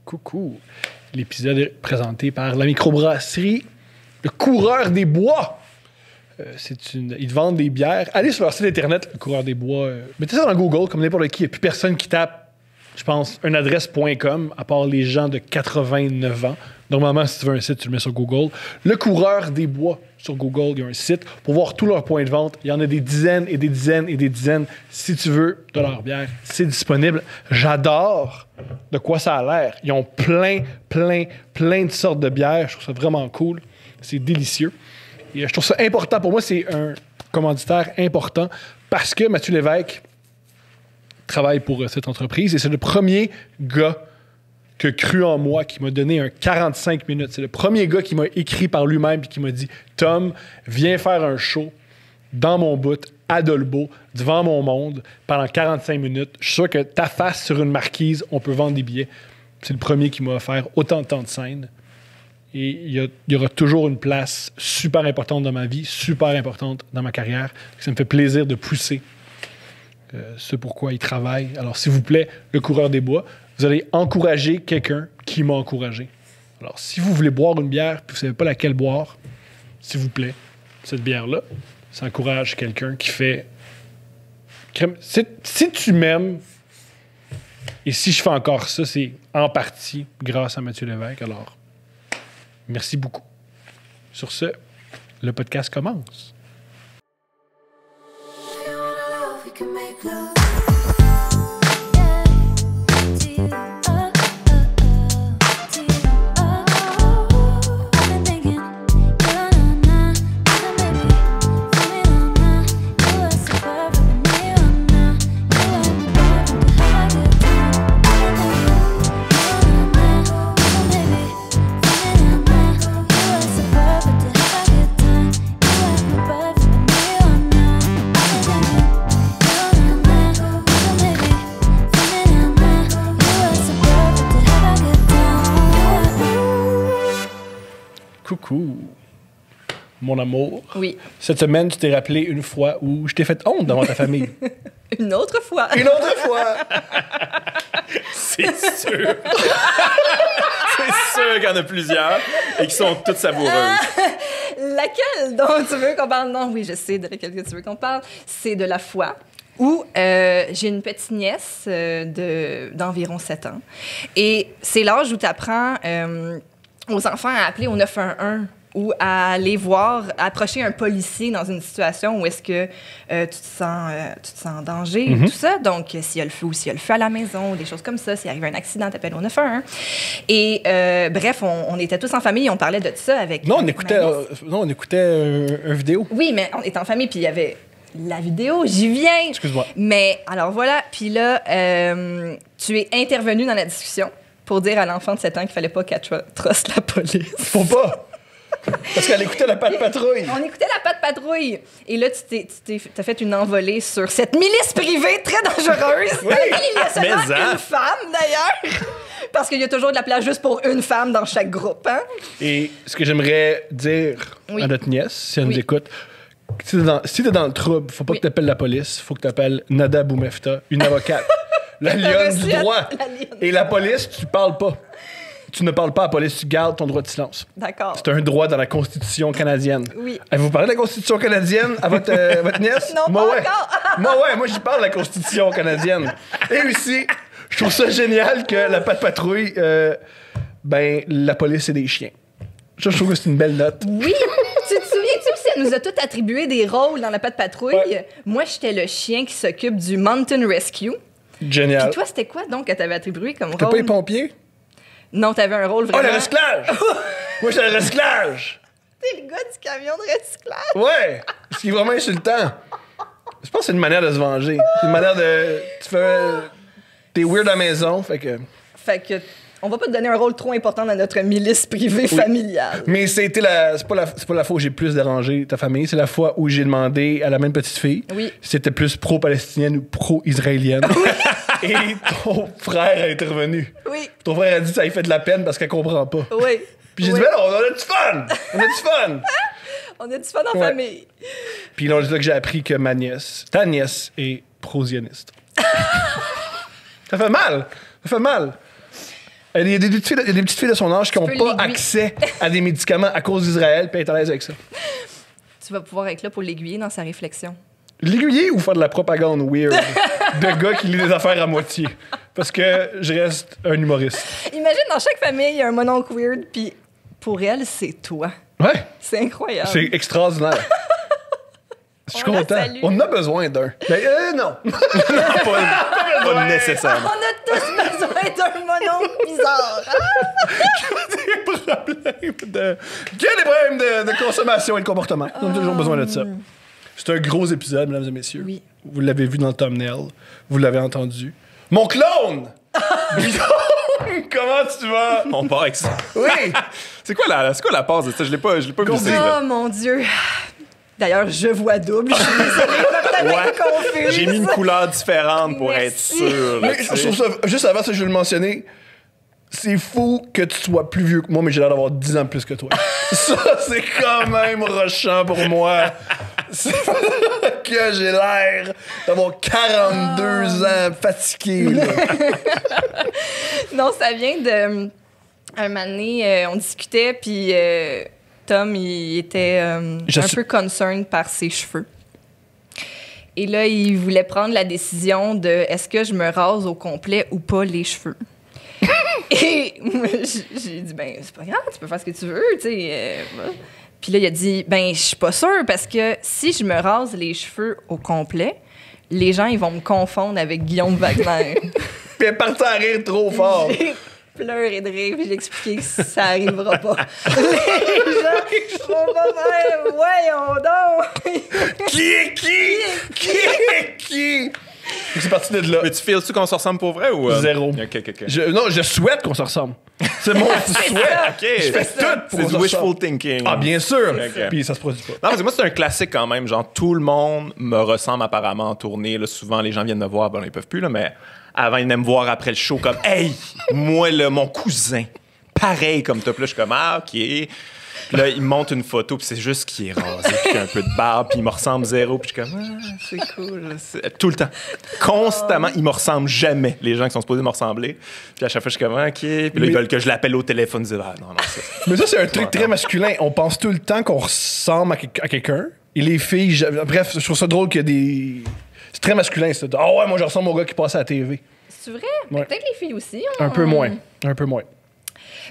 Coucou. L'épisode est présenté par la microbrasserie Le Coureur des Bois. Ils te vendent des bières. Allez sur leur site internet, Le Coureur des Bois. Mettez ça dans Google, comme n'importe qui. Il n'y a plus personne qui tape, je pense, une adresse.com, à part les gens de 89 ans. Normalement, si tu veux un site, tu le mets sur Google. Le Coureur des Bois. Sur Google, il y a un site pour voir tous leurs points de vente. Il y en a des dizaines et des dizaines et des dizaines. Si tu veux de leur bière, c'est disponible. J'adore de quoi ça a l'air. Ils ont plein de sortes de bières. Je trouve ça vraiment cool. C'est délicieux. Et je trouve ça important. Pour moi, c'est un commanditaire important parce que Mathieu Lévesque travaille pour cette entreprise et c'est le premier gars qui a cru en moi, qui m'a donné un 45 minutes. C'est le premier gars qui m'a écrit par lui-même et qui m'a dit « Tom, viens faire un show dans mon bout, à Dolbeau, devant mon monde, pendant 45 minutes. Je suis sûr que ta face sur une marquise, on peut vendre des billets. » C'est le premier qui m'a offert autant de temps de scène. Et il y aura toujours une place super importante dans ma vie, super importante dans ma carrière. Ça me fait plaisir de pousser ce pourquoi il travaille. Alors, s'il vous plaît, Le Coureur des Bois, vous allez encourager quelqu'un qui m'a encouragé. Alors, si vous voulez boire une bière et vous ne savez pas laquelle boire, s'il vous plaît, cette bière-là, ça encourage quelqu'un qui fait... Si tu m'aimes, et si je fais encore ça, c'est en partie grâce à Mathieu Lévesque. Alors, merci beaucoup. Sur ce, le podcast commence. Coucou, mon amour. Oui. Cette semaine, tu t'es rappelé une fois où je t'ai fait honte devant ta famille. Une autre fois. Une autre fois! C'est sûr! C'est sûr qu'il y en a plusieurs et qui sont toutes savoureuses. Laquelle dont tu veux qu'on parle? Non, oui, je sais de laquelle que tu veux qu'on parle. C'est de la foi. Où j'ai une petite nièce d'environ 7 ans. Et c'est l'âge où tu apprends aux enfants à appeler au 911 ou à aller voir, à approcher un policier dans une situation où est-ce que tu te sens en danger, tout ça. Donc, s'il y a le feu ou s'il y a le feu à la maison, ou des choses comme ça, s'il arrive un accident, t'appelles au 911. Et bref, on était tous en famille, on parlait de ça avec... Non, on écoutait un vidéo. Oui, mais on était en famille, puis il y avait la vidéo, j'y viens. Excuse-moi. Mais, alors voilà, puis là, tu es intervenu dans la discussion pour dire à l'enfant de 7 ans qu'il fallait pas qu'elle truste la police. Faut pas! Parce qu'elle écoutait la Patte Patrouille. On écoutait la Patte Patrouille. Et là, t'as fait une envolée sur cette milice privée très dangereuse. Oui, dans laquelle il y a seulement une femme, d'ailleurs. Parce qu'il y a toujours de la place juste pour une femme dans chaque groupe. Hein? Et ce que j'aimerais dire à notre nièce, si elle nous écoute, si t'es dans le trouble, faut pas que t'appelles la police, faut que t'appelles Nada Boumefta, une avocate. La lionne du droit. Et la police, tu parles pas. Tu ne parles pas à la police, tu gardes ton droit de silence. D'accord. C'est un droit dans la Constitution canadienne. Oui. Avez-vous parlé de la Constitution canadienne à votre nièce? Non, moi, pas ouais. encore. Moi, j'y parle de la Constitution canadienne. Et aussi, je trouve ça génial que la Patte Patrouille, la police, c'est des chiens. Je trouve que c'est une belle note. Oui. Tu te souviens-tu si elle nous a tous attribué des rôles dans la Patte Patrouille? Ouais. Moi, j'étais le chien qui s'occupe du Mountain Rescue. Génial. Puis toi, c'était quoi donc que t'avais attribué comme rôle? T'as pas les pompiers? Non, t'avais un rôle vraiment... Oh, le recyclage! Moi, j'étais le recyclage! T'es le gars du camion de recyclage? Ouais! Ce qui est vraiment insultant. Je pense que c'est une manière de se venger. C'est une manière de... T'es weird à la maison, fait que... On va pas te donner un rôle trop important dans notre milice privée familiale. Mais c'est pas la fois où j'ai plus dérangé ta famille, c'est la fois où j'ai demandé à la même petite fille si c'était plus pro-palestinienne ou pro-israélienne. Oui. Et ton frère a intervenu. Oui. Ton frère a dit que ça lui fait de la peine parce qu'elle comprend pas. Oui. Puis j'ai dit, mais non, on a du fun! On a du fun! On a du fun en famille. Puis là, c'est là que j'ai appris que ta nièce, est pro-zioniste. Ça fait mal! Il y a des petites filles de son âge qui n'ont peux pas l'aiguiller. accès à des médicaments à cause d'Israël, puis elle est à l'aise avec ça. Tu vas pouvoir être là pour l'aiguiller dans sa réflexion. L'aiguiller ou faire de la propagande weird de gars qui lit des affaires à moitié? Parce que je reste un humoriste. Imagine, dans chaque famille, il y a un mononcle weird, puis pour elle, c'est toi. Ouais, C'est incroyable. c'est extraordinaire. Je suis On la content. salue. On en a besoin d'un. Mais non. Pas nécessairement. On a tous besoin d'un mononcle bizarre. Des problèmes de... Quel est le problème de consommation et de comportement? On a toujours besoin de ça. C'est un gros épisode, mesdames et messieurs. Oui. Vous l'avez vu dans le thumbnail. Vous l'avez entendu. Mon clone! Guillaume, comment tu vas? On part avec ça. Oui! C'est quoi la passe de ça? Je l'ai pas visé. là. Oh mon Dieu. D'ailleurs, je vois double. Je suis désolée, je vais peut-être être confuse. J'ai mis une couleur différente pour Merci. être sûr. là, Mais tu je sais. trouve ça, juste avant ça, je vais le mentionner. C'est fou que tu sois plus vieux que moi, mais j'ai l'air d'avoir 10 ans plus que toi. Ça, c'est quand même rushant pour moi. C'est que j'ai l'air d'avoir 42 ans fatigué. Là. Non, ça vient de... Un moment donné, on discutait, puis Tom, il était un peu concerned par ses cheveux. Et là, il voulait prendre la décision de est-ce que je me rase au complet ou pas les cheveux. Et moi, j'ai dit, ben, c'est pas grave, tu peux faire ce que tu veux, tu sais. Puis là, il a dit, ben, je suis pas sûre parce que si je me rase les cheveux au complet, les gens, ils vont me confondre avec Guillaume Wagner. Puis elle partait à rire trop fort. J'ai pleuré de rire, puis j'ai expliqué que ça arrivera pas. Les gens vont pas faire, voyons donc. Qui est qui? Qui est qui? C'est parti de là. Mais tu files-tu qu'on se ressemble pour vrai ou. Zéro. Ok. Non, je souhaite qu'on se ressemble. C'est mon souhait. Ok. Je fais C'est tout ça. pour C'est qu'on du se wishful ressemble. thinking. Ah, bien sûr. Ok. Puis ça se produit pas. Non, parce que moi, c'est un classique quand même. Genre, tout le monde me ressemble apparemment en tournée. Là, souvent, les gens viennent me voir. Bon, ils peuvent plus, là, mais avant, ils venaient me voir après le show comme « Hey, moi, là, mon cousin, pareil comme toi. » Puis là, je suis comme « Ah, OK. » Puis là, il me montre une photo, puis c'est juste qu'il est rasé, puis qu'il a un peu de barbe, puis il me ressemble zéro. Puis je suis comme « Ah, c'est cool. » Tout le temps. Constamment, il me ressemble jamais. Les gens qui sont supposés me ressembler. Puis à chaque fois, je suis comme « OK. » Puis là, ils veulent que je l'appelle au téléphone. Ils disent « Ah, non, ça. » Mais ça, c'est un truc très masculin. On pense tout le temps qu'on ressemble à quelqu'un. Et les filles, bref, je trouve ça drôle qu'il y a des. C'est très masculin, ça. Ah ouais, moi, je ressemble au gars qui passe à la TV. C'est vrai? Ouais. Peut-être les filles aussi. Un peu moins. Un peu moins.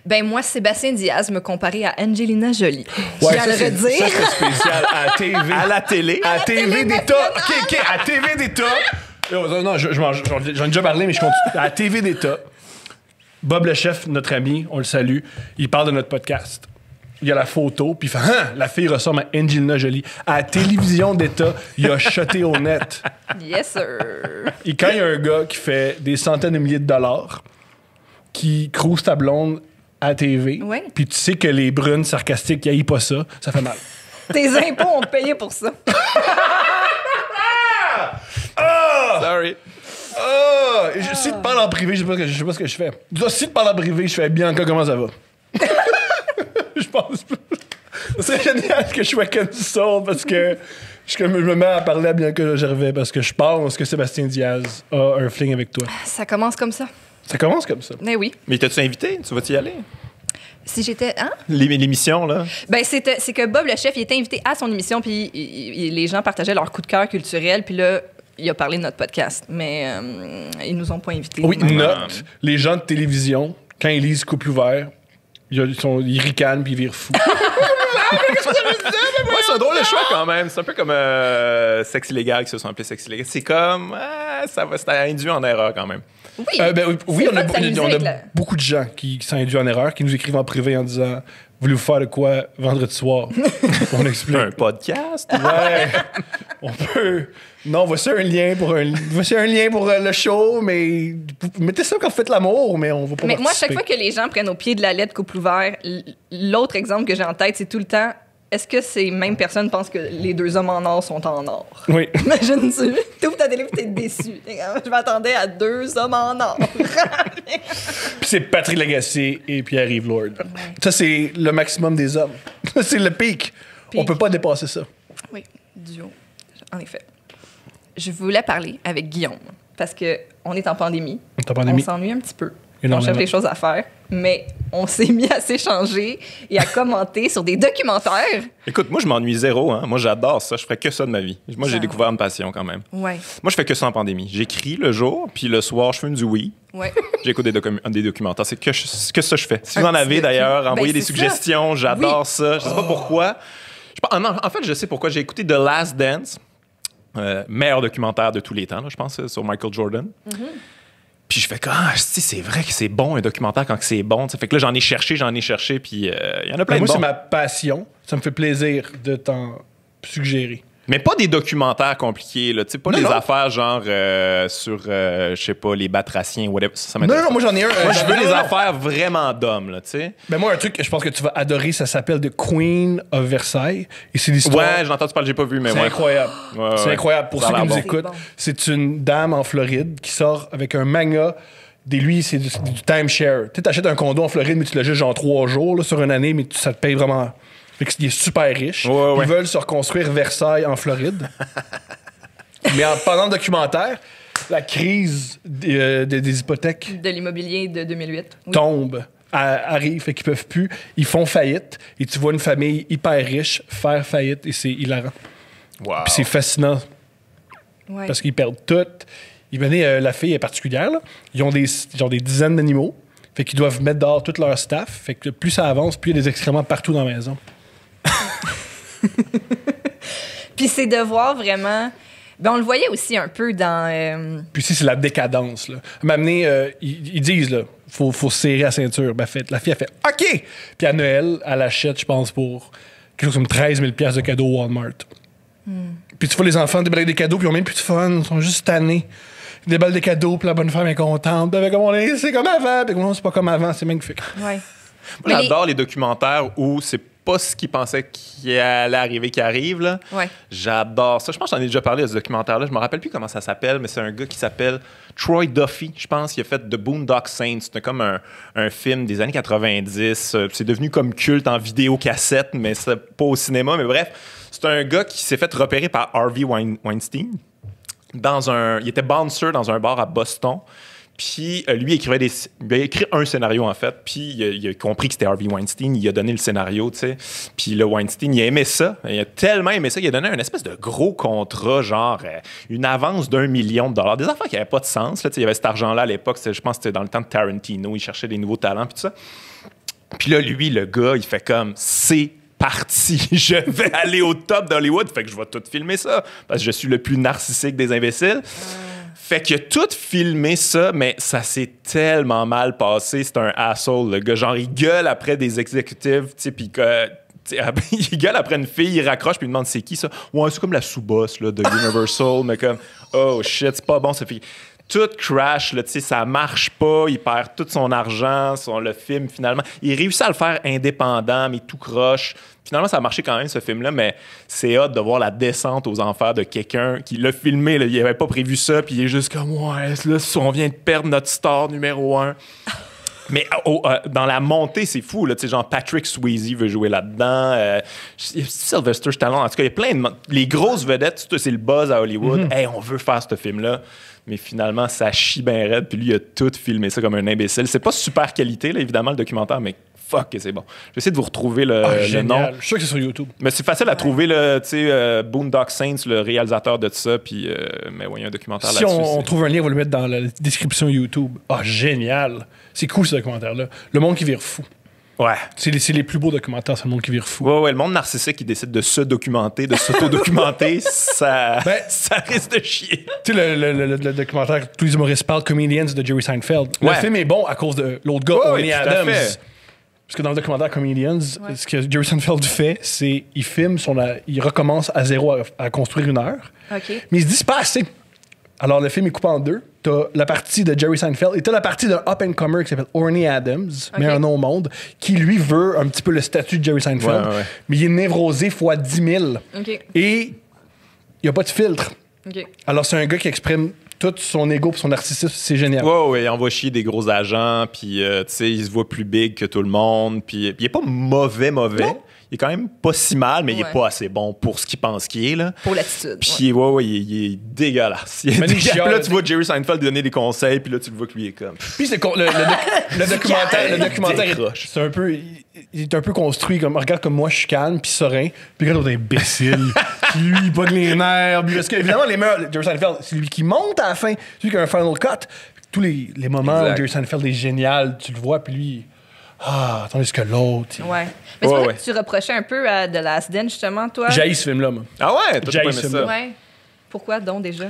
Ben moi, Sébastien Diaz me comparait à Angelina Jolie. Ouais, J'ai à le ça, c'est redire. spécial. À la TV. À la télé. À la TV d'État. OK, à la TV d'État. Non, j'en ai déjà parlé, mais je continue. À la TV d'État, Bob le chef, notre ami, on le salue, il parle de notre podcast. Il y a la photo, puis il fait « Hein, la fille ressemble à Angelina Jolie. » À la télévision d'État, il a shoté au net. Yes, sir. Et quand il y a un gars qui fait des centaines de milliers de dollars, qui crouse ta blonde à la TV, Ouais. puis tu sais que les brunes sarcastiques, ils haïssent pas ça, ça fait mal. Tes impôts ont payé pour ça. Sorry. Ah! Si tu parles en privé, je sais pas ce que je fais. Si tu parles en privé, je fais Bianca, comment ça va? Je pense pas. C'est génial que je sois cancel parce que je me mets à parler à Bianca Gervais parce que je pense que Sébastien Diaz a un fling avec toi. Ça commence comme ça. Ça commence comme ça. Mais oui. Mais t'as-tu invité? Tu vas-y aller? Si j'étais... Hein? L'émission, là? Ben, c'est que Bob, le chef, il était invité à son émission, puis les gens partageaient leur coup de cœur culturel, puis là, il a parlé de notre podcast. Mais ils nous ont pas invités. Oui, note, les gens de télévision, quand ils lisent Couple ouvert, ils ricanent puis ils virent fous. Ouais, c'est un drôle de choix quand même. C'est un peu comme Sexe illégal qui se sont appelés Sexe illégal. C'est comme. Ça induit en erreur quand même. Oui. Oui, C'est on a, fun de s'amuser on a avec la- beaucoup de gens qui sont induits en erreur, qui nous écrivent en privé en disant voulez-vous faire de quoi vendredi soir? On explique. Un podcast? Ouais, on peut. Non, voici un lien pour le show, mais mettez ça quand vous faites l'amour, mais on va pas Mais moi, à chaque participer. fois que les gens prennent au pied de la lettre couple ouvert, l'autre exemple que j'ai en tête, c'est tout le temps est-ce que ces mêmes personnes pensent que les deux hommes en or sont en or? Oui. Imagine-tu, t'ouvres ta télé et t'es déçu. T'es comme, je m'attendais à deux hommes en or. Puis c'est Patrick Lagacé et Pierre-Yves Lord. Ça, c'est le maximum des hommes. C'est le pic. On peut pas dépasser ça. Oui, duo. En effet. Je voulais parler avec Guillaume parce que on est en pandémie. En pandémie. On s'ennuie un petit peu. on cherche des choses à faire. Mais on s'est mis à s'échanger et à commenter sur des documentaires. Écoute, moi, je m'ennuie zéro. Hein. Moi, j'adore ça. Je ferais que ça de ma vie. Moi, j'ai Ça- découvert une passion quand même. Ouais. Moi, je fais que ça en pandémie. J'écris le jour, puis le soir, je fume du weed. Ouais. J'écoute des documentaires. C'est que ça je fais. Si vous Un en petit avez docu. d'ailleurs, Ben, envoyez des c'est ça. suggestions. J'adore ça. Je sais pas pourquoi. En fait, je sais pourquoi. J'ai écouté The Last Dance, meilleur documentaire de tous les temps, là, je pense, sur Michael Jordan. Puis je fais comme, c'est vrai que c'est bon un documentaire quand c'est bon. T'sais. Fait que là, j'en ai cherché, puis il y en a plein de Moi, bons. c'est ma passion. Ça me fait plaisir de t'en suggérer. Mais pas des documentaires compliqués, là. Pas Non, des non. affaires genre sur, je sais pas, les batraciens, whatever. Ça Non, m'intéresse non, moi, j'en ai un. pas. Moi, je veux des non. affaires vraiment d'hommes, là, tu sais. Ben moi, un truc que je pense que tu vas adorer, ça s'appelle The Queen of Versailles. Et c'est l'histoire... Ouais, j'ai entendu parler, j'ai pas vu, mais C'est ouais. incroyable. Ouais, C'est ouais. incroyable. Pour Ça a ceux qui l'air nous bon. écoutent, C'est bon. c'est une dame en Floride qui sort avec un manga. Lui, c'est du timeshare. Tu achètes un condo en Floride, mais tu l'as juste genre 3 jours là, sur une année, mais ça te paye vraiment. Fait qu'il est super riche. Ouais, ouais. Ils veulent se reconstruire Versailles en Floride. Mais pendant le documentaire, la crise des hypothèques De l'immobilier de 2008. Oui. tombe, arrive, fait qu'ils peuvent plus. Ils font faillite. Et tu vois une famille hyper riche faire faillite et c'est hilarant. Wow. Puis c'est fascinant Ouais. parce qu'ils perdent tout. La fille est particulière. Là. Ils ont des dizaines d'animaux. Fait qu'ils doivent mettre dehors tout leur staff. Fait que plus ça avance, plus il y a des excréments partout dans la maison. Puis c'est de voir vraiment... Ben, on le voyait aussi un peu dans... Puis ici, c'est la décadence. Là. M'amener, ils disent, là, faut serrer la ceinture. Ben, la fille, a fait OK! Puis à Noël, elle achète, je pense, pour quelque chose comme 13 000 $ de cadeaux au Walmart. Puis tu vois les enfants déballer des cadeaux, puis ils ont même plus de fun. Ils sont juste tannés. Ils déballent des cadeaux, puis la bonne femme est contente. Puis comme on est, c'est comme avant. Puis non, c'est pas comme avant, c'est magnifique. Ouais. Moi, Mais j'adore les documentaires où c'est pas ce qu'ils pensaient qui allait arriver qui arrive, là. Ouais. J'adore ça. Je pense que j'en ai déjà parlé de ce documentaire-là. Je me rappelle plus comment ça s'appelle, mais c'est un gars qui s'appelle Troy Duffy, je pense. Il a fait The Boondock Saints. C'était comme un film des années 90. C'est devenu comme culte en vidéocassette, mais c'est pas au cinéma. Mais bref, c'est un gars qui s'est fait repérer par Harvey Weinstein. Il était bouncer dans un bar à Boston. Puis lui, il a écrit un scénario, en fait. Puis il a compris que c'était Harvey Weinstein. Il a donné le scénario, tu sais. Puis le Weinstein, il a aimé ça. Il a tellement aimé ça qu'il a donné un espèce de gros contrat, genre une avance d'1 million de dollars. Des affaires qui n'avaient pas de sens. Là, il y avait cet argent-là à l'époque. Je pense que c'était dans le temps de Tarantino. Il cherchait des nouveaux talents, puis tout ça. Puis là, lui, le gars, il fait comme, c'est parti. Je vais aller au top d'Hollywood. Fait que je vais tout filmer ça. Parce que je suis le plus narcissique des imbéciles. Fait qu'il a tout filmé ça, mais ça s'est tellement mal passé. C'est un asshole, le gars. Genre, il gueule après des exécutifs, tu sais, puis il gueule après une fille, il raccroche, puis il demande c'est qui ça? Ouais, c'est comme la sous-boss là, de Universal, mais comme, oh shit, c'est pas bon, ça fait. Tout crash, là, tu sais, ça marche pas, il perd tout son argent, le film, finalement. Il réussit à le faire indépendant, mais tout croche. Finalement, ça a marché quand même, ce film-là, mais c'est hot de voir la descente aux enfers de quelqu'un qui l'a filmé, là, il avait pas prévu ça, puis il est juste comme, ouais, là, on vient de perdre notre star numéro 1. Mais dans la montée, c'est fou, là, tu sais, genre Patrick Swayze veut jouer là-dedans, Sylvester Stallone, en tout cas, il y a plein de... Les grosses vedettes, c'est le buzz à Hollywood. Hey, on veut faire ce film-là. Mais finalement, ça chie bien raide, puis lui, il a tout filmé ça comme un imbécile. C'est pas super qualité, là, évidemment, le documentaire, mais fuck que c'est bon. Je vais essayer de vous retrouver le nom. Je suis sûr que c'est sur YouTube. Mais c'est facile à trouver, tu sais, Boondock Saints, le réalisateur de ça, puis, mais ouais, il y a un documentaire Si là-dessus. on trouve un lien, on va le mettre dans la description YouTube. Ah, génial! C'est cool ce documentaire-là. Le monde qui vire fou. Ouais. C'est les plus beaux documentaires, c'est le monde qui vire fou. Ouais, le monde narcissique qui décide de se documenter, de s'auto-documenter, ça risque de chier. Tu sais, le documentaire Tous les humoristes parlent, Comedians de Jerry Seinfeld. Le Ouais. film est bon à cause de l'autre gars, Ouais, Orny tout à Adams. fait. Parce que dans le documentaire Comedians, ce que Jerry Seinfeld fait, c'est il filme il recommence à zéro à construire une heure. OK. Mais il se dit, c'est pas assez. Alors le film est coupé en deux. T'as la partie de Jerry Seinfeld et t'as la partie d'un up-and-comer qui s'appelle Orny Adams, mais un nom au monde, qui lui veut un petit peu le statut de Jerry Seinfeld. Ouais. Mais il est névrosé fois 10 000. OK. Et il n'y a pas de filtre. OK. Alors, C'est un gars qui exprime tout son ego et son narcissisme. C'est génial. Ouais, il envoie chier des gros agents, puis tu sais, il se voit plus big que tout le monde, puis il est pas mauvais. Non. Il il est quand même pas si mal, mais il Ouais. est pas assez bon pour ce qu'il pense qu'il est, là. Pour l'attitude. Puis il est dégueulasse. Il est Mais dégueulasse. chiale, Là, tu vois Jerry Seinfeld donner des conseils, puis là, tu le vois que lui est comme... Puis le documentaire décroche. c'est un peu, il est un peu construit comme, regarde comme moi, je suis calme, puis serein, puis regarde l'autre imbécile, puis lui, il pogne les nerfs, puis parce que, évidemment, les meilleurs, Jerry Seinfeld, c'est lui qui monte à la fin, celui qui a un final cut. Tous les moments Exact. où Jerry Seinfeld est génial, tu le vois, puis lui, tandis que l'autre, Ouais. Mais c'est Ouais, vrai ouais. que tu reprochais un peu à The Last Dance, justement, toi. j'haïs ce film-là, moi. Ah ouais? Toi, t'as pas aimé J'haïs ça? Ouais. Pourquoi donc déjà?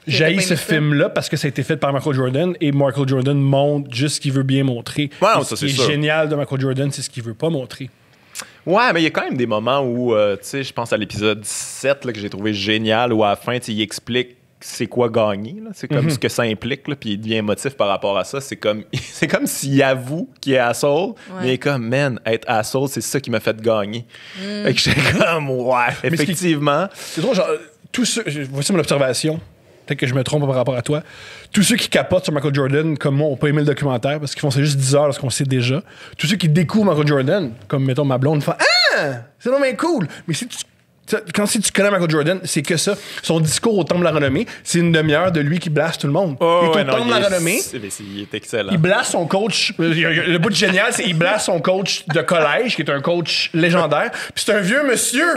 J'haïs T'as pas ce aimé ça? film-là parce que ça a été fait par Michael Jordan et Michael Jordan montre juste ce qu'il veut bien montrer. Ouais, non, Et ça, ce qui c'est est sûr. génial de Michael Jordan, c'est ce qu'il veut pas montrer. Ouais, mais il y a quand même des moments où, tu sais, je pense à l'épisode 17 là, que j'ai trouvé génial, où à la fin, tu sais, il explique c'est quoi gagner, là. C'est comme ce que ça implique, là, puis il devient émotif par rapport à ça. C'est comme s'il avoue qu'il est asshole, mais il est comme, man, être asshole, c'est ça qui m'a fait gagner. Fait que j'étais comme, ouais, ce qui- effectivement. C'est drôle, genre, tous ceux, voici mon observation, peut-être que je me trompe par rapport à toi. Tous ceux qui capotent sur Michael Jordan, comme moi, n'ont pas aimé le documentaire parce qu'ils font ça juste 10 heures lorsqu'on sait déjà. Tous ceux qui découvrent Michael Jordan, comme mettons ma blonde, font ah, c'est vraiment cool. Mais si tu connais Michael Jordan, c'est que ça. Son discours au Temple de la Renommée, c'est une demi-heure de lui qui blaste tout le monde. Oh, il est ouais, au non, Temple de la Renommée. il est excellent. Il blasse son coach. Le bout de génial, c'est qu'il blasse son coach de collège, qui est un coach légendaire. Puis c'est un vieux monsieur.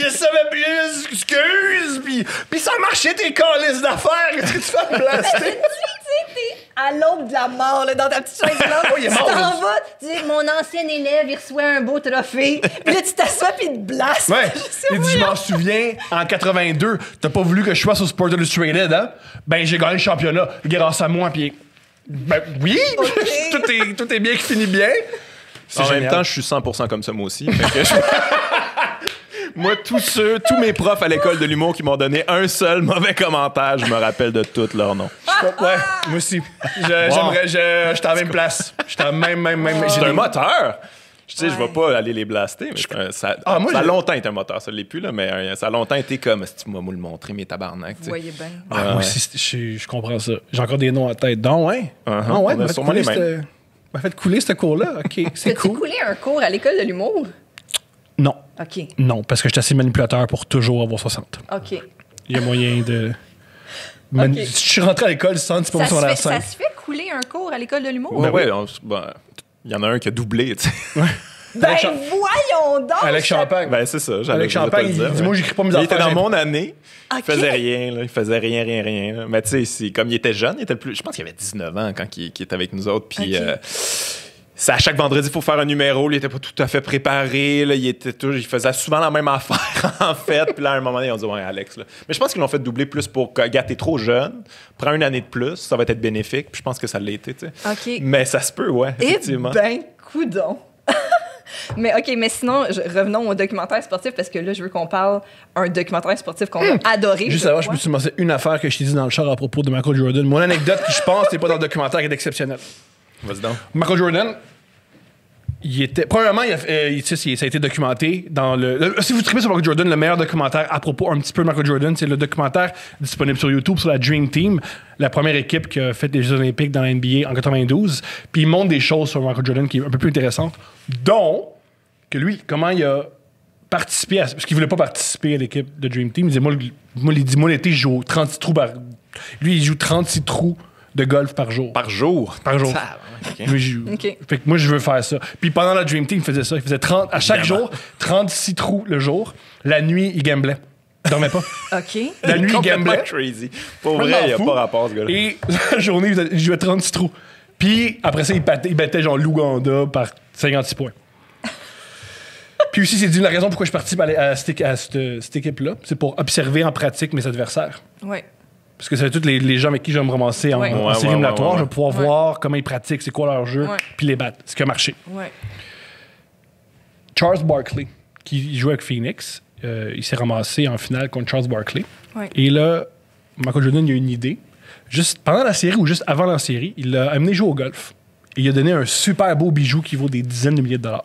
Je savais plus, excuse. Puis ça marchait tes calices d'affaires. Qu'est-ce que tu fais à me blaster? Tu sais, t'es à l'aube de la mort, là, dans ta petite chaise blanche. Oh, il est tu mort, t'en là. vas, tu dis, mon ancien élève, il reçoit un beau trophée. Puis là, tu t'assois, puis il te blasse. Ouais. Je sais, Il dit, je voyons. m'en souviens, en 82, t'as pas voulu que je sois sur Sport Illustrated, hein? Ben, j'ai gagné le championnat grâce à moi. Puis, ben, oui, tout est bien qui finit bien. C'est En même génial. temps, je suis 100% comme ça, moi aussi. Fait que moi, tous mes profs à l'école de l'humour qui m'ont donné un seul mauvais commentaire, je me rappelle de tous leurs noms. Ouais, moi aussi. J'aimerais, j'étais à la même place. J'étais à la même. C'est j'ai un des- moteur. Je sais, je vais Ouais. pas aller les blaster, mais ça moi, ça a j'ai- longtemps été un moteur. Ça l'est plus, là, mais ça a longtemps été comme si tu m'as le montré, mes tabarnak. tu Vous sais. voyez bien. Ah, moi aussi, je comprends ça. J'ai encore des noms en tête. Donc, ouais. Uh-huh. Ah, ouais, On a sûrement les mêmes. m'a fait couler ce cours-là. OK, c'est Peux-tu cool. couler un cours à l'école de l'humour? Non. OK. Non, parce que je suis assez manipulateur pour toujours avoir 60. OK. Il y a moyen de. Ok. Je suis rentré à l'école sans diplôme sur la Ça scène. se fait couler un cours à l'école de l'humour? Ouais, oui. il y en a un qui a doublé, tu sais. Ben, Alex Cha- voyons donc! Alex Champagne. Ben, c'est ça. Alex Champagne, il dit, moi, j'écris pas mes Il affaires. était dans mon année. Ok. Il faisait rien, là. Il faisait rien. Là. Mais tu sais, comme il était jeune, il était je pense qu'il avait 19 ans quand il était avec nous autres. Puis Ok. c'est à chaque vendredi, il faut faire un numéro. Lui, il était pas tout à fait préparé. Là. Il faisait souvent la même affaire, en fait. Puis là, à un moment donné, ils ont dit, ouais, Alex. Là. Mais je pense qu'ils l'ont fait doubler plus pour que, gars, t'es trop jeune. Prends une année de plus, ça va être bénéfique. Puis je pense que ça l'a été, tu sais. OK. Mais ça se peut, ouais, Eh effectivement. ben, coudon. Mais OK, mais sinon, revenons au documentaire sportif parce que là, je veux qu'on parle un documentaire sportif qu'on a adoré. Juste je avant, je crois. peux te mentionner une affaire que je t'ai dit dans le char à propos de Michael Jordan. Mon anecdote qui, je pense, n'est pas dans le documentaire, est exceptionnelle. Vas-y donc. Michael Jordan, il était. Premièrement, tu sais, ça a été documenté dans si vous tripez sur Michael Jordan, le meilleur documentaire à propos un petit peu de Michael Jordan, c'est le documentaire disponible sur YouTube sur la Dream Team, la première équipe qui a fait les Jeux Olympiques dans la NBA en 92. Puis il montre des choses sur Michael Jordan qui est un peu plus intéressantes, dont que lui, comment il a participé à. Parce qu'il voulait pas participer à l'équipe de Dream Team. Il disait, moi, l'été, je joue 36 trous par. Lui, il joue 36 trous de golf par jour. Par jour. Par jour. Ça, ok. Lui, je- OK. Fait que moi, je veux faire ça. Puis pendant la Dream Team, il faisait ça. Il faisait 30, à chaque Évidemment. jour, 36 trous le jour. La nuit, il gamblait. Il dormait pas. OK. La nuit, il Complètement gamblait. crazy. Pour Moi, je vrai, m'en il n'y a fous. pas rapport, ce gars-là. Et la journée, il jouait 36 trous. Puis après ça, il battait genre l'Ouganda par 56 points. Puis aussi, c'est dit la raison pourquoi je participe à cette équipe-là, c'est pour observer en pratique mes adversaires. Ouais. Parce que c'est tous les gens avec qui je vais me ramasser en, Ouais. en Ouais, série ouais, éliminatoire. ouais, ouais. Je vais pouvoir Ouais. voir comment ils pratiquent, c'est quoi leur jeu, Ouais. puis les battre. Ce qui a marché. Ouais. Charles Barkley, qui jouait avec Phoenix, il s'est ramassé en finale contre Charles Barkley. Ouais. Et là, Michael Jordan, il a une idée. Juste pendant la série ou juste avant la série, il l'a amené jouer au golf. Et il a donné un super beau bijou qui vaut des dizaines de milliers de dollars.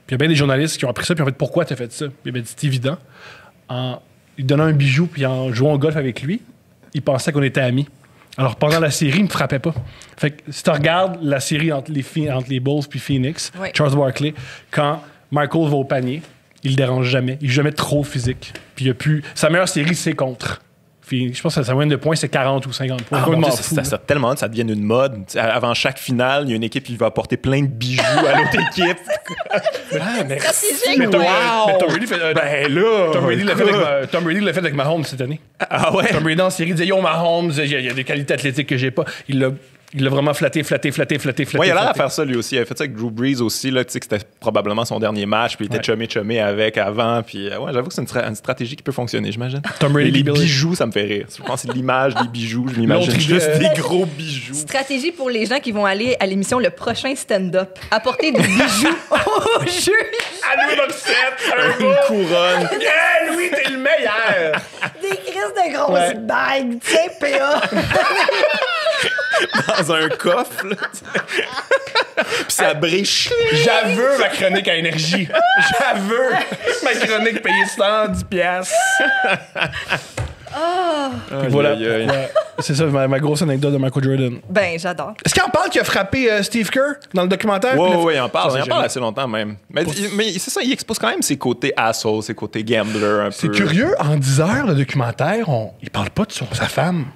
Puis il y a bien des journalistes qui ont appris ça, puis en fait, pourquoi tu as fait ça? Puis il m'a dit, c'est évident. En lui donnant un bijou, puis en jouant au golf avec lui, il pensait qu'on était amis. Alors, pendant la série, il me frappait pas. Fait que si tu regardes la série entre les Bulls puis Phoenix, Oui. Charles Barkley, quand Michael va au panier, il le dérange jamais. Il est jamais trop physique. Puis il y a plus... Sa meilleure série, c'est contre. Puis, je pense que sa moyenne de points, c'est 40 ou 50 points. Ah, mon Dieu, fou, ça tellement hâte, ça devienne une mode. T'sais, avant chaque finale, il y a une équipe qui va apporter plein de bijoux à l'autre équipe. Ah, merci. Stratégique. Mais Tom, Wow. mais Tom Brady fait... Ben là! Tom Brady l'a fait avec Mahomes cette année. Ah ouais? Tom Brady en série disait Yo Mahomes, il y a des qualités athlétiques que j'ai pas. Il l'a vraiment flatté. Ouais, il a l'air à faire ça lui aussi. Il avait fait ça avec Drew Brees aussi, là, tu sais, que c'était probablement son dernier match, puis il était chumé avec avant. Puis ouais, j'avoue que c'est une stratégie qui peut fonctionner, j'imagine. Tom Brady, les Billy. bijoux, ça me fait rire. Je pense que c'est l'image des bijoux, je m'imagine L'autre, juste des gros bijoux. Stratégie pour les gens qui vont aller à l'émission Le Prochain Stand-Up. Apporter des bijoux au juge. À Louis Morissette, Une couronne. Yeah, Louis, t'es le meilleur! Des crises de grosses Ouais. bagues. Tu sais, PA. Dans un coffre, là, tu sais. Puis ça brille. J'avoue ma chronique à énergie. J'avoue ma chronique payée 110 piastres. Puis voilà. Aïe, aïe, aïe. Ouais. C'est ça ma grosse anecdote de Michael Jordan. Ben, j'adore. Est-ce qu'il en parle qui a frappé Steve Kerr dans le documentaire? Ouais, il en parle. Ça, Il en c'est parle génial. assez longtemps même. Mais c'est ça, il expose quand même ses côtés asshole, ses côtés gambler un peu. C'est curieux, en 10 heures, le documentaire, il parle pas de sa femme.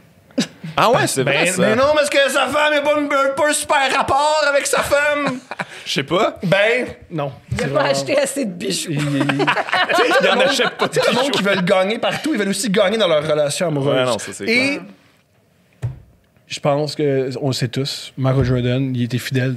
Ah ouais, c'est vrai ça. Mais non, parce que sa femme n'a pas un super rapport avec sa femme. Je sais pas. Ben, non. Il n'a pas acheté assez de bijoux. Il en achète pas de tout le monde bijoux. qui veulent gagner partout, ils veulent aussi gagner dans leur relation amoureuse. Ouais, non, ça, c'est Et clair. je pense que on le sait tous, Michael Jordan, il était fidèle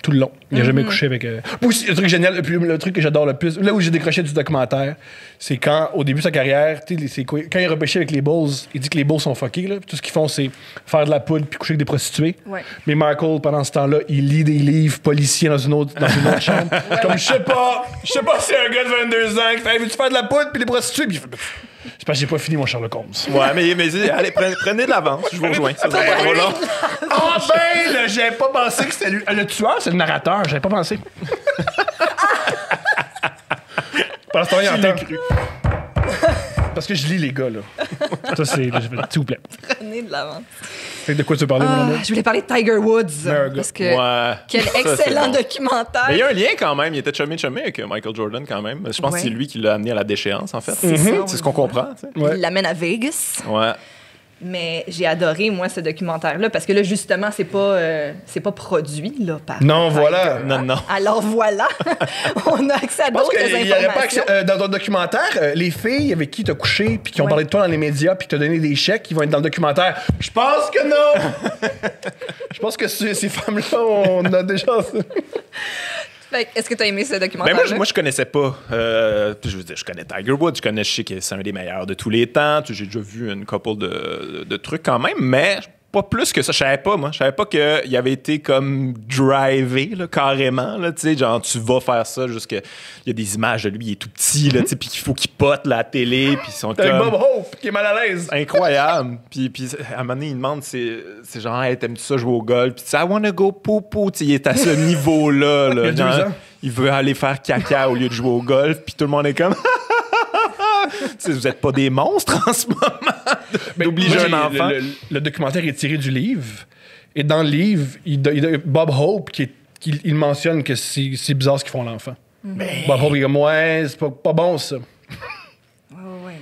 tout le long. Il n'a jamais couché avec... Aussi, le truc génial, le truc que j'adore le plus, là où j'ai décroché du documentaire, c'est quand, au début de sa carrière, quand il a repêché avec les Bulls, il dit que les Bulls sont fuckés. Là, puis tout ce qu'ils font, c'est faire de la poudre puis coucher avec des prostituées. Ouais. Mais Michael, pendant ce temps-là, il lit des livres policiers dans une autre chambre. Comme, je sais pas si c'est un gars de 22 ans qui fait « Veux-tu faire de la poudre puis des prostituées? » Puis il fait « C'est parce que j'ai pas fini mon Sherlock Holmes. » Ouais, mais allez, prenez de l'avance. Je vous rejoins. Ça sera pas trop long. Ah ben, là, j'avais pas pensé que c'était lui. Le tueur, c'est le narrateur. J'avais pas pensé. Pendant ce temps, il entend. Parce que je lis les gars, là. Ça, c'est... là, s'il vous plaît. Prenez de l'avance. Fait que de quoi tu veux parler, mon amour? Je voulais parler de Tiger Woods. Meilleur gars. Parce que Ouais. quel Ça, c'est excellent bon. documentaire. Mais il y a un lien quand même. Il était chumé avec Michael Jordan quand même. Je pense Ouais. que c'est lui qui l'a amené à la déchéance, en fait. C'est ça, C'est ce qu'on comprend, tu sais. Ouais. Il l'amène à Vegas. Ouais. Mais j'ai adoré, moi, ce documentaire-là, parce que là, justement, c'est pas produit là, par Non, Tiger. voilà. Non. Alors voilà, on a accès à Je pense d'autres qu'il n'y aurait pas informations. accès. Dans ton documentaire, les filles avec qui t'as couché puis qui ont Ouais. parlé de toi dans les médias puis qui t'ont donné des chèques, ils vont être dans le documentaire. Je pense que non! Je pense que ces femmes-là, on a déjà... Fait que, est-ce que tu as aimé ce Ben documentaire-là? moi, je connaissais pas. Je veux dire, je connais Tiger Woods, je sais que c'est un des meilleurs de tous les temps. J'ai déjà vu une couple de trucs quand même, mais pas plus que ça. Je savais pas, moi. Je savais pas qu'il avait été comme drivé, là, carrément. Là, tu sais, genre, tu vas faire ça jusqu'à. Il y a des images de lui, il est tout petit, là, tu sais, puis qu'il faut qu'il pote la télé, puis ils sont Avec comme. Bob Hope qui est mal à l'aise. Incroyable. puis à un moment donné, il demande, c'est genre, hey, t'aimes-tu ça jouer au golf? Puis tu sais, I wanna go popo. Tu sais, il est à ce niveau-là. Là, Il y a 2 genre, ans. il veut aller faire caca au lieu de jouer au golf. Puis tout le monde est comme, tu sais, vous êtes pas des monstres en ce moment d'obliger Moi, un enfant. Le documentaire est tiré du livre. Et dans le livre, Bob Hope, il mentionne que c'est bizarre ce qu'ils font à l'enfant. Bob Hope, il est comme, ouais, c'est pas bon, ça. Ouais,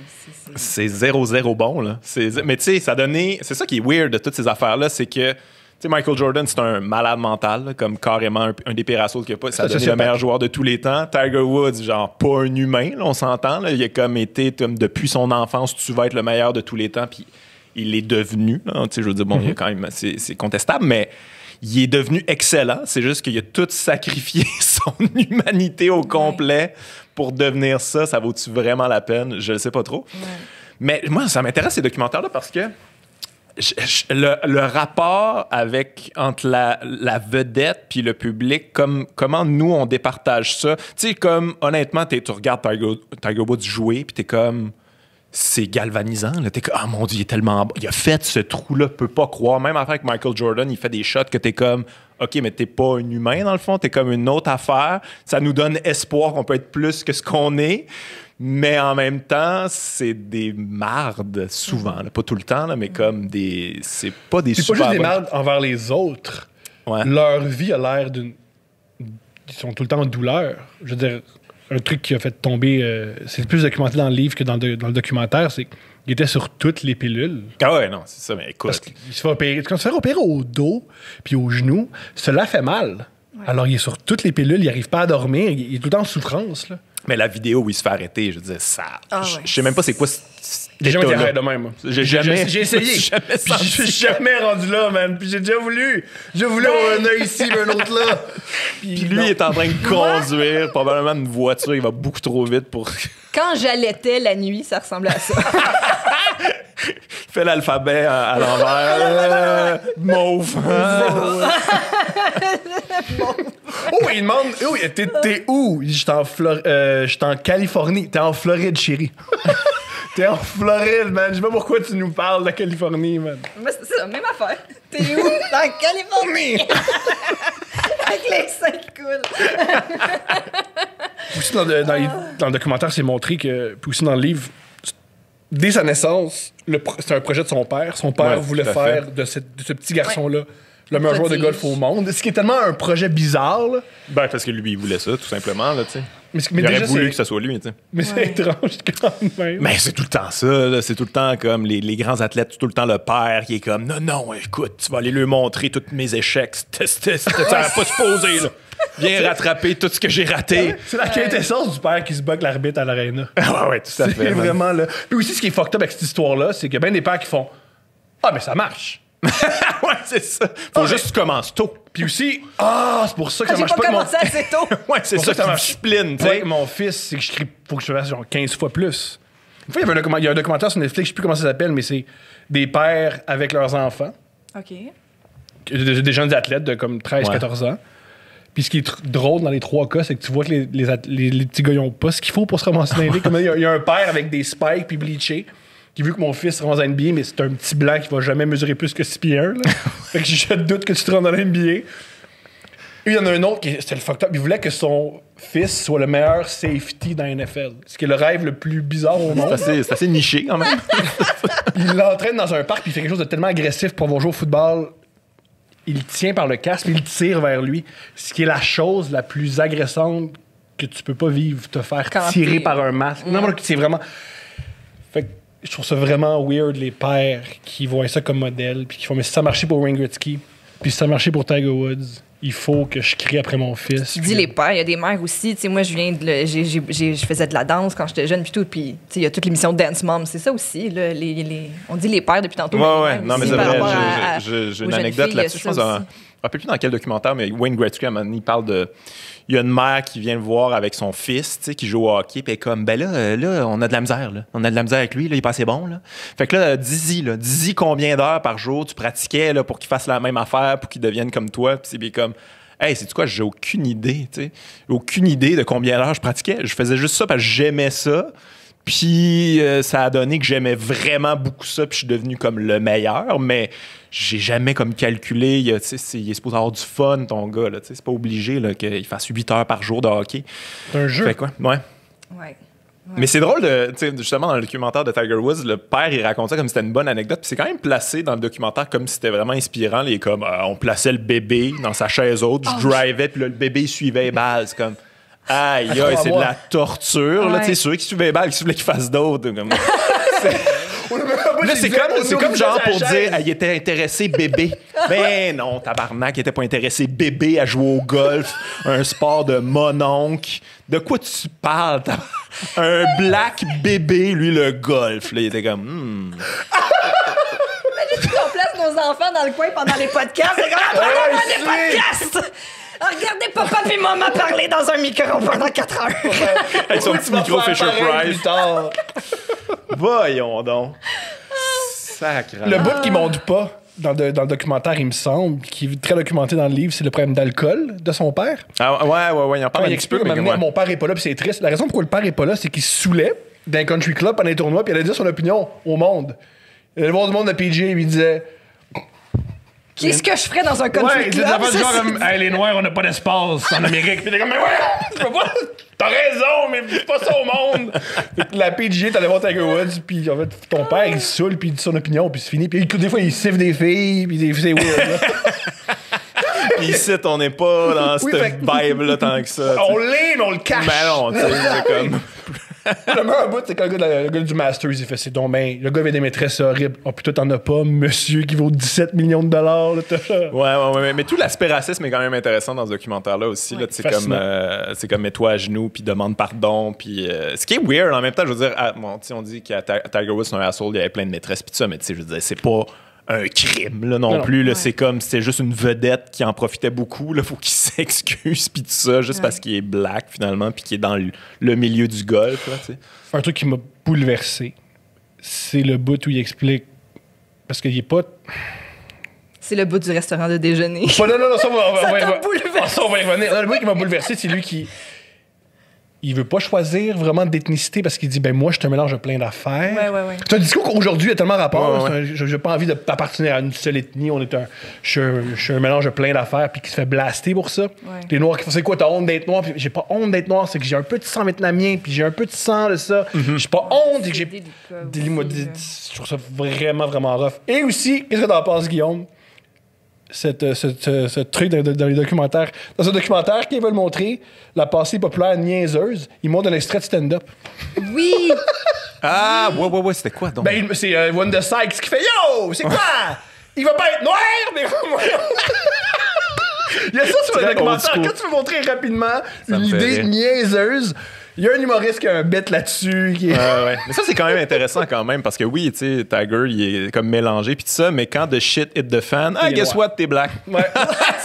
c'est- C'est 0-0 bon, là. Mais tu sais, ça donnait. C'est ça qui est weird de toutes ces affaires-là, c'est que. Tu sais, Michael Jordan, c'est un malade mental, là, comme carrément un des pires assauts qu'il n'y a pas. Ça a C'est donné le meilleur joueur de tous les temps. Tiger Woods, genre, pas un humain, là, on s'entend. Là. Il a comme été, comme, depuis son enfance, tu vas être le meilleur de tous les temps, puis il est devenu. Là. Tu sais, je veux dire, bon, il y a quand même, c'est contestable, mais il est devenu excellent. C'est juste qu'il a tout sacrifié son humanité au complet pour devenir ça. Ça vaut-tu vraiment la peine? Je ne sais pas trop. Ouais. Mais moi, ça m'intéresse ces documentaires-là parce que le rapport entre la vedette puis le public, comment nous, on départage ça. Tu sais, comme, honnêtement, tu regardes Tiger Woods jouer puis t'es comme... c'est galvanisant. Là. T'es comme, ah mon Dieu, il est tellement bon. Il a fait ce trou-là, peut pas croire. Même avec Michael Jordan, il fait des shots que t'es comme, OK, mais t'es pas un humain dans le fond, t'es comme une autre affaire. Ça nous donne espoir qu'on peut être plus que ce qu'on est. Mais en même temps, c'est des mardes, souvent. Là. Pas tout le temps, là, mais comme des. C'est pas des C'est super pas juste des bonnes- mardes envers les autres. Ouais. Leur vie a l'air d'une. Ils sont tout le temps en douleur. Je veux dire, un truc qui a fait tomber. C'est plus documenté dans le livre que dans le documentaire, c'est qu'il était sur toutes les pilules. Ah ouais, non, c'est ça, mais Parce écoute. qu'il se fait opérer. Quand tu te fais opérer au dos puis au genou, cela fait mal. Alors, il est sur toutes les pilules, il n'arrive pas à dormir, il est tout le temps en souffrance. Là. Mais la vidéo où il se fait arrêter, je veux dire, ça. Ah Je ouais. sais même pas c'est quoi. J'ai jamais été état-là. arrêté de même. Moi. J'ai jamais. J'ai essayé. jamais Puis senti je suis jamais rendu là, man. Puis j'ai déjà voulu. J'ai voulu avoir un œil ici, mais un autre là. Puis lui est en train de conduire probablement une voiture, il va beaucoup trop vite pour. Quand j'allaitais la nuit, ça ressemblait à ça. Fait l'alphabet à l'envers. Mauve. Oh, il demande. Oh, t'es où? J'étais en Californie. T'es en Floride, chérie. T'es en Floride, man. Je sais pas pourquoi tu nous parles de la Californie, man. Mais c'est ça, même affaire. T'es où? Dans la Californie! Avec les seins qui coulent. Aussi, dans le documentaire, c'est montré que. Puis aussi dans le livre, dès sa naissance, c'est un projet de son père. Son père Ouais, voulait tout à faire de ce petit garçon-là le meilleur joueur de Prodige. golf au monde. Ce qui est tellement un projet bizarre, là. Ben, parce que lui, il voulait ça, tout simplement, là, tu sais. Mais Il aurait déjà, voulu c'est- que ça soit lui, tu sais. Mais c'est étrange quand même. Mais c'est tout le temps ça, là. C'est tout le temps comme les grands athlètes, tout le temps le père qui est comme non, écoute, tu vas aller lui montrer tous mes échecs. Ça va pas se poser, là. Viens rattraper tout ce que j'ai raté. C'est la quintessence du père qui se bat avec l'arbitre à l'aréna. Ouais, tout à C'est fait. man. vraiment là. Puis aussi, ce qui est fucked up avec cette histoire-là, c'est qu'il y a bien des pères qui font ah, mais ça marche. Ouais, c'est ça. Faut juste que tu commences tôt. Puis aussi, c'est pour ça que ça J'ai marche pas pas. que mon- commencé assez tôt. Ouais, c'est Pour ça ça, ça qui marche. discipline, tu Ouais, sais. mon fils, c'est que je crie, faut que je fasse genre 15 fois plus. Une fois, il y a un documentaire sur Netflix, je sais plus comment ça s'appelle, mais c'est des pères avec leurs enfants, OK. des jeunes athlètes de comme 13-14 ans. Puis ce qui est drôle dans les trois cas, c'est que tu vois que les petits gars, ils ont pas ce qu'il faut pour se ramasser dans les ligues. Comme il y a un père avec des spikes puis bleaché qui veut que mon fils se ramasse dans NBA, mais c'est un petit blanc qui va jamais mesurer plus que 6 pieds 1. Là. Fait que je doute que tu te rendes dans l'NBA. Et il y en a un autre qui c'était le fucked up. Il voulait que son fils soit le meilleur safety dans la NFL. Ce qui est le rêve le plus bizarre au monde. C'est assez niché, quand même. Il l'entraîne dans un parc puis il fait quelque chose de tellement agressif pour avoir joué au football. Il le tient par le casque puis il le tire vers lui. Ce qui est la chose la plus agressante que tu peux pas vivre, te faire Quand tirer t'es- par un masque. Non, mais c'est vraiment... Fait que je trouve ça vraiment weird, les pères qui voient ça comme modèle puis qui font « Mais si ça marchait pour Wayne Gretzky, puis si ça marchait pour Tiger Woods, il faut que je crie après mon fils. » Tu dis les pères, il y a des mères aussi. Tu sais, moi, je viens de. Je faisais de la danse quand j'étais jeune, puis tout. Puis, tu sais, il y a toute l'émission Dance Mom. C'est ça aussi. Là, on dit les pères depuis tantôt. Ouais, les ouais. mères Non, mais aussi, c'est par vrai. rapport à- J'ai aux une jeunes anecdote filles, là-dessus. Je ça pense, je aussi. me rappelle plus dans quel documentaire, mais Wayne Gretzky, à un moment donné, il parle de. Il y a une mère qui vient le voir avec son fils, tu sais, qui joue au hockey, puis elle est comme, ben là, on a de la misère, là. On a de la misère avec lui, là, il est pas assez bon, là. Fait que là, dis-y combien d'heures par jour tu pratiquais, là, pour qu'il fasse la même affaire, pour qu'il devienne comme toi, puis c'est bien comme. Hey, c'est quoi, j'ai aucune idée, tu sais. Aucune idée de combien d'heures je pratiquais. Je faisais juste ça parce que j'aimais ça. Puis ça a donné que j'aimais vraiment beaucoup ça, puis je suis devenu comme le meilleur, mais j'ai jamais comme calculé, il est supposé avoir du fun, ton gars, là, tu sais, c'est pas obligé là, qu'il fasse 8 heures par jour de hockey. C'est un jeu. Fait quoi? Ouais. Ouais. Mais c'est drôle, tu sais, justement, dans le documentaire de Tiger Woods, le père, il raconte ça comme si c'était une bonne anecdote. Puis c'est quand même placé dans le documentaire comme si c'était vraiment inspirant. Il est comme, on plaçait le bébé dans sa chaise haute, je drivais, puis là, le bébé, il suivait les balles. C'est comme, aïe, aïe, c'est de la torture. Là, Ouais. tu sais, ceux qui suivaient les balles, qui voulaient qu'il fasse d'autres. Comme... Là, c'est comme genre pour dire, il était intéressé bébé. Ben non, tabarnak, il était pas intéressé bébé à jouer au golf, un sport de mononcle. De quoi tu parles? Un black bébé, lui, le golf. Là, il était comme, On place nos enfants dans le coin pendant les podcasts. C'est comme, attendez-moi des podcasts! Regardez papa puis maman parler dans un micro pendant 4 heures. avec son petit micro Fisher-Price. Plus tard. Voyons donc. Sacre. Le bout qui monte pas dans le documentaire, il me semble, qui est très documenté dans le livre, c'est le problème d'alcool de son père. Ah, ouais, il en Quand parle il un petit peu, explique, mais maintenant, mon père est pas là, puis c'est triste. La raison pourquoi le père est pas là, c'est qu'il se saoulait. d'un country club pendant les tournois, puis il allait dire son opinion au monde. Il allait voir du monde de PGA, et il disait... Qu'est-ce que je ferais dans un country Ouais, il club? disait des genre comme, hey, les Noirs, on n'a pas d'espace en Amérique. Puis t'es comme, mais ouais, tu peux pas... T'as raison, mais dis pas ça au monde. Fait que la PGA, t'allais voir Tiger Woods, puis en fait, ton père, il se saoule, puis il dit son opinion, puis c'est fini. Puis des fois, il siffle des filles, puis c'est weird, là. Puis ici, on n'est pas dans Oui, cette fait que- vibe-là tant que ça. On l'est, mais on le cache. Ben non, tu sais, c'est comme... Le meilleur bout, c'est quand le gars du Masters, il fait c'est donc ben, le gars avait des maîtresses horribles. Oh, puis toi, t'en as pas, monsieur qui vaut 17 millions de dollars. Là, Ouais, mais tout l'aspect racisme est quand même intéressant dans ce documentaire-là aussi. Là, c'est comme mets-toi à genoux, puis demande pardon. Puis ce qui est weird en même temps, je veux dire, on dit qu'à Tiger Woods, c'est un asshole, il y avait plein de maîtresses, puis tout ça, mais tu sais, je veux dire, c'est pas un crime là, non plus. Là, c'est comme, c'était juste une vedette qui en profitait beaucoup. Là, faut qu'il s'excuse, puis tout ça, juste parce qu'il est black finalement, puis qu'il est dans le milieu du golf. Là, tu sais. Un truc qui m'a bouleversé, c'est le bout où il explique. Parce qu'il est pas. C'est le bout du restaurant de déjeuner. Non, ça, Ça t'a bouleversé. Ça, on va y revenir. Non, le bout qui m'a bouleversé, c'est lui qui. Il veut pas choisir vraiment d'ethnicité parce qu'il dit ben moi je suis un mélange de plein d'affaires. Ouais. C'est un discours qu'aujourd'hui a tellement rapport. Ouais. J'ai pas envie d'appartenir à une seule ethnie. Je suis un mélange de plein d'affaires puis qui se fait blaster pour ça. Ouais. Les noirs qui font c'est quoi t'as honte d'être noir? Puis j'ai pas honte d'être noir, c'est que j'ai un peu de sang vietnamien puis j'ai un peu de sang de ça. J'ai pas honte, c'est que j'ai. délicat Dis-moi, aussi, là. je trouve ça vraiment rough. Et aussi, qu'est-ce que t'en penses, Guillaume? Ce truc dans les documentaires. Dans ce documentaire qu'ils veulent montrer, la pensée populaire niaiseuse, ils montrent un extrait de stand-up. Oui! Ah, ouais, c'était quoi donc? Ben, c'est Wanda Sykes qui fait Yo, c'est quoi? Il va pas être noir, mais. Il y a ça sur le Très documentaire. old school. Quand tu veux montrer rapidement Ça une me fait idée rire. niaiseuse, il y a un humoriste qui a un bit là-dessus. Qui est... Ouais. Mais ça, c'est quand même intéressant quand même, parce que oui, tu sais, Tiger, il est comme mélangé, puis tout ça, mais quand the shit hit the fan, Il est guess noir. what, t'es black. Ouais.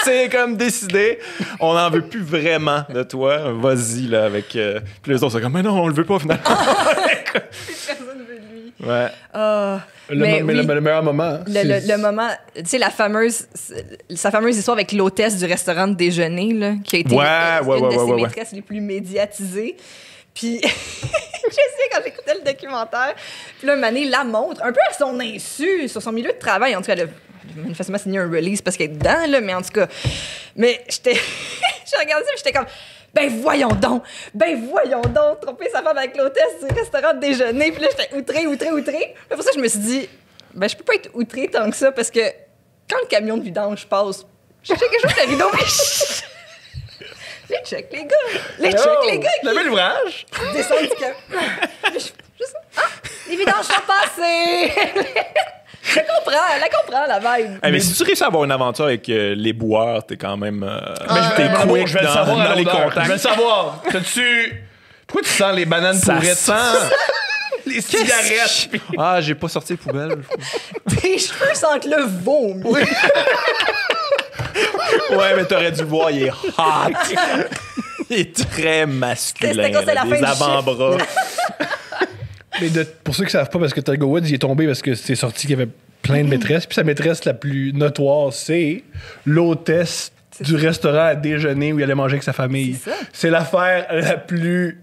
C'est comme décidé, on n'en veut plus vraiment de toi, vas-y, là, avec... Puis les autres, c'est comme, mais non, on le veut pas, finalement. Personne veut de lui. Ouais. Mais oui. le meilleur moment. Hein, Le moment, tu sais, sa fameuse histoire avec l'hôtesse du restaurant de déjeuner, là, qui a été une de ses maîtresses les plus médiatisées. Puis, je sais, quand j'écoutais le documentaire, puis là, un moment donné, la montre, un peu à son insu, sur son milieu de travail. En tout cas, elle a manifestement signé un release parce qu'elle est dedans, là, mais en tout cas. Mais j'étais. J'ai regardé ça, puis j'étais comme. Ben voyons donc, tromper sa femme avec l'hôtesse du restaurant de déjeuner. Puis là, j'étais outrée. Puis pour ça, je me suis dit, ben je peux pas être outrée tant que ça parce que quand le camion de vidange passe, je check quelque chose de la rideau, puis les check les gars. Vous avez l'ouvrage? Qui descendent du camion. Juste, les vidanges sont passées. Je comprends, la vibe. Mais si tu réussis à avoir une aventure avec les boueurs, t'es quand même... t'es Mais quick je vais le dans savoir à les l'odeur. contacts. Je vais le savoir. T'as-tu... Pourquoi tu sens les bananes Ça pourrites? sent... Les cigarettes. Ah, j'ai pas sorti les poubelles. Tes cheveux sentent le vomi. Ouais, mais t'aurais dû le voir, il est hot. Il est très masculin. C'était quand c'est là, la des fin du avant-bras. Mais pour ceux qui savent pas, parce que Tiger Woods, il est tombé parce que c'est sorti qu'il y avait plein de maîtresses. Puis sa maîtresse la plus notoire, c'est l'hôtesse du restaurant à déjeuner où il allait manger avec sa famille. C'est ça. C'est l'affaire la plus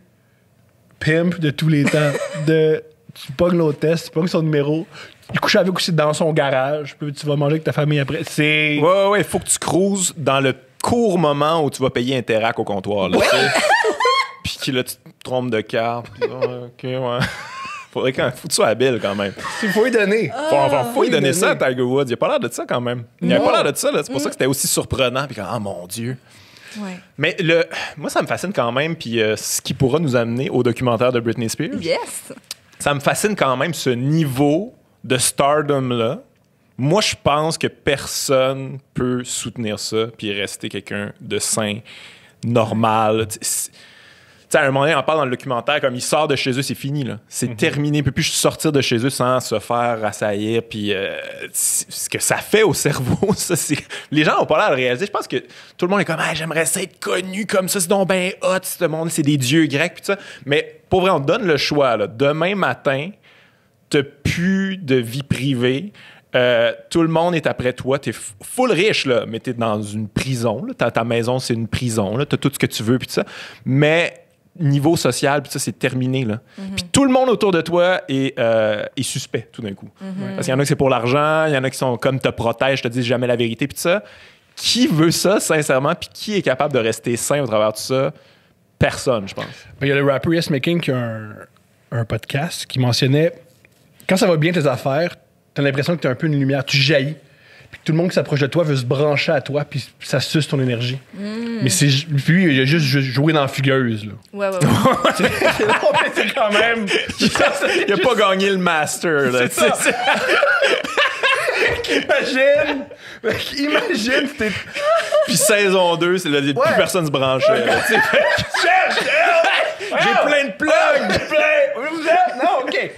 pimp de tous les temps. Tu pognes l'hôtesse, tu pognes son numéro, il couche avec aussi dans son garage, puis tu vas manger avec ta famille après. C'est... Ouais, il faut que tu cruises dans le court moment où tu vas payer Interac au comptoir. Là, tu sais. Puis que là, tu te trompes de carte. Puis, OK, ouais. Faut que tu sois habile quand même. Il faut y donner. Faut lui donner ça à Tiger Woods. Il a pas l'air de ça quand même. Il a pas l'air de ça. Là. C'est pour ça que c'était aussi surprenant. Puis ah mon Dieu. Ouais. Mais moi, ça me fascine quand même. Puis ce qui pourra nous amener au documentaire de Britney Spears. Yes. Ça me fascine quand même ce niveau de stardom-là. Moi, je pense que personne peut soutenir ça puis rester quelqu'un de sain, normal. Tu sais, à un moment donné, on en parle dans le documentaire, comme il sort de chez eux, c'est fini, là. C'est terminé. Il ne peut plus sortir de chez eux sans se faire assaillir. Puis ce que ça fait au cerveau, ça, c'est... Les gens n'ont pas l'air de réaliser. Je pense que tout le monde est comme « j'aimerais ça être connu comme ça, c'est donc ben hot, ce monde, c'est des dieux grecs. » Puis ça. Mais pour vrai, on te donne le choix, là. Demain matin, t'as plus de vie privée. Tout le monde est après toi. T'es full riche, là, mais t'es dans une prison. Là. Ta maison, c'est une prison. Là. T'as tout ce que tu veux, puis tout ça. Mais niveau social, puis ça, c'est terminé, là. Puis tout le monde autour de toi est suspect, tout d'un coup. Parce qu'il y en a que c'est pour l'argent, il y en a qui sont comme te protègent, te disent jamais la vérité, puis tout ça. Qui veut ça, sincèrement, puis qui est capable de rester sain au travers de tout ça? Personne, je pense. Il y a le rapper Yes Making qui a un podcast qui mentionnait quand ça va bien tes affaires, t'as l'impression que t'as un peu une lumière, tu jaillis. Puis tout le monde qui s'approche de toi veut se brancher à toi, puis ça suce ton énergie. Mais puis lui, il a juste joué dans la fugueuse. Là. Ouais. C'est quand même. Il a pas gagné le master, là. C'est ça. Imagine, c'était. Puis saison 2, c'est là, plus personne se branchait. là, tu sais. J'ai plein de plugs! Vous êtes? Non, OK.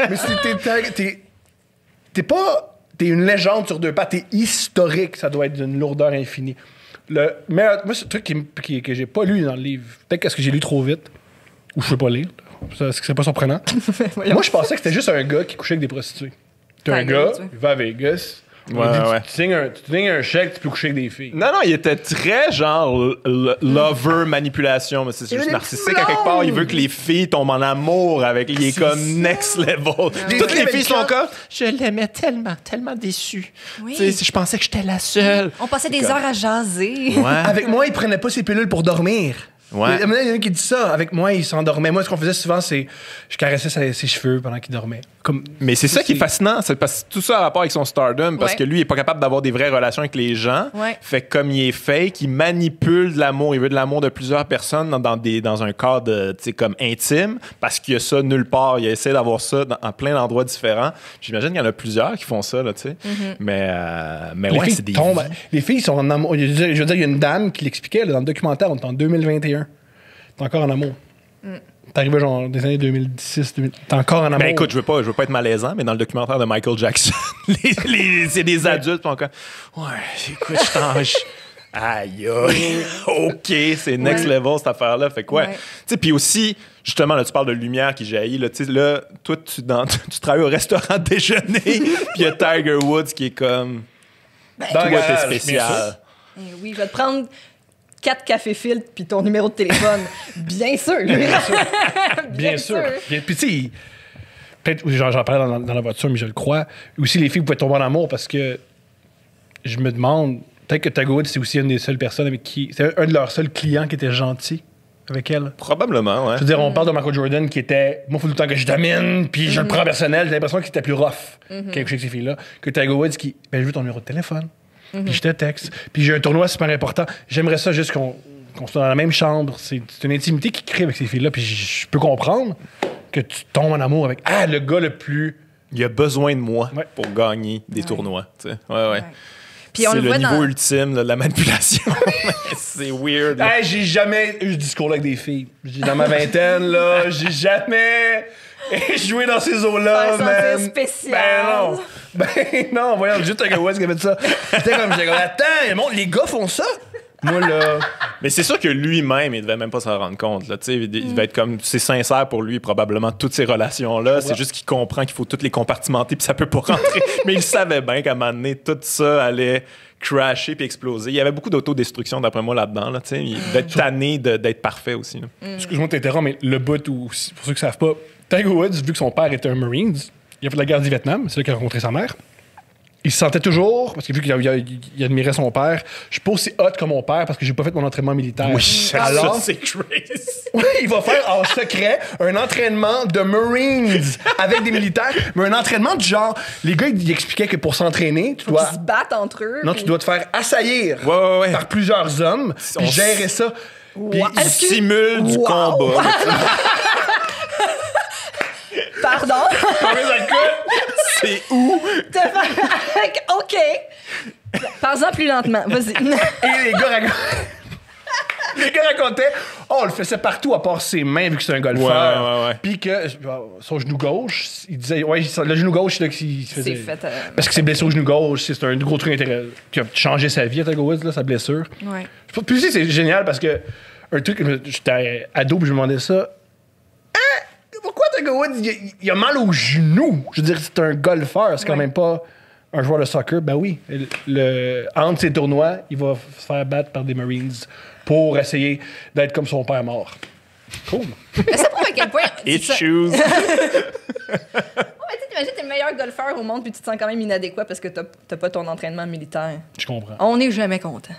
Mais si t'es pas. T'es une légende sur deux pas, t'es historique, ça doit être d'une lourdeur infinie. Moi, c'est un truc que j'ai pas lu dans le livre. Peut-être parce que j'ai lu trop vite, ou je sais pas lire. C'est pas surprenant. Moi, je pensais que c'était juste un gars qui couchait avec des prostituées. T'es un gars, il va à Vegas. Tu signes un chèque, tu peux coucher avec des filles. Non, il était très genre lover manipulation, mais c'est juste narcissique à quelque part. Il veut que les filles tombent en amour avec. Il est comme next level. Toutes les filles sont comme. Je l'aimais tellement déçu. Oui. Je pensais que j'étais la seule. On passait des heures à jaser. Ouais. Avec moi, il prenait pas ses pilules pour dormir. Ouais. Il y en a qui dit ça. Avec moi, il s'endormait. Moi, ce qu'on faisait souvent, c'est je caressais ses cheveux pendant qu'il dormait. Mais c'est ça qui est fascinant, c'est parce que tout ça a rapport avec son stardom, parce que lui, il est pas capable d'avoir des vraies relations avec les gens. Ouais. Fait que comme il est fake, il manipule de l'amour. Il veut de l'amour de plusieurs personnes dans un cadre, tu sais, comme intime, parce qu'il y a ça nulle part. Il essaie d'avoir ça en plein d'endroits différents. J'imagine qu'il y en a plusieurs qui font ça, là, tu sais. Mais les ouais, filles c'est des... Les filles sont en amour. Je veux dire, il y a une dame qui l'expliquait là, dans le documentaire, on est en 2021. T'es encore en amour. T'es arrivé genre des années 2010, t'es encore en amour. Ben écoute, je veux pas être malaisant, mais dans le documentaire de Michael Jackson, c'est des adultes qui sont encore. Ouais, écoute, aïe, OK, c'est next level cette affaire-là. Fait quoi? Tu sais, puis aussi, justement, là, tu parles de lumière qui jaillit. Là, tu sais, là, toi, tu travailles au restaurant déjeuner, puis il y a Tiger Woods qui est comme. Toi, t'es spécial. Oui, je vais te prendre 4 cafés filtres puis ton numéro de téléphone. Bien sûr. Bien sûr. Puis tu sais, peut-être, j'en parlais dans la voiture, mais je le crois. Aussi, les filles pouvaient tomber en amour parce que je me demande, peut-être que Tiger Woods, c'est aussi une des seules personnes avec qui. C'est un de leurs seuls clients qui était gentil avec elle. Probablement, ouais. Je veux dire, on parle de Michael Jordan qui était. Moi, il faut tout le temps que je domine, puis je le prends personnel. J'ai l'impression qu'il était plus rough qu'avec ces filles-là. Que Tiger Woods qui. Ben, je veux ton numéro de téléphone. Puis je te texte. Puis j'ai un tournoi super important. J'aimerais ça juste qu'on soit dans la même chambre. C'est une intimité qui crée avec ces filles-là. Puis je peux comprendre que tu tombes en amour avec le gars le plus. Il a besoin de moi pour gagner des tournois. Tu sais. Ouais. Puis on c'est le voit niveau ultime là, de la manipulation. C'est weird. Hey, j'ai jamais eu ce discours-là avec des filles. Dans ma vingtaine, là, j'ai jamais joué dans ces eaux-là. C'est spécial. Ben non, voyons, juste Tiger Woods qui avait dit ça. C'était comme, attends, les gars font ça? Moi, là. Mais c'est sûr que lui-même, il devait même pas s'en rendre compte. Là. Il devait être comme. C'est sincère pour lui, probablement, toutes ces relations-là. C'est juste qu'il comprend qu'il faut toutes les compartimenter, puis ça peut pas rentrer. Mais il savait bien qu'à un moment donné, tout ça allait crasher puis exploser. Il y avait beaucoup d'autodestruction, d'après moi, là-dedans. Là, il devait être tanné d'être parfait aussi. Excuse-moi de t'interrompre, mais le bout où, pour ceux qui savent pas, Tiger Woods, vu que son père était un Marines, il a fait la guerre du Vietnam, c'est là qu'il a rencontré sa mère. Il se sentait toujours, parce que vu qu'il admirait son père, je suis pas aussi hot que mon père parce que j'ai pas fait mon entraînement militaire. Oui, alors, ça, c'est crazy. Oui, il va faire en secret un entraînement de Marines avec des militaires, mais un entraînement du genre. Les gars, ils expliquaient que pour s'entraîner, tu dois. Ils se battent entre eux. Non, tu dois te faire assaillir Ouais. par plusieurs hommes, puis gérer ça. Puis il simule du combat. Pardon? combien ça coûte? C'est où? OK. Parle-en plus lentement. Vas-y. Et les gars racontaient, on le faisait partout à part ses mains, vu que c'est un golfeur. Ouais. Puis que son genou gauche, il disait, le genou gauche, c'est là qu'il se faisait. C'est fait. Parce que c'est blessé au genou gauche, c'est un gros truc qui a changé sa vie à Tiger Woods, là, sa blessure. Ouais. Puis aussi, c'est génial parce que un truc, j'étais ado, puis je me demandais ça. Pourquoi Tiger Woods, il a mal au genou? Je veux dire, c'est un golfeur, c'est quand même pas un joueur de soccer. Ben oui, entre ses tournois, il va se faire battre par des Marines pour essayer d'être comme son père mort. Cool. Mais ça prouve à quel point. Issues. Mais tu t'imagines, t'es le meilleur golfeur au monde, puis tu te sens quand même inadéquat parce que t'as pas ton entraînement militaire. Je comprends. On n'est jamais content.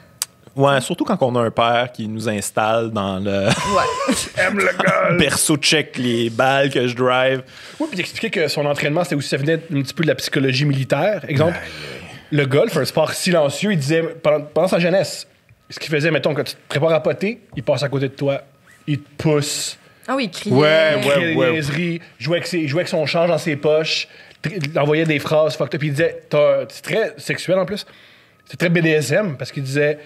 Ouais, surtout quand on a un père qui nous installe dans le Ouais. Aime le golf. berceau check les balles que je drive. Oui, puis d'expliquer que son entraînement, c'était aussi, ça venait un petit peu de la psychologie militaire. Exemple, le golf, un sport silencieux, il disait, pendant sa jeunesse, ce qu'il faisait, mettons, quand tu te prépares à poter, il passe à côté de toi, il te pousse, Ah oui, il criait. Ouais, il criait des niaiseries, jouait avec son change dans ses poches, il envoyait des phrases fucked up, puis il disait, c'est très sexuel en plus, c'est très BDSM, parce qu'il disait,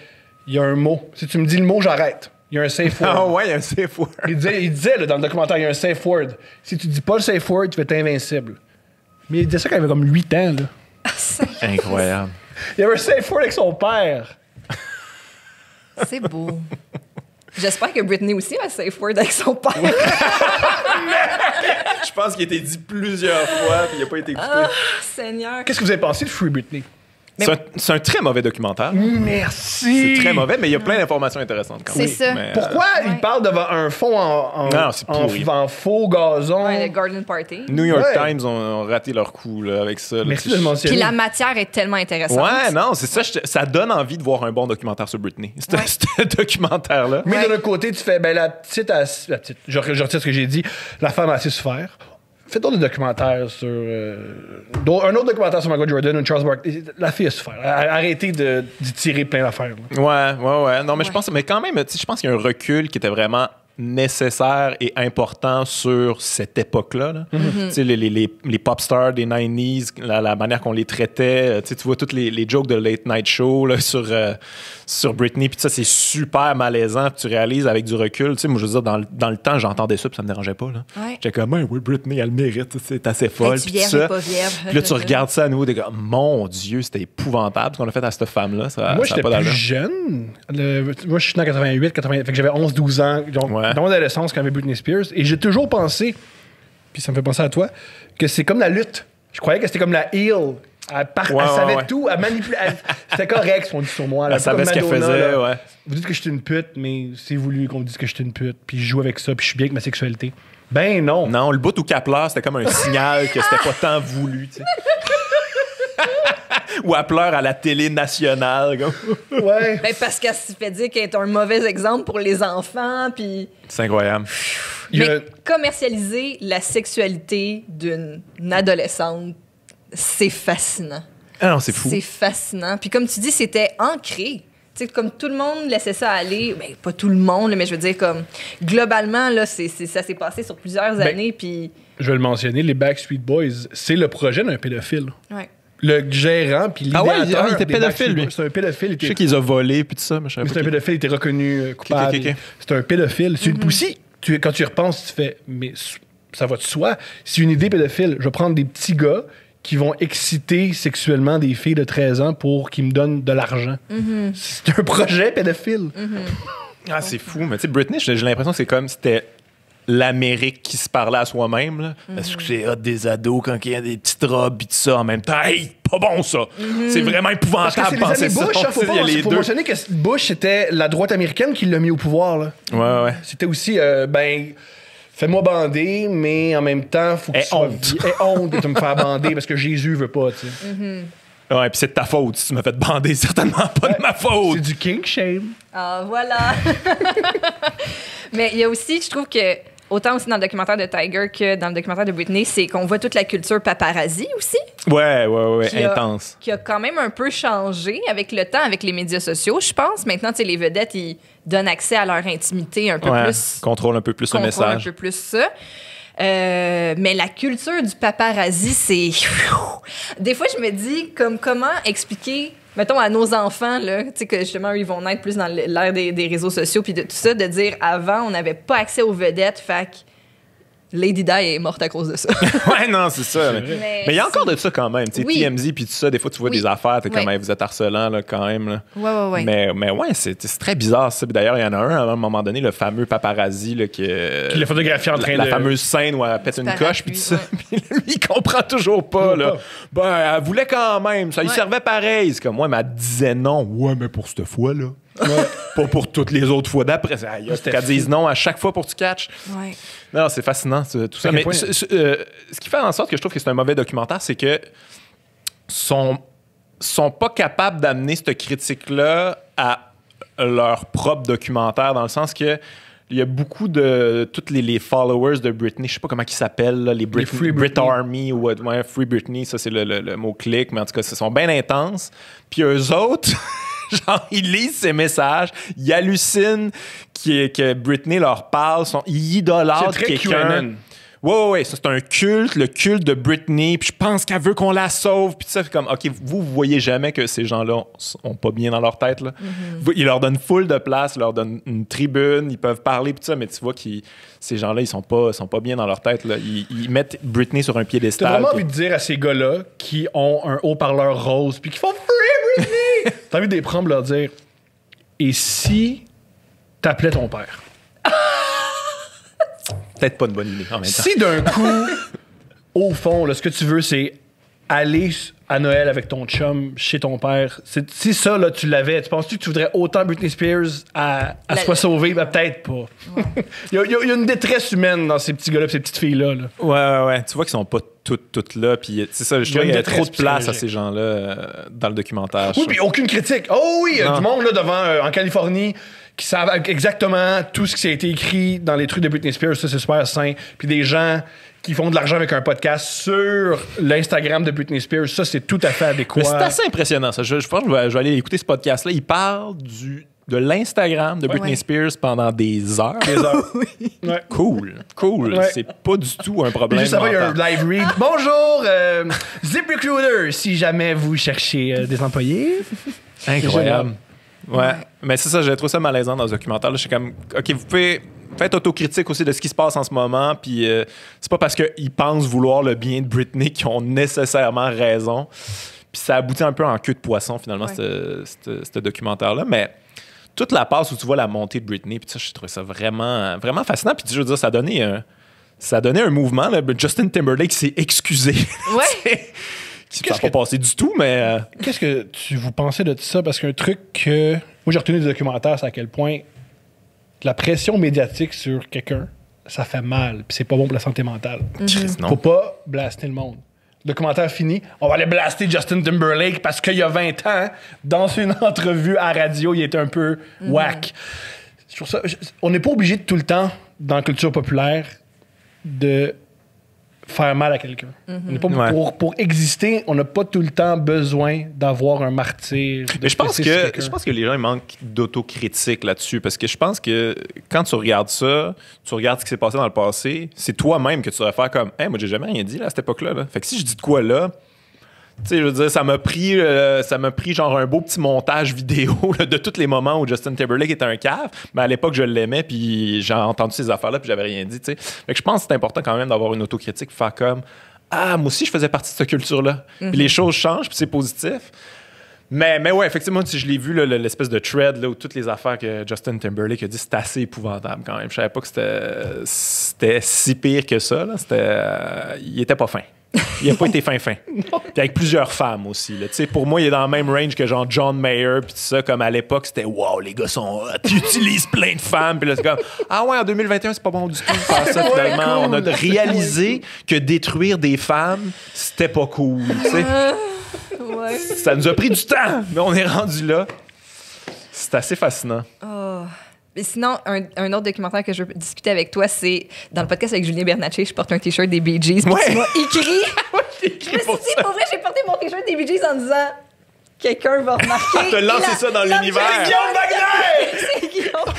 il y a un mot, si tu me dis le mot, j'arrête. Il y a un safe word. Ah ouais, il y a un safe word. Il disait là, dans le documentaire, il y a un safe word. Si tu dis pas le safe word, tu vas être invincible. Mais il disait ça quand il avait comme 8 ans. Là. Incroyable. Il y avait un safe word avec son père. C'est beau. J'espère que Britney aussi a un safe word avec son père. Je pense qu'il a été dit plusieurs fois puis il n'a pas été écouté. Ah, Seigneur. Qu'est-ce que vous avez pensé de Free Britney? C'est un très mauvais documentaire. Merci. C'est très mauvais, mais il y a plein d'informations intéressantes quand même. C'est ça. Mais, Pourquoi il parle devant un fond Non, c'est pourri. en faux gazon? Ouais, le Garden Party. New York Ouais. Times ont raté leur coup là, avec ça. Là, Merci tu de sais. le mentionner. Puis la matière est tellement intéressante. Ouais, non, c'est ça. Ça donne envie de voir un bon documentaire sur Britney. Ce documentaire-là. Mais Ouais. de l'autre côté, tu fais, ben la petite, je retire ce que j'ai dit, la femme a assez souffert. Fais d'autres documentaires sur. Un autre documentaire sur Michael Jordan ou Charles Barkley. La fille a souffert. Arrêtez d'y tirer plein d'affaires. là. Ouais. Non, mais je Ouais. pense, mais quand même, tu sais, je pense qu'il y a un recul qui était vraiment nécessaire et important sur cette époque-là. Là. Tu sais, les pop stars des 90s, la manière qu'on les traitait. Tu sais, tu vois toutes les jokes de Late Night Show là, sur Britney. Puis ça, c'est super malaisant. Puis tu réalises avec du recul. Tu sais, moi, je veux dire, dans le temps, j'entendais ça puis ça me dérangeait pas. Là. Ouais. J'étais comme, oui, Britney, elle le mérite. C'est assez folle. Es-tu Puis vierge tout ça. ou pas vierge? Puis là, tu regardes ça à nouveau, t'es comme, mon Dieu, c'était épouvantable ce qu'on a fait à cette femme-là. Ça, Moi, ça a j'étais pas plus d'allure. jeune. Moi, je suis né en 88, 80, fait que j'avais 11-12 ans. Donc, Ouais. dans mon adolescence, quand il y avait Britney Spears. Et j'ai toujours pensé, puis ça me fait penser à toi, que c'est comme la lutte. Je croyais que c'était comme la heel. Elle savait ouais. tout, elle manipulait. C'était correct ce qu'on dit sur moi. Là. Elle Pas comme savait ce qu'elle Madonna, faisait, là. ouais. Vous dites que je suis une pute, mais c'est voulu qu'on me dise que je suis une pute. Puis je joue avec ça, puis je suis bien avec ma sexualité. Ben non. Non, le bout où qu'elle pleure, c'était comme un signal que c'était pas tant voulu, tu sais. Ou elle pleure à la télé nationale. Comme. Ouais. Ben, parce qu'elle se fait dire qu'elle est un mauvais exemple pour les enfants, puis... C'est incroyable. Il y a- Mais commercialiser la sexualité d'une adolescente, c'est fascinant. Ah non, c'est fou. C'est fascinant. Puis comme tu dis, c'était ancré. Tu sais, comme tout le monde laissait ça aller, ben, pas tout le monde, mais je veux dire, comme globalement, là, ça s'est passé sur plusieurs années, puis... Je vais le mentionner, les Backstreet Boys, c'est le projet d'un pédophile. Ouais. Le gérant, puis Ah ouais, l'idéateur il était des pédophile, Backstreet lui. Boys, c'est un pédophile. Je sais qu'ils ont volé puis tout ça, mais je savais Mais pas c'est un qui- pédophile, il était reconnu coupable. ok. C'est un pédophile. C'est une poussie. Quand tu y repenses, tu fais, mais ça va de soi. C'est une idée pédophile. Je vais prendre des petits gars qui vont exciter sexuellement des filles de 13 ans pour qu'ils me donnent de l'argent. C'est un projet pédophile. Ah, c'est fou. Mais tu sais, Britney, j'ai l'impression que c'est comme c'était l'Amérique qui se parlait à soi-même. Là. Est-ce que c'est hot des ados quand il y a des petites robes et tout ça en même temps? Hey, pas bon ça! C'est vraiment Parce que épouvantable c'est de les penser années ça. Bush. Il faut, Il y a les deux. mentionner que Bush, c'était la droite américaine qui l'a mis au pouvoir. Là. Ouais. C'était aussi, fais-moi bander, mais en même temps, faut que Aie tu sois honte. aie honte de me faire bander parce que Jésus veut pas, tu sais. Ouais, puis c'est de ta faute. Si tu m'as fait bander, certainement pas de ma faute. C'est du kink shame. Ah, voilà! Mais il y a aussi, je trouve que, autant aussi dans le documentaire de Tiger que dans le documentaire de Britney, c'est qu'on voit toute la culture paparazzi aussi, Ouais, Qui a- intense. qui a quand même un peu changé avec le temps, avec les médias sociaux, je pense. Maintenant, tu sais, les vedettes, ils donnent accès à leur intimité un peu Ouais, plus... contrôle un peu plus le contrôle message. un peu plus ça. Mais la culture du paparazzi, c'est... Des fois, je me dis, comment expliquer, mettons, à nos enfants, là, tu sais, que justement, eux, ils vont naître plus dans l'ère des réseaux sociaux, puis de tout ça, de dire, avant, on n'avait pas accès aux vedettes, fait que Lady Di est morte à cause de ça. Ouais, non, c'est ça. Mais il y a encore de ça quand même. Tu sais, Oui. TMZ puis tout ça, des fois, tu vois Oui. des affaires, t'es comme, Ouais. hey, vous êtes harcelant, là, quand même. Là. Ouais. Mais ouais, c'est très bizarre, ça. Puis d'ailleurs, il y en a un, à un moment donné, le fameux paparazzi, là, qui Qui l'a photographié en train la de... fameuse scène où elle pète une Parapluie, coche, puis tout ça. ouais. Puis lui, il comprend toujours pas, là. pas. Ben, elle voulait quand même. Ça lui Ouais. servait pareil. C'est comme moi, mais elle disait non. Ouais, mais pour cette fois-là. pas pour toutes les autres fois d'après. Qu'elle dise non à chaque fois pour que tu catches. Ouais. Non, c'est fascinant, tout ça. Mais ce qui fait en sorte que je trouve que c'est un mauvais documentaire, c'est que sont pas capables d'amener cette critique-là à leur propre documentaire, dans le sens que il y a beaucoup de tous les followers de Britney, je sais pas comment ils s'appellent, les Free Brit Britney. Army ou Free Britney, ça c'est le mot-clic, mais en tout cas, ils sont bien intenses. Puis eux autres, genre, ils lisent ces messages, ils hallucinent que Britney leur parle, ils idolâtrent C'est très quelqu'un. QAnon. Ouais, ça, c'est un culte, le culte de Britney, puis je pense qu'elle veut qu'on la sauve, puis ça, fait comme, OK, vous voyez jamais que ces gens-là ont pas bien dans leur tête, là. Ils leur donnent full de place, ils leur donnent une tribune, ils peuvent parler, puis ça, mais tu vois que ces gens-là, ils sont pas bien dans leur tête, là. Ils mettent Britney sur un T'as piédestal. vraiment envie de dire à ces gars-là qui ont un haut-parleur rose puis qui font Free Britney! T'as envie de les prendre leur dire et si t'appelais ton père? Peut-être pas une bonne idée en même temps. Si d'un coup, au fond, là, ce que tu veux, c'est aller à Noël avec ton chum chez ton père, si ça, là, tu l'avais, tu penses-tu que tu voudrais autant Britney Spears à soit sauvée? Ben, peut-être pas. Ouais. il y a une détresse humaine dans ces petits gars-là et ces petites filles-là. Là. Ouais. Tu vois qu'ils sont pas toutes là, puis c'est ça, je trouve qu'il y a trop de place à ces gens-là dans le documentaire. Oui, puis aucune critique. Oh oui, il y a Non. du monde là, devant, en Californie qui savent exactement tout ce qui a été écrit dans les trucs de Britney Spears. Ça, c'est super sain. Puis des gens qui font de l'argent avec un podcast sur l'Instagram de Britney Spears. Ça, c'est tout à fait adéquat. Mais c'est assez impressionnant, ça. Je pense que je vais aller écouter ce podcast-là. Il parle de l'Instagram de Britney Ouais. Spears pendant des heures. Des heures. Ouais. Cool. Ouais. C'est pas du tout un Puis problème. juste avant, il y a un mental. live read. Bonjour, ZipRecruiter, si jamais vous cherchez des employés. Incroyable. Ouais. Ouais. Mais c'est ça, j'ai trouvé ça malaisant dans ce documentaire. Je suis comme, OK, vous pouvez faire autocritique aussi de ce qui se passe en ce moment. Puis c'est pas parce qu'ils pensent vouloir le bien de Britney qu'ils ont nécessairement raison. Puis ça aboutit un peu en queue de poisson, finalement, Ouais. ce documentaire-là. Mais toute la passe où tu vois la montée de Britney, puis ça, j'ai trouvé ça vraiment, vraiment fascinant. Puis je veux dire, ça a donné un mouvement. Là. Justin Timberlake s'est excusé. Ouais. Qui ne s'est pas passé du tout, mais... Qu'est-ce que vous pensez de ça? Parce qu'un truc que... Moi, j'ai retenu des documentaires, c'est à quel point la pression médiatique sur quelqu'un, ça fait mal. Puis c'est pas bon pour la santé mentale. Christ, non. Faut pas blaster le monde. Le documentaire fini, on va aller blaster Justin Timberlake parce qu'il y a 20 ans, dans une entrevue à radio, il était un peu whack. Je trouve ça, on n'est pas obligé de tout le temps, dans la culture populaire, de faire mal à quelqu'un. On n'est pas Ouais. pour exister, on n'a pas tout le temps besoin d'avoir un martyr. Mais je pense que les gens ils manquent d'autocritique là-dessus parce que je pense que quand tu regardes ça, tu regardes ce qui s'est passé dans le passé, c'est toi-même que tu devrais faire comme hey, moi j'ai jamais rien dit là, à cette époque-là. Là. Fait que si je dis de quoi là, tu sais, je veux dire, ça m'a pris genre un beau petit montage vidéo là, de tous les moments où Justin Timberlake était un cave. Mais à l'époque, je l'aimais, puis j'ai entendu ces affaires-là, puis j'avais rien dit, tu sais. Fait que je pense que c'est important quand même d'avoir une autocritique, faire comme ah, moi aussi, je faisais partie de cette culture-là. Puis les choses changent, puis c'est positif. Mais ouais, effectivement, si je l'ai vu, là, l'espèce de thread là, où toutes les affaires que Justin Timberlake a dit, c'était assez épouvantable quand même. Je savais pas que c'était si pire que ça. Là. Il était pas fin. Il a pas été fin. Puis avec plusieurs femmes aussi. Là. Tu sais, pour moi, il est dans le même range que genre John Mayer. Puis tout ça, comme à l'époque, c'était wow, les gars sont hot. Ils utilisent plein de femmes. Puis là, c'est comme ah ouais, en 2021, c'est pas bon du tout de faire ça finalement. cool. On a réalisé que détruire des femmes, c'était pas cool. Tu sais. Ouais. Ça nous a pris du temps, mais on est rendu là. C'est assez fascinant. Oh. Mais sinon, un autre documentaire que je veux discuter avec toi, c'est dans le podcast avec Julien Bernatchez, je porte un t-shirt des Bee Gees. Puis Ouais. tu m'as écrit. J'ai Je écrit me suis pour dit, ça. pour vrai, j'ai porté mon t-shirt des Bee Gees en disant quelqu'un va remarquer. Te lancer ça dans l'univers. Guillaume Wagner! C'est Guillaume.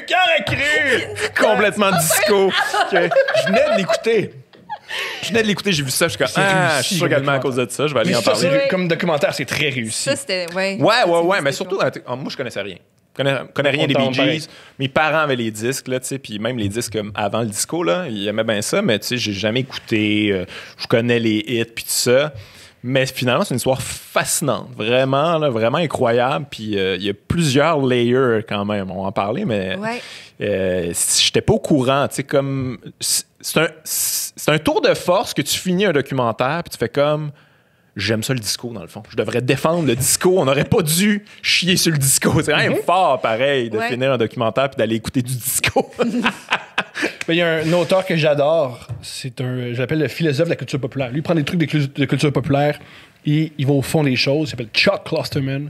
Qui aurait cru? Complètement disco. Je venais de l'écouter. J'ai vu ça, je suis comme C'est ah, réussi, je suis sûr le également à cause de ça, je vais aller Mais en ça, parler. Ouais. comme documentaire, c'est très réussi. Ça, c'était. Ouais, Ouais, mais surtout, moi, je connaissais rien. Je connais rien des Bee pareil. Gees. Mes parents avaient les disques, là, tu sais, puis même les disques avant le disco, là, ils aimaient bien ça, mais tu sais, j'ai jamais écouté. Je connais les hits, puis tout ça. Mais finalement, c'est une histoire fascinante, vraiment, là, vraiment incroyable. Puis il y a plusieurs layers quand même. On va en parler, mais Ouais. j'étais pas au courant. Tu sais, comme c'est un tour de force que tu finis un documentaire, puis tu fais comme j'aime ça le disco, dans le fond. Je devrais défendre le disco. On n'aurait pas dû chier sur le disco. C'est quand même fort, pareil, de finir un documentaire puis d'aller écouter du disco. Il y a un auteur que j'adore. Je l'appelle le philosophe de la culture populaire. Lui, il prend des trucs de culture populaire et il va au fond des choses. Il s'appelle Chuck Klosterman.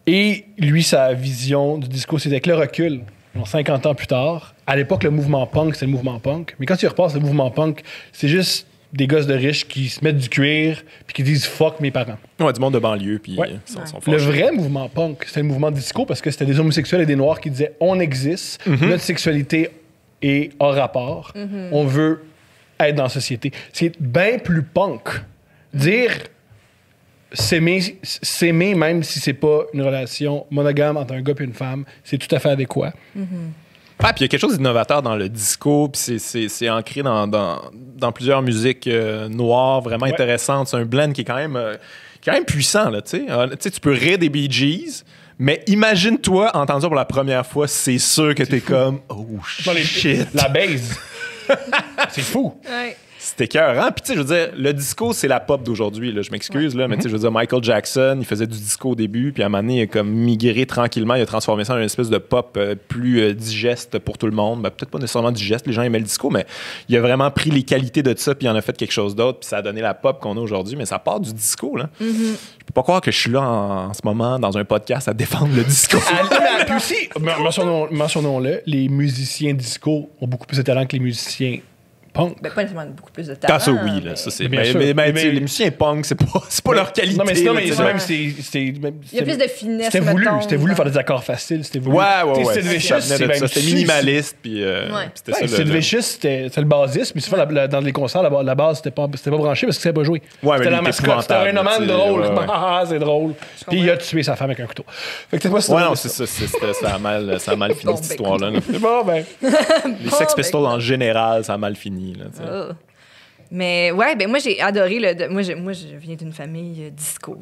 Et lui, sa vision du disco, c'est avec le recul. 50 ans plus tard. À l'époque, le mouvement punk, c'est le mouvement punk. Mais quand tu repasses, le mouvement punk, c'est juste des gosses de riches qui se mettent du cuir puis qui disent « fuck mes parents ». Ouais, du monde de banlieue, puis sont Le vrai mouvement punk, c'était le mouvement disco parce que c'était des homosexuels et des noirs qui disaient « on existe, notre sexualité est hors rapport, on veut être dans la société ». C'est bien plus punk. Dire s'aimer même si c'est pas une relation monogame entre un gars et une femme, c'est tout à fait adéquat. Ah, puis il y a quelque chose d'innovateur dans le disco, puis c'est ancré dans plusieurs musiques noires vraiment intéressantes. C'est un blend qui est quand même puissant, là, tu sais. Tu sais, tu peux rire des Bee Gees, mais imagine-toi entendre ça pour la première fois, c'est sûr que t'es comme « oh shit ». La base. C'est fou. Ouais. C'était écœurant. Puis, tu sais, je veux dire, le disco, c'est la pop d'aujourd'hui. Là. Je m'excuse, là, mais tu sais, je veux dire, Michael Jackson, il faisait du disco au début, puis à un moment donné, il a comme migré tranquillement. Il a transformé ça en une espèce de pop plus digeste pour tout le monde. Ben, peut-être pas nécessairement digeste, les gens aimaient le disco, mais il a vraiment pris les qualités de ça, puis il en a fait quelque chose d'autre, puis ça a donné la pop qu'on a aujourd'hui. Mais ça part du disco, là. Je peux pas croire que je suis là en ce moment, dans un podcast, à défendre le disco. Puis aussi, mentionnons-le, les musiciens disco ont beaucoup plus de talent que les musiciens punk. Ben, pas nécessairement beaucoup plus de talent. Ah, ça, oui, là, ça, c'est... Bien sûr. Mais les musiciens punk, c'est pas leur qualité. Non, mais c'est Il y a plus de finesse, C'était voulu faire des accords faciles. C'était voulu. Ouais. Sid Vicious, c'était minimaliste, puis c'était ça. Sid Vicious, c'était le basiste, mais souvent, dans les concerts, la base, c'était pas branché parce que c'était pas joué. Ouais, c'était la mascotte. C'était un homme drôle. Ouais. C'est drôle. Puis il a tué sa femme avec un couteau. Fait que non, c'est ça. Ça a mal fini, cette histoire-là. C'est bon, ben. Les Sex Pistols, en général, ça a mal fini, là. Mais ouais, ben moi j'ai adoré moi je viens d'une famille disco.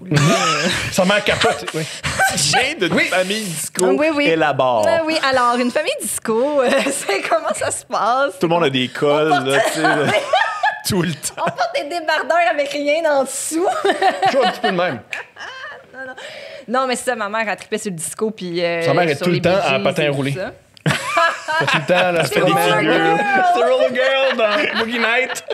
Sa mère capote. Oui. Je viens d'une famille disco. Oui. Élabore. Oui, alors une famille disco, c'est comment ça se passe? Tout le monde a des cols, là, tu sais. Tout le temps. On porte des débardeurs avec rien en dessous. Toujours un petit peu de même. Non, mais c'est ça, ma mère a trippé sur le disco. Puis, sa mère est tout le temps à patin roulé. Tout le temps, là, fait des figures. C'est Roller Girl dans Boogie Night.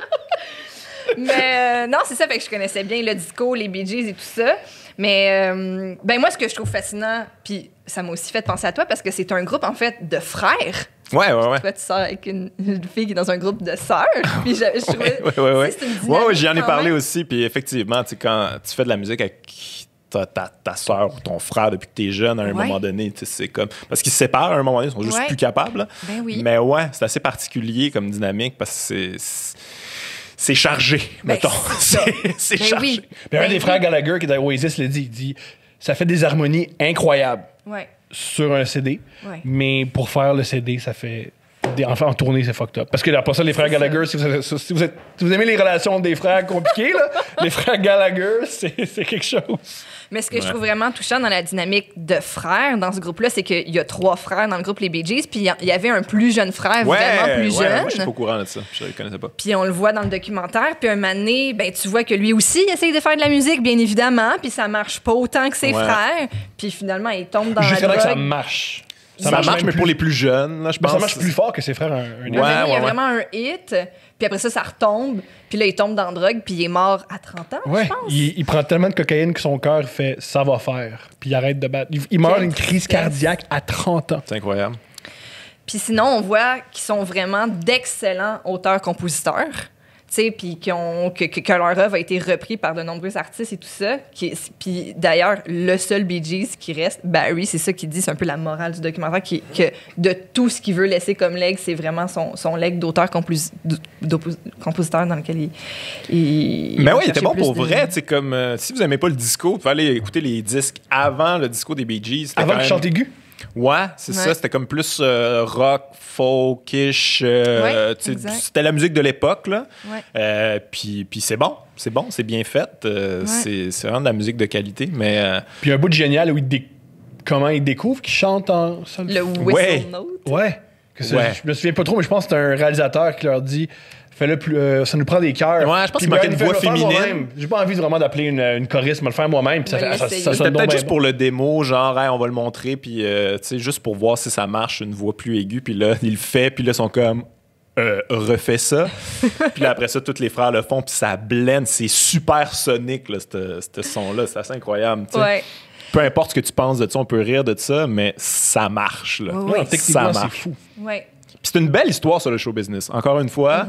Mais non, c'est ça, fait que je connaissais bien le disco, les Bee Gees et tout ça. Mais ben moi, ce que je trouve fascinant, puis ça m'a aussi fait penser à toi, parce que c'est un groupe, en fait, de frères. Ouais. Toi, tu sors avec une fille qui est dans un groupe de sœurs. Puis je trouvais... Ouais. C'est une dynamique j'y en ai parlé même. aussi. Puis effectivement, tu sais, quand tu fais de la musique avec ta soeur ou ton frère depuis que t'es jeune, à un moment donné, c'est comme... Parce qu'ils se séparent à un moment donné, ils sont juste plus capables. Là. Ben oui. Mais ouais, c'est assez particulier comme dynamique parce que c'est chargé, mettons. C'est chargé. Oui. Puis un des frères Gallagher qui est dans Oasis l'a dit, il dit « Ça fait des harmonies incroyables sur un CD, mais pour faire le CD, ça fait... Enfin, en tournée, c'est fucked up. Parce que après ça, les frères Gallagher, si vous aimez les relations des frères compliquées, là, les frères Gallagher, c'est quelque chose. Mais ce que je trouve vraiment touchant dans la dynamique de frères dans ce groupe-là, c'est qu'il y a 3 frères dans le groupe Les Bee Gees, puis il y avait un plus jeune frère, vraiment plus jeune. Moi, je suis pas au courant de ça. Je ne le connaissais pas. Puis on le voit dans le documentaire, puis un moment donné, ben, tu vois que lui aussi essaye de faire de la musique, bien évidemment, puis ça marche pas autant que ses frères. Puis finalement, il tombe dans la Jusqu'à là drogue. que ça marche. Ça marche, mais pour les plus jeunes, là, je pense. Ça marche plus fort que ses frères. Il y a vraiment un hit, puis après ça retombe, puis là, il tombe dans la drogue, puis il est mort à 30 ans, je pense. Il prend tellement de cocaïne que son cœur fait « ça va faire », puis il arrête de battre. Il meurt d'une crise cardiaque à 30 ans. C'est incroyable. Puis sinon, on voit qu'ils sont vraiment d'excellents auteurs-compositeurs. Puis que leur œuvre a été repris par de nombreux artistes et tout ça. Puis d'ailleurs, le seul Bee Gees qui reste, Barry, c'est ça qu'il dit, c'est un peu la morale du documentaire, que de tout ce qu'il veut laisser comme legs, c'est vraiment son legs d'auteur-compositeur dans lequel il mais oui, il était bon pour vrai. Comme, si vous n'aimez pas le disco, vous pouvez aller écouter les disques avant le disco des Bee Gees. Avant qu'il chante aigu? Ouais, c'est ça. C'était comme plus rock, folkish. C'était la musique de l'époque, là. Puis c'est bon. C'est bien fait. C'est vraiment de la musique de qualité. Mais puis un bout de génial où comment il découvre qu'il chante en sol. Le whistle note. Ouais. Je me souviens pas trop, mais je pense que c'est un réalisateur qui leur dit Fais-le plus, ça nous prend des cœurs. Ouais, je pense Puis qu'il manquait Ben, une voix fais-le faire féminine. moi-même. J'ai pas envie vraiment d'appeler une choriste, me le faire moi-même. Puis ça, On va fait, ça, l'essayer. ça C'était sonne donc peut-être bien juste bon. pour le démo, genre, hey, on va le montrer, puis tu sais, juste pour voir si ça marche, une voix plus aiguë. Puis là, il le fait, puis là, ils sont comme, refait ça. Puis là, après ça, tous les frères le font, puis ça blende. C'est super sonique, là, ce son-là. C'est assez incroyable, tu sais. Ouais. Peu importe ce que tu penses de ça, on peut rire de ça, mais ça marche, là. Oui, Non, techniquement, ça c'est marche. fou. Ouais. Puis c'est une belle histoire sur le show business. Encore une fois,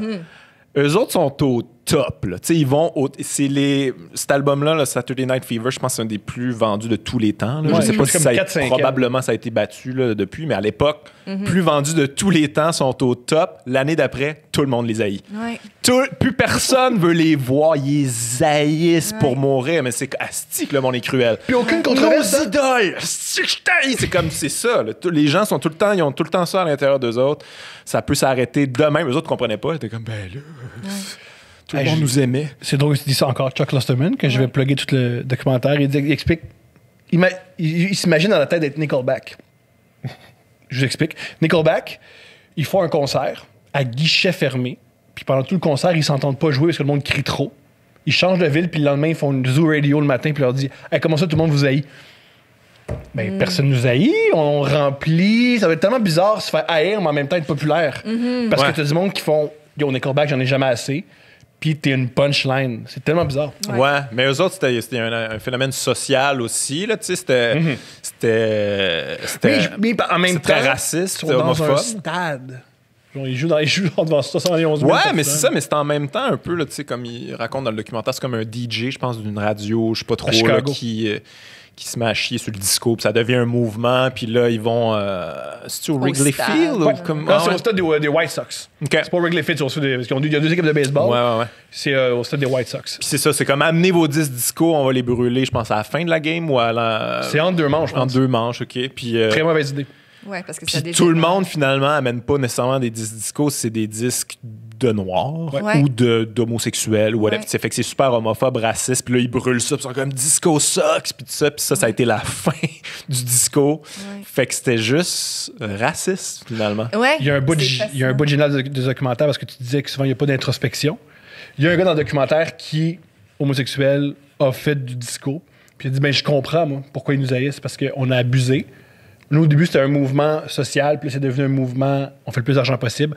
eux autres sont au top. Là. Tu sais, ils vont cet album-là, là, Saturday Night Fever, je pense que c'est un des plus vendus de tous les temps. Là. Ouais, Je sais pas c'est si comme ça 4-5 probablement ça a été battu là, depuis, mais à l'époque, plus vendus de tous les temps sont au top. L'année d'après, tout le monde les haït. Ouais. Plus personne veut les voir. Ils les haïssent pour Ouais. mourir, mais c'est asti que le monde est cruel. Puis aucune Nos controverse. hein? idoles! Asti que je t'haïs! C'est comme, c'est ça. Là. Les gens sont tout le temps, ils ont tout le temps ça à l'intérieur d'eux autres. Ça peut s'arrêter demain. Eux autres comprenaient pas. Ils étaient comme, ben là, tout le Hey, monde nous aimait. C'est drôle que tu dis ça encore, Chuck Klosterman, que je vais plugger tout le documentaire. Il explique. Il s'imagine dans la tête d'être Nickelback. Je vous explique. Nickelback, ils font un concert à guichet fermé. Puis pendant tout le concert, ils s'entendent pas jouer parce que le monde crie trop. Ils changent de ville, puis le lendemain, ils font une Zoo Radio le matin, puis leur disent hey, comment ça, tout le monde vous haït? Ben, personne nous haït, on remplit. Ça va être tellement bizarre se faire haïr, mais en même temps être populaire. Parce Ouais. que t'as du monde qui font Yo, Nickelback, j'en ai jamais assez. Puis t'es une punchline. C'est tellement bizarre. Ouais. Mais eux autres, c'était un phénomène social aussi. Là, tu sais, c'était Mais en même c'est temps, très raciste, ils sont dans un homophobe. stade. Genre, ils jouent devant 71 000 Ouais, mais c'est personnes. ça, mais c'est en même temps un peu, là, tu sais, comme il raconte dans le documentaire, c'est comme un DJ, je pense, d'une radio, je sais pas trop, là, Chicago. qui se met à chier sur le disco, puis ça devient un mouvement, puis là, ils vont... c'est-tu au Wrigley stade. Field? Ouais. Ou comme... Non, ah, c'est ouais. au stade des White Sox. OK. C'est pas Wrigley Field, c'est parce qu'il y a deux équipes de baseball. Ouais. C'est au stade des White Sox. Puis c'est ça, c'est comme amener vos disques disco, on va les brûler, je pense, à la fin de la game ou à la... C'est entre deux manches, je en pense. deux manches, OK. Puis... Très mauvaise idée. Ouais, parce que Puis ça tout le monde, finalement, amène pas nécessairement des disques disco, c'est des disques de noirs Ouais. ou d'homosexuels ou whatever. Ouais. Ça fait que c'est super homophobe, raciste. Puis là, ils brûlent ça, puis ils sont comme disco sucks, puis tout ça. Puis ça a été la fin du disco. Ouais. Fait que c'était juste raciste, finalement. Ouais. Il y a un bout, c'est il y a un fascinant. bout génial de documentaire parce que tu disais que souvent il n'y a pas d'introspection. Il y a un gars dans le documentaire qui, homosexuel, a fait du disco. Puis il a dit ben je comprends moi pourquoi ils nous haïssent parce qu'on a abusé. Nous au début c'était un mouvement social, puis là, c'est devenu un mouvement on fait le plus d'argent possible.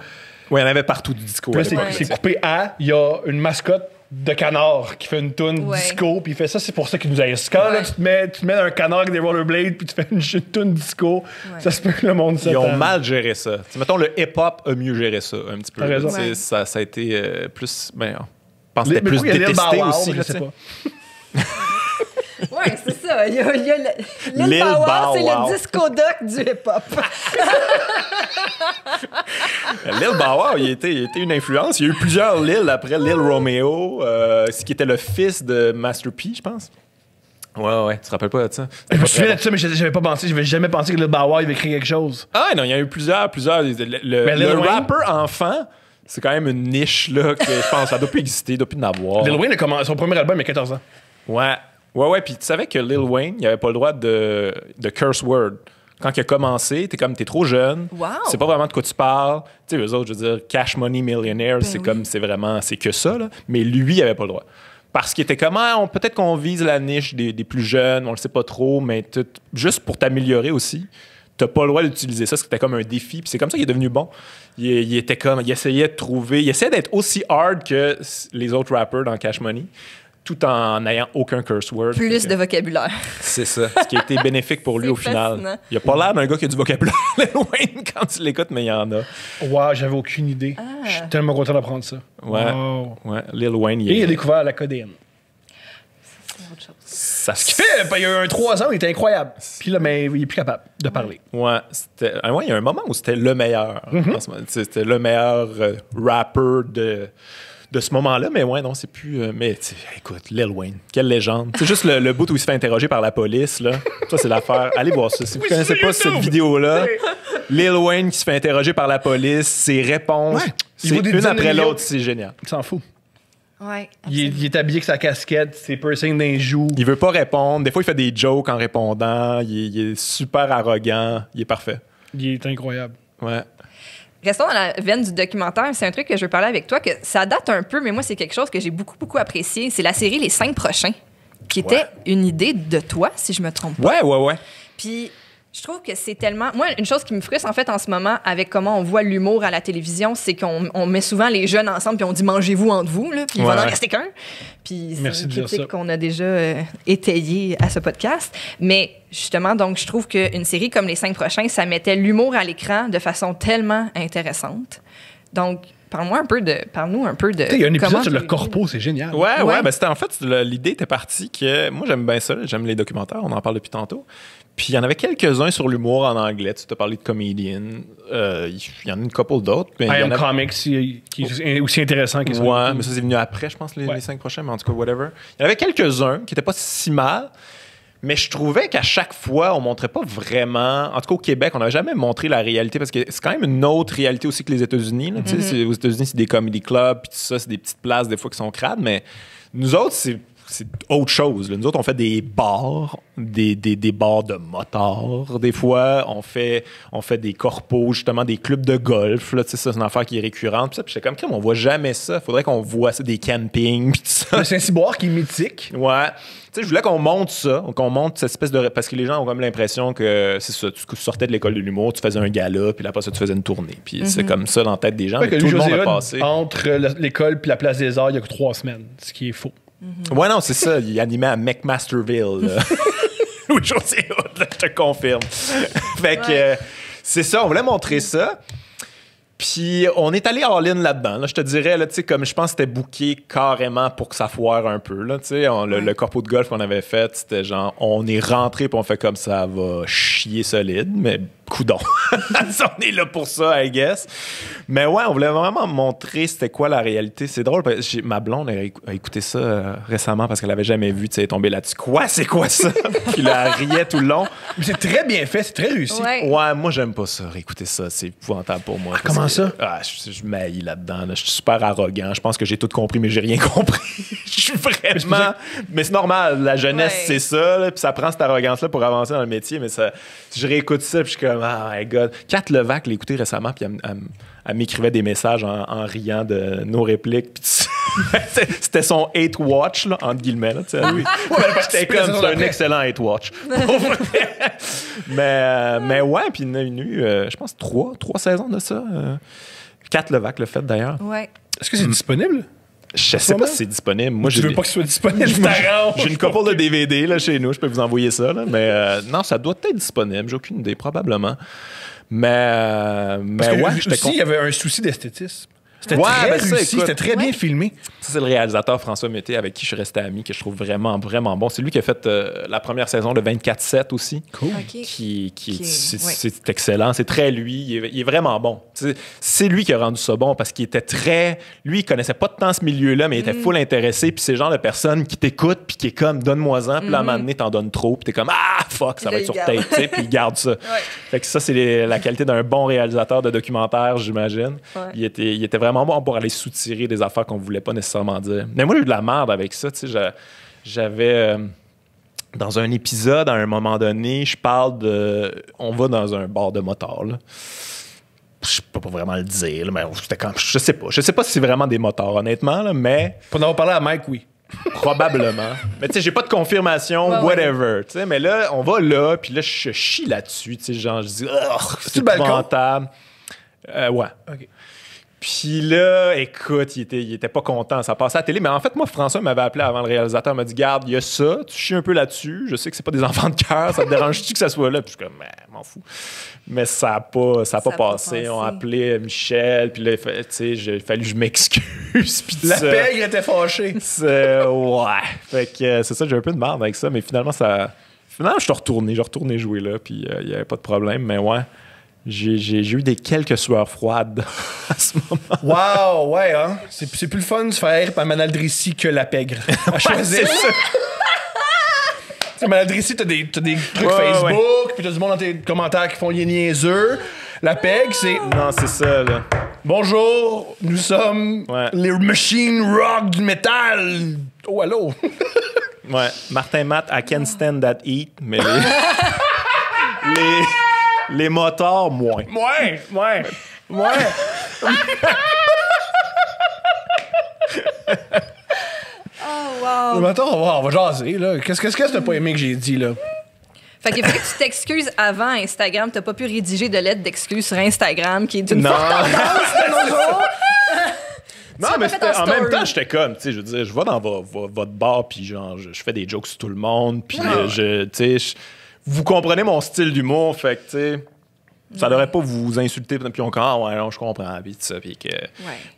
Ouais, il y en avait partout du disco. Puis à là, l'époque, c'est là, coupé à il y a une mascotte de canard qui fait une toune Ouais. disco, puis il fait ça, c'est pour ça qu'ils nous haïssent. Quand là, Ouais. tu te mets un canard avec des rollerblades, puis tu fais une toune disco, Ouais. ça se peut que le monde Ils s'attende. ont mal géré ça. T'sais, mettons, le hip-hop a mieux géré ça, un petit peu. T'as raison. T'sais, Ouais. ça a été plus... Ben, je pense que c'était Mais plus pourquoi il y a Lil détesté Bow Wow, aussi. je là, sais t'sais. pas. Ouais, c'est ça. Il y a Lil Lil Bow Wow, Bow c'est Wow. le disco doc du hip-hop. Lil Bow Wow, il était une influence. Il y a eu plusieurs Lil après Lil Romeo, ce qui était le fils de Master P, je pense. Ouais, tu te rappelles pas de ça? Je me souviens de ça, mais j'avais pas pensé, j'avais jamais pensé que Lil Bow Wow il avait écrit quelque chose. Ah non, il y a eu plusieurs. Le Mais Lil Wayne? rappeur enfant, c'est quand même une niche là que je pense ça doit plus exister, doit plus en avoir. Lil Wayne a commencé son premier album il y a 14 ans. Ouais, puis tu savais que Lil Wayne, il avait pas le droit de curse word. Quand il a commencé, t'es trop jeune. Wow. C'est pas vraiment de quoi tu parles. Tu sais, eux autres, je veux dire, Cash Money Millionaire, c'est oui. comme, c'est que ça, là. Mais lui, il avait pas le droit. Parce qu'il était comme, peut-être qu'on vise la niche des plus jeunes, on le sait pas trop, mais juste pour t'améliorer aussi, t'as pas le droit d'utiliser ça, c'était comme un défi. Puis c'est comme ça qu'il est devenu bon. Il était comme, il essayait d'être aussi hard que les autres rappers dans Cash Money, tout en n'ayant aucun curse word. Plus de vocabulaire. C'est ça. Ce qui a été bénéfique pour lui C'est au final. fascinant. Il a pas l'air d'un gars qui a du vocabulaire, Lil Wayne, quand tu l'écoutes, mais il y en a. Wow, j'avais aucune idée. Je suis tellement content d'apprendre ça. Ouais. Wow. Ouais, Lil Wayne, Et il a découvert la codéine. C'est autre chose. ça se Ce qui fait, il y a eu 3 ans, il était incroyable. Puis là, mais il est plus capable de parler. Ouais, il y a un moment où c'était le meilleur. En ce moment. C'était le meilleur rapper de ce moment-là, mais ouais, non, c'est plus. Mais écoute, Lil Wayne, quelle légende. C'est juste le bout où il se fait interroger par la police, là. Ça, c'est l'affaire. Allez voir ça. Si vous connaissez sur pas cette YouTube. vidéo-là, Lil Wayne qui se fait interroger par la police, ses réponses, Ouais. Il c'est vaut des une dizaines de après millions. l'autre, c'est génial. Il s'en fout. Ouais. Il est habillé avec sa casquette, ses piercings dans les joues. Il veut pas répondre. Des fois, il fait des jokes en répondant. Il est super arrogant. Il est parfait. Il est incroyable. Ouais. restons dans la veine du documentaire. C'est un truc que je veux parler avec toi, que ça date un peu, mais moi, c'est quelque chose que j'ai beaucoup, beaucoup apprécié. C'est la série Les 5 prochains, qui était une idée de toi, si je me trompe pas. Ouais. Puis je trouve que c'est tellement... Moi, une chose qui me frustre, en fait, en ce moment, avec comment on voit l'humour à la télévision, c'est qu'on met souvent les jeunes ensemble, puis on dit « mangez-vous entre vous », là, puis il va en rester qu'un. Puis c'est une critique qu'on a déjà étayée à ce podcast. Mais justement, donc, je trouve qu'une série comme Les 5 prochains, ça mettait l'humour à l'écran de façon tellement intéressante. Donc, parle-nous un peu de... Il y a un épisode sur le corpo, c'est génial. Ouais. Ben, c'était en fait, l'idée était partie que... Moi, j'aime bien ça. J'aime les documentaires. On en parle depuis tantôt. Puis il y en avait quelques-uns sur l'humour en anglais. Tu t'as parlé de Comedian. Il y en a une couple d'autres. I Am Comics, qui est aussi intéressant. Ouais, mais ça, c'est venu après, je pense, les 5 prochains. Mais en tout cas, whatever. Il y en avait quelques-uns qui n'étaient pas si mal. Mais je trouvais qu'à chaque fois, on montrait pas vraiment... En tout cas, au Québec, on n'avait jamais montré la réalité, parce que c'est quand même une autre réalité aussi que les États-Unis. Là, aux États-Unis, c'est des comedy clubs, puis tout ça, c'est des petites places, des fois, qui sont crades. Mais nous autres, c'est autre chose. Là. Nous autres, on fait des bars, des bars de motards. Des fois, on fait des corpos, justement, des clubs de golf. Là, ça, c'est une affaire qui est récurrente. Puis j'étais comme, on voit jamais ça. Faudrait qu'on voit ça, des campings. Puis tout ça. Le Saint-Cyboire qui est mythique. Ouais. Tu sais, je voulais qu'on monte ça, qu'on monte cette espèce de... Parce que les gens ont comme l'impression que c'est ça, tu sortais de l'école de l'humour, tu faisais un gala, puis après ça, tu faisais une tournée. Puis c'est comme ça dans la tête des gens. Ouais, tout le monde a passé. Entre l'école et la place des Arts, il y a que 3 semaines, ce qui est faux. Ouais, non, c'est ça. Il animait à McMasterville. Louis-José Hood, je te confirme. Fait que c'est ça, on voulait montrer ça. Puis on est allé all-in là-dedans. Là, je te dirais, là, comme je pense que c'était booké carrément pour que ça foire un peu. Là, le corpo de golf qu'on avait fait, c'était genre, on est rentré puis on fait comme ça va chier solide, mais coudon. On est là pour ça, I guess. Mais ouais, on voulait vraiment montrer c'était quoi la réalité. C'est drôle, parce que ma blonde a écouté ça récemment parce qu'elle avait jamais vu, tu sais, tomber là-dessus. Quoi, c'est quoi ça? Puis là, elle riait tout le long. Mais c'est très bien fait, c'est très réussi. Ouais, moi, j'aime pas ça, réécouter ça. C'est épouvantable pour moi. Comment ça? Je m'haïs là-dedans. Là. Je suis super arrogant. Je pense que j'ai tout compris, mais j'ai rien compris. Je suis vraiment... Mais c'est normal. La jeunesse, c'est ça. Là, puis ça prend cette arrogance-là pour avancer dans le métier. Mais ça, je réécoute ça, puis je suis comme, oh my God. Kat Levac l'a écouté récemment, puis elle m'écrivait des messages en riant de nos répliques. C'était son hate watch, là, entre guillemets. Là, lui. C'était comme un excellent hate watch. mais ouais, puis il y a eu, je pense, 3 saisons de ça. Kat Levac l'a fait d'ailleurs. Ouais. Est-ce que c'est disponible? Je sais pas si c'est disponible. Moi, je veux pas que ce soit disponible. J'ai une couple de DVD là, chez nous. Je peux vous envoyer ça. Là, mais non, ça doit être disponible. J'ai aucune idée, probablement. Mais ouais, il y avait un souci d'esthétisme. C'était très réussi, c'était très bien filmé. Ça, c'est le réalisateur François Mété avec qui je suis resté ami, que je trouve vraiment, vraiment bon. C'est lui qui a fait la première saison de 24/7 aussi. Cool. Okay. C'est excellent. C'est très lui. Il est vraiment bon. C'est lui qui a rendu ça bon parce qu'il était très... Lui, il connaissait pas tant ce milieu-là, mais il était full intéressé. Puis c'est le genre de personne qui t'écoute puis qui est comme, donne-moi-en. Puis là, à un moment donné, t'en donnes trop. Puis t'es comme, ah, fuck, ça va être sur tape. Puis il garde ça. Fait que ça, c'est la qualité d'un bon réalisateur de documentaire, j'imagine. Ouais. Il était vraiment bon pour aller soutirer des affaires qu'on voulait pas nécessairement dire. Mais moi, j'ai eu de la merde avec ça. Tu sais, j'avais... dans un épisode, à un moment donné, je parle de... On va dans un bar de motards, là. Je peux pas vraiment le dire, là, mais c'était comme... Je sais pas. Je sais pas si c'est vraiment des motards, honnêtement, là, mais... Pour en avoir parlé à Mike, oui. Probablement. Mais tu sais, j'ai pas de confirmation, whatever. Tu sais, mais là, on va là, puis là, je chie là-dessus. Tu sais, genre, je dis... c'est épouvantable. Ouais. OK. Puis là, écoute, il était pas content. Ça passait à la télé. Mais en fait, moi, François m'avait appelé avant, le réalisateur m'a dit, garde, il y a ça, tu chies un peu là-dessus. Je sais que c'est pas des enfants de cœur. Ça te dérange-tu que ça soit là? Puis je suis comme, m'en fous. Mais ça a pas passé. On a appelé Michel. Puis là, tu sais, il fallu que je m'excuse. La pègre était fâchée. Ouais. Fait que c'est ça, j'ai un peu de merde avec ça. Mais finalement, je suis retourné. J'ai retourné jouer là. Puis il y avait pas de problème. Mais ouais. J'ai eu quelques sueurs froides à ce moment. Wow, ouais, hein? C'est plus le fun de se faire par Manal Drissi que la pègre. À choisir. Tu sais, Manal Drissi, t'as des trucs Facebook, puis t'as du monde dans tes commentaires qui font les niaiseux. La pègre, c'est... Non, c'est ça, là. Bonjour, nous sommes les machines rock du métal. Oh, allô? Ouais, Martin Matt, I can't stand that heat, mais les motards, moins. Ouais. Ouais. Oh, wow. Mais attends, on va jaser, là. Qu'est-ce que t'as pas aimé que j'ai dit, là? Fait qu'il faut que tu t'excuses avant Instagram. T'as pas pu rédiger de lettre d'excuses sur Instagram qui est d'une Non. forte tendance de nos jours. Non, Tu l'as mais pas fait en en même story. temps, j'étais comme, tu sais, je veux dire, je vais dans votre bar, puis genre, je fais des jokes sur tout le monde, puis tu sais, vous comprenez mon style d'humour, fait que, tu sais, ça devrait pas vous insulter, puis on ah ouais, non, je comprends, puis tout ça, puis que...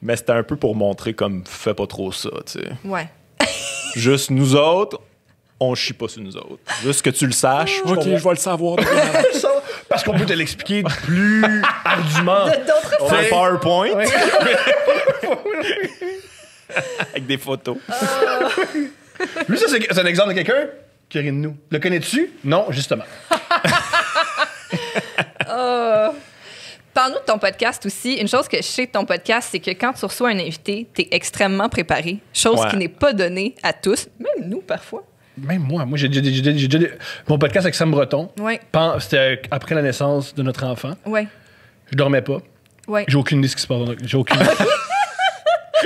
Mais c'était un peu pour montrer comme, fais pas trop ça, tu sais. Ouais. Juste nous autres, on chie pas sur nous autres. Juste que tu le saches. OK, je vais le savoir. Parce qu'on peut te l'expliquer plus ardument. D'autres On a un PowerPoint Ouais. avec des photos. Lui, ça, c'est un exemple de quelqu'un qui rit de nous. Le connais-tu? Non, justement. Parle-nous de ton podcast aussi. Une chose que je sais de ton podcast, c'est que quand tu reçois un invité, tu es extrêmement préparé. Chose Ouais. qui n'est pas donnée à tous, même nous parfois. Même moi. Moi, j'ai déjà mon podcast avec Sam Breton. Ouais. C'était après la naissance de notre enfant. Ouais. Je dormais pas. Ouais. J'ai aucune idée de ce qui se passe. J'ai aucune idée.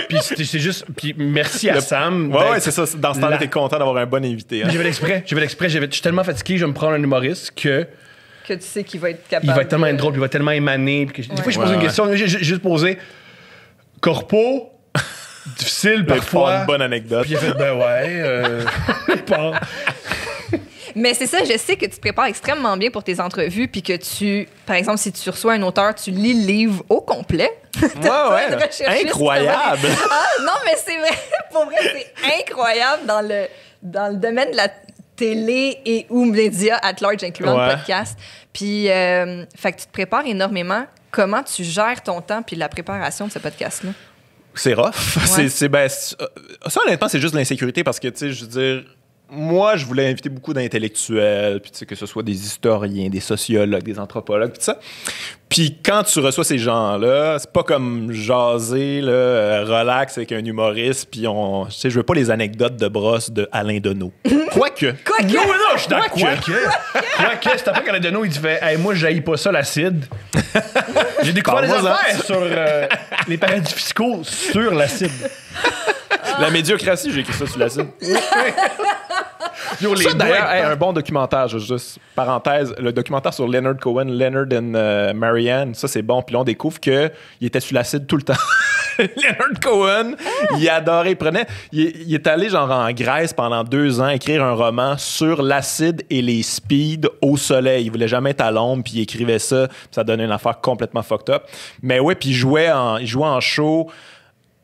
Puis c'est juste... Puis merci à Sam. Ouais, c'est ça. Dans ce temps-là, La- t'es content d'avoir un bon invité. Hein? J'ai fait l'exprès. Je suis tellement fatigué, je vais me prendre un humoriste que Que tu sais qu'il va être capable. il va être tellement de- drôle, puis il va tellement émaner. Puis des fois, je pose Ouais, une ouais. question, j'ai juste posé corpo, difficile Parfois. parfois. Une bonne anecdote. Puis il a fait, ben ouais. Bon. Mais c'est ça, je sais que tu te prépares extrêmement bien pour tes entrevues, puis que tu, par exemple, si tu reçois un auteur, tu lis le livre au complet. Ouais, de recherchiste, incroyable. Ah non, mais c'est vrai, pour vrai, c'est incroyable dans le domaine de la télé et ou médias at large, incluant Ouais. le podcast. Puis, fait que tu te prépares énormément. Comment tu gères ton temps puis la préparation de ce podcast-là? C'est rough. Ouais. Ça, honnêtement, c'est juste l'insécurité parce que, tu sais, je veux dire, moi, je voulais inviter beaucoup d'intellectuels, puis tu sais, que ce soit des historiens, des sociologues, des anthropologues, puis tout ça. Puis quand tu reçois ces gens-là, c'est pas comme jaser, là, relax avec un humoriste, puis tu sais, je veux pas les anecdotes de brosse de Alain Deneau. Quoique. Quoi que... Non, je suis d'accord. Quoique. Quoique, c'est après qu'Alain Deneau, il dit fait, hey, moi, j'haïs pas ça, l'acide. J'ai découvert des Parle-moi-en. affaires sur les paradis fiscaux sur l'acide. La médiocratie, j'ai écrit ça sur la scène. Yo, les Ça, d'ailleurs, doigts, hey, un bon documentaire, juste parenthèse, le documentaire sur Leonard Cohen, Leonard and Marianne, ça c'est bon. Puis là, on découvre qu'il était sur l'acide tout le temps. Leonard Cohen, il adorait, il est allé genre en Grèce pendant 2 ans écrire un roman sur l'acide et les speeds au soleil. Il voulait jamais être à l'ombre, puis il écrivait ça, puis ça donnait une affaire complètement fucked up. Mais ouais, puis il jouait en show.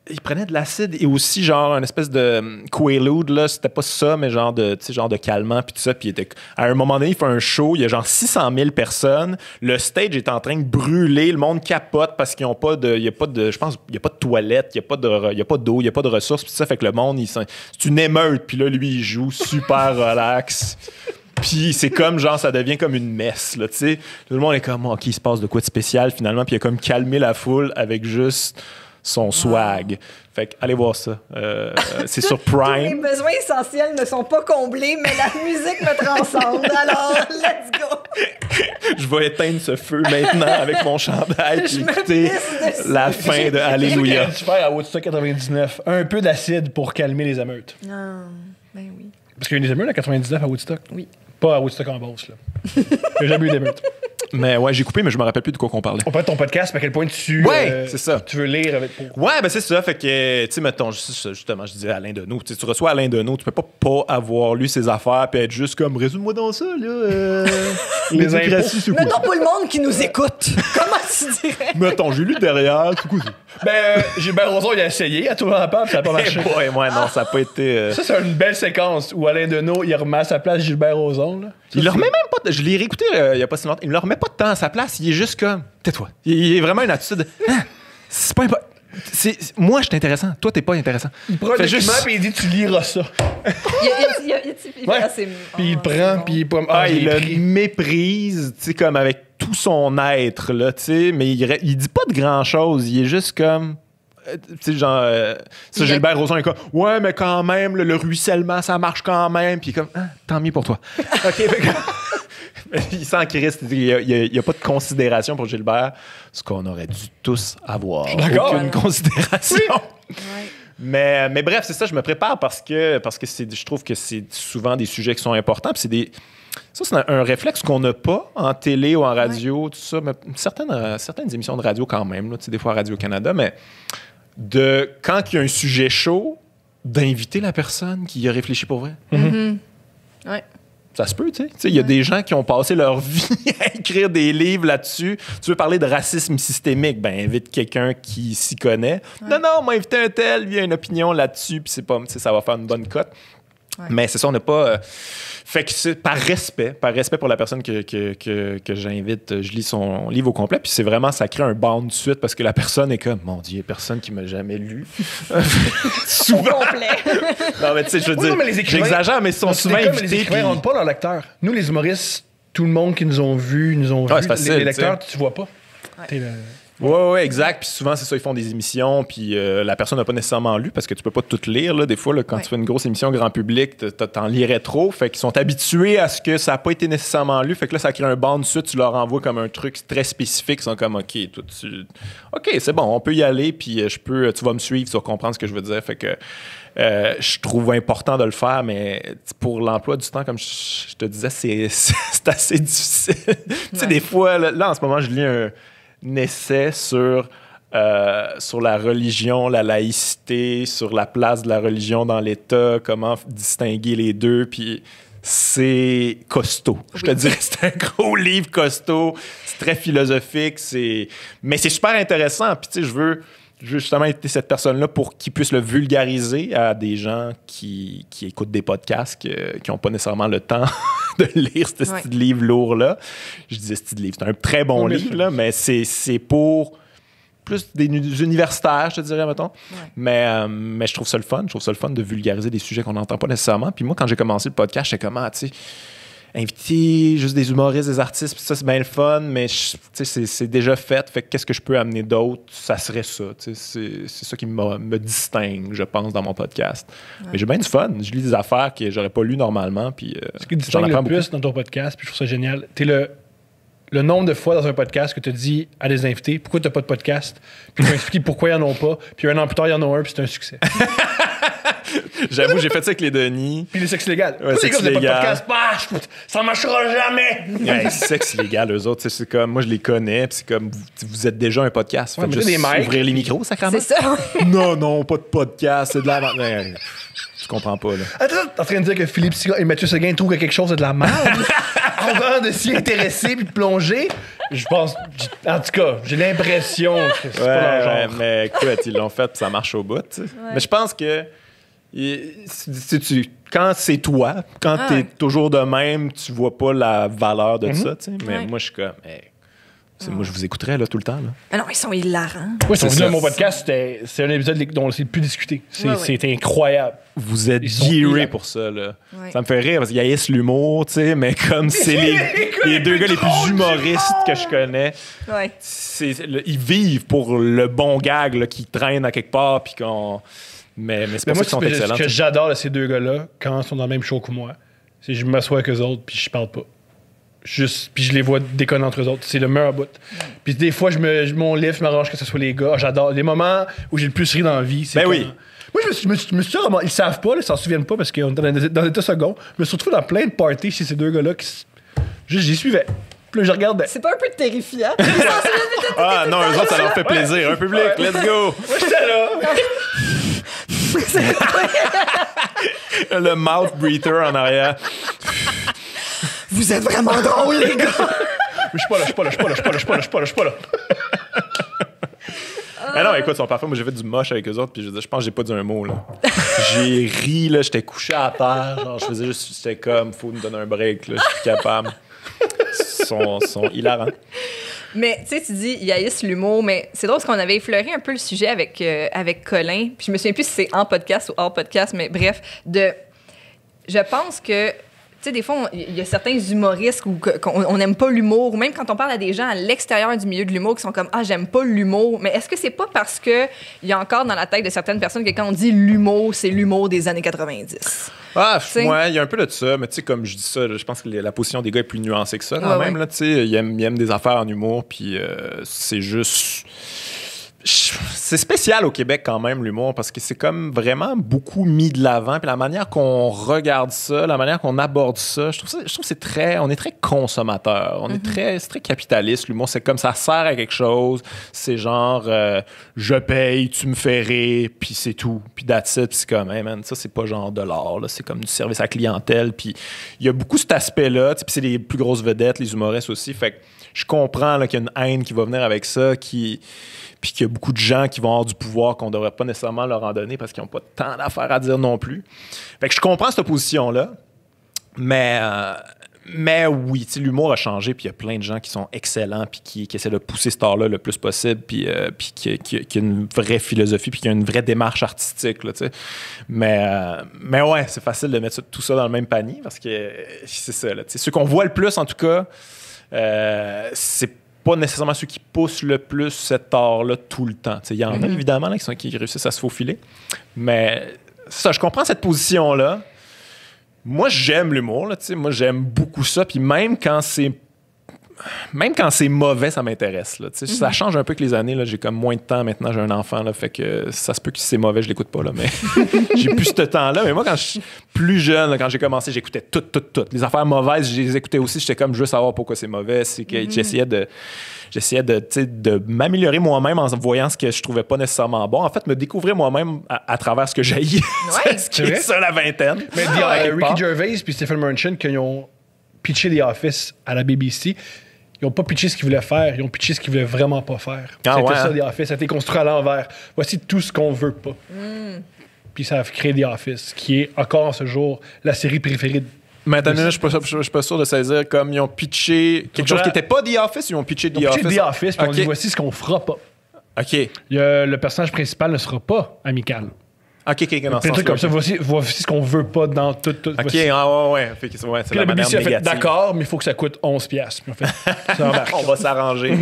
Il prenait de l'acide et aussi genre une espèce de Quaalude, là, c'était pas ça, mais genre de, tu sais, genre de calmant puis tout ça. Puis il était, à un moment donné, il fait un show, il y a genre 600 000 personnes, le stage est en train de brûler, le monde capote parce qu'ils ont pas de, il y a pas de, je pense, il y a pas de toilette, il y a pas d'eau, il y a pas de ressources puis tout ça, fait que le monde, c'est une émeute, puis là lui il joue super relax. Puis c'est comme, genre, ça devient comme une messe, là, tu sais. Tout le monde est comme, OK, il se passe de quoi de spécial, finalement, puis il a comme calmé la foule avec juste son swag. Fait que, allez voir ça. C'est sur Tous mes Prime. besoins essentiels ne sont pas comblés, mais la musique me transcende. Alors, let's go! Je vais éteindre ce feu maintenant avec mon chandail Je puis me écouter pisse dessus. la fin de Alléluia. Qu'est-ce que tu fais à Woodstock 99? Un peu d'acide pour calmer les émeutes. Non, ben oui. Parce qu'il y a eu des émeutes à 99 à Woodstock. Oui. Pas à Woodstock en Beauce, là. Il n'y a jamais eu d'émeutes. Mais ouais, j'ai coupé, mais je me rappelle plus de quoi qu'on parlait. On parle de ton podcast, mais à quel point C'est ça. tu veux lire avec... Ouais, ben c'est ça. Fait que, tu sais, mettons, justement, je disais Alain Deneau. Tu reçois Alain Deneau, tu peux pas avoir lu ses affaires puis être juste comme, résume-moi dans ça, là. Les impôts. Mettons pas le monde qui nous écoute. Comment tu dirais? Mettons, j'ai lu derrière, tout coup. Ben, Gilbert Rozon, il a essayé à tout en part, puis ça n'a pas marché. Ouais, non, ça n'a pas été. Ça, c'est une belle séquence où Alain Deneau, il remet à sa place Gilbert Rozon, là. Il le remet même pas. Je l'ai réécouté il y a pas si longtemps. Il ne le remet pas de temps à sa place. Il est juste comme, tais-toi. Il est vraiment une attitude. Ah, c'est pas important. Moi, je suis intéressant. Toi, t'es pas intéressant. Il prend un Fais document, juste- puis il dit, tu liras ça. Il Ouais. fait assez- Puis il Oh, prend, c'est bon. puis il prend... Ah, je il l'ai le pris. méprise, tu sais, comme avec tout son être, là, tu sais, mais il dit pas de grand-chose. Il est juste comme... tu sais, genre... ça, Gilbert Rozon est comme... Ouais, mais quand même, le ruissellement, ça marche quand même. Puis il est comme... Ah, tant mieux pour toi. OK, fait que... Il sent Christ. Il n'y a pas de considération pour Gilbert, ce qu'on aurait dû tous avoir. D'accord. Aucune considération. Ouais. Mais bref, c'est ça, je me prépare parce que je trouve que c'est souvent des sujets qui sont importants. Puis ça, c'est un réflexe qu'on n'a pas en télé ou en radio, tout ça. Mais certaines émissions de radio quand même, là, des fois à Radio-Canada, mais quand il y a un sujet chaud, d'inviter la personne qui y a réfléchi pour vrai. Ouais. Ça se peut, tu sais. Il y a des gens qui ont passé leur vie à écrire des livres là-dessus. Tu veux parler de racisme systémique, ben invite quelqu'un qui s'y connaît. Ouais. Non, on m'a invité un tel, lui a une opinion là-dessus, puis ça va faire une bonne cote. Ouais. Mais c'est ça, on n'a pas... Fait que c'est par respect pour la personne que j'invite, je lis son livre au complet, puis c'est vraiment, ça crée un bond de suite, parce que la personne est comme, mon Dieu, il n'y a personne qui m'a jamais lu. Souvent. Au complet. Non, mais tu sais, je veux dire, j'exagère, mais ils sont souvent invités. Les écrivains rendent pas leurs lecteurs. Nous, les humoristes, tout le monde qui nous ont vus, facile, les lecteurs, tu vois pas. Ouais. Oui, exact. Puis souvent, c'est ça, ils font des émissions, puis la personne n'a pas nécessairement lu parce que tu peux pas tout lire. Là. Des fois, là, quand tu fais une grosse émission grand public, t'en lirais trop. Fait qu'ils sont habitués à ce que ça n'a pas été nécessairement lu. Fait que là, ça crée un banc de suite. Tu leur envoies comme un truc très spécifique. Ils sont comme, OK, c'est bon, on peut y aller, puis tu vas me suivre, tu vas comprendre ce que je veux dire. Fait que je trouve important de le faire, mais pour l'emploi du temps, comme je te disais, c'est assez difficile. Tu sais, des fois, là, en ce moment, je lis un essai sur la religion, la laïcité, sur la place de la religion dans l'État, comment distinguer les deux, puis c'est costaud. Je te dirais, c'est un gros livre costaud, c'est très philosophique, mais c'est super intéressant, puis tu sais, je veux justement être cette personne-là pour qu'il puisse le vulgariser à des gens qui écoutent des podcasts, qui n'ont pas nécessairement le temps de lire ce style de livre lourd-là. Je disais style de livre, c'est un très bon livre, là, mais c'est pour plus des universitaires, je te dirais, mettons. Ouais. Mais je trouve ça le fun. Je trouve ça le fun de vulgariser des sujets qu'on n'entend pas nécessairement. Puis moi, quand j'ai commencé le podcast, j'étais comme, tu sais, inviter juste des humoristes, des artistes, puis ça, c'est bien le fun, mais c'est déjà fait. Fait que qu'est-ce que je peux amener d'autre? Ça serait ça. C'est ça qui me distingue, je pense, dans mon podcast. Ouais. Mais j'ai bien du fun. Je lis des affaires que j'aurais pas lues normalement. Puis, ce qui distingue le plus dans ton podcast, puis je trouve ça génial, t'es le nombre de fois dans un podcast que tu dis à des invités pourquoi tu n'as pas de podcast, puis tu expliques pourquoi ils n'en ont pas, puis un an plus tard, il y en a un, puis c'est un succès. J'avoue, j'ai fait ça avec les Denis. Puis les sexes légal. Ouais, les gars, vous n'avez pas de podcast, ça marchera jamais. Ouais, sexe légal, eux autres, c'est comme, moi je les connais, puis c'est comme, vous êtes déjà un podcast. Ouais, juste ouvrir les micros, sacrément. C'est ça. Non, pas de podcast, c'est de la merde. Je comprends pas, là. Attends, t'es en train de dire que Philippe Siga et Mathieu Seguin trouvent que quelque chose est de la merde avant de s'y intéresser puis de plonger? Je pense, en tout cas, j'ai l'impression que c'est pas leur genre. Mais écoute, ils l'ont fait puis ça marche au bout, tu sais. Ouais. Mais je pense que quand c'est toi, quand t'es toujours de même, tu vois pas la valeur de ça, tu sais. Mais moi, je suis comme, moi, je vous écouterais là, tout le temps. Là. Ah non, ils sont hilarants. Oui, c'est mon podcast, c'est un épisode dont c'est le plus discuté. C'est incroyable. Vous êtes gearés pour ça. Là. Ouais. Ça me fait rire parce qu'ils haïssent l'humour, tu sais, mais comme c'est les deux gars les plus humoristes que je connais, ils vivent pour le bon gag là, qui traîne à quelque part. Puis mais c'est pas ça qu'ils sont excellents. Ce que j'adore de ces deux gars-là, quand ils sont dans le même show que moi, c'est que je m'assois avec eux autres puis je parle pas. Puis je les vois déconner entre eux autres. C'est le meilleur bout. Puis des fois, mon livre, je m'arrange que ce soit les gars. J'adore. Les moments où j'ai le plus ri dans la vie, c'est oui. Moi, je me suis ils savent pas, ils s'en souviennent pas parce qu'on était dans l'état second. Je me suis retrouvé dans plein de parties chez ces deux gars-là juste j'y suivais. Puis là, je regardais. C'est pas un peu terrifiant? Ah non, eux autres, ça leur fait plaisir. Un public, let's go! Moi, j'étais là. Le mouth breather en arrière. Vous êtes vraiment drôles, les gars! Je suis pas là. Ah non, écoute, ils sont parfaits. Moi, j'ai fait du moche avec eux autres, puis je pense que j'ai pas dit un mot, là. J'ai ri, là, j'étais couché à terre, genre, je faisais juste, j'étais comme, faut nous donner un break, là, je suis plus capable. Ils sont hilarants. Mais, tu sais, tu dis, ils haïssent l'humour, mais c'est drôle parce qu'on avait effleuré un peu le sujet avec Colin, puis je me souviens plus si c'est en podcast ou hors podcast, mais bref, je pense que sais, des fois, il y a certains humoristes qu'on n'aime pas l'humour, ou même quand on parle à des gens à l'extérieur du milieu de l'humour qui sont comme « Ah, j'aime pas l'humour », mais est-ce que c'est pas parce qu'il y a encore dans la tête de certaines personnes que quand on dit l'humour, c'est l'humour des années 90? Ouais, il y a un peu de ça, mais tu sais, comme je dis ça, je pense que la position des gars est plus nuancée que ça, quand même, là, tu sais, ils aiment des affaires en humour, puis c'est juste... C'est spécial au Québec quand même, l'humour, parce que c'est comme vraiment beaucoup mis de l'avant. Puis la manière qu'on regarde ça, la manière qu'on aborde ça, je trouve que c'est très... On est très consommateur. C'est très capitaliste, l'humour. C'est comme ça sert à quelque chose. C'est genre, je paye, tu me fais rire, puis c'est tout. Puis that's it. Puis c'est comme, hey man, ça, c'est pas genre de l'art, là. C'est comme du service à la clientèle. Puis il y a beaucoup cet aspect-là. Puis c'est les plus grosses vedettes, les humoristes aussi. Fait que je comprends là, qu'il y a une haine qui va venir avec ça, puis qu'il y a beaucoup de gens qui vont avoir du pouvoir qu'on ne devrait pas nécessairement leur en donner parce qu'ils n'ont pas tant d'affaires à dire non plus. Fait que je comprends cette position-là, mais oui, l'humour a changé, puis il y a plein de gens qui sont excellents, puis qui essaient de pousser cet art-là le plus possible, puis qui a une vraie philosophie, puis qui a une vraie démarche artistique. Là, mais ouais, c'est facile de mettre tout ça dans le même panier, parce que c'est ça. Là, ceux qu'on voit le plus, en tout cas, c'est pas nécessairement ceux qui poussent le plus cet art-là tout le temps. Il y en a évidemment là, qui réussissent à se faufiler. Mais ça, je comprends cette position-là. Moi, j'aime l'humour. Là, moi, j'aime beaucoup ça. Puis même quand c'est mauvais, ça m'intéresse. Là, ça change un peu que les années. Là, j'ai comme moins de temps maintenant. J'ai un enfant. Là, fait que ça se peut que si c'est mauvais, je l'écoute pas. Là, mais j'ai plus ce temps-là. Mais moi, quand je suis plus jeune, là, quand j'ai commencé, j'écoutais tout. Les affaires mauvaises, je les écoutais aussi. J'étais comme, je veux savoir pourquoi c'est mauvais. C'est que j'essayais de m'améliorer moi-même en voyant ce que je trouvais pas nécessairement bon. En fait, me découvrir moi-même à travers ce que j'haïs. Ouais, ce qui est ça, la vingtaine. Mais Ricky Gervais puis Stephen Merchant, qui ont pitché The Office à la BBC, ils n'ont pas pitché ce qu'ils voulaient faire, ils ont pitché ce qu'ils voulaient vraiment pas faire. C'était ça, The Office. Ça a été construit à l'envers. Voici tout ce qu'on veut pas. Puis ça a créé The Office, qui est encore à ce jour la série préférée de... Maintenant, je suis pas sûr de saisir comme ils ont pitché quelque chose qui n'était pas The Office, ils ont pitché The Office. Ils ont pitché The Office, puis on dit voici ce qu'on fera pas. OK. Le personnage principal ne sera pas amical. OK, dans un truc comme ça, voici ce qu'on veut pas dans tout. OK, ouais. C'est la manière négative. Fait, d'accord, mais il faut que ça coûte 11$. Puis on fait, on va s'arranger.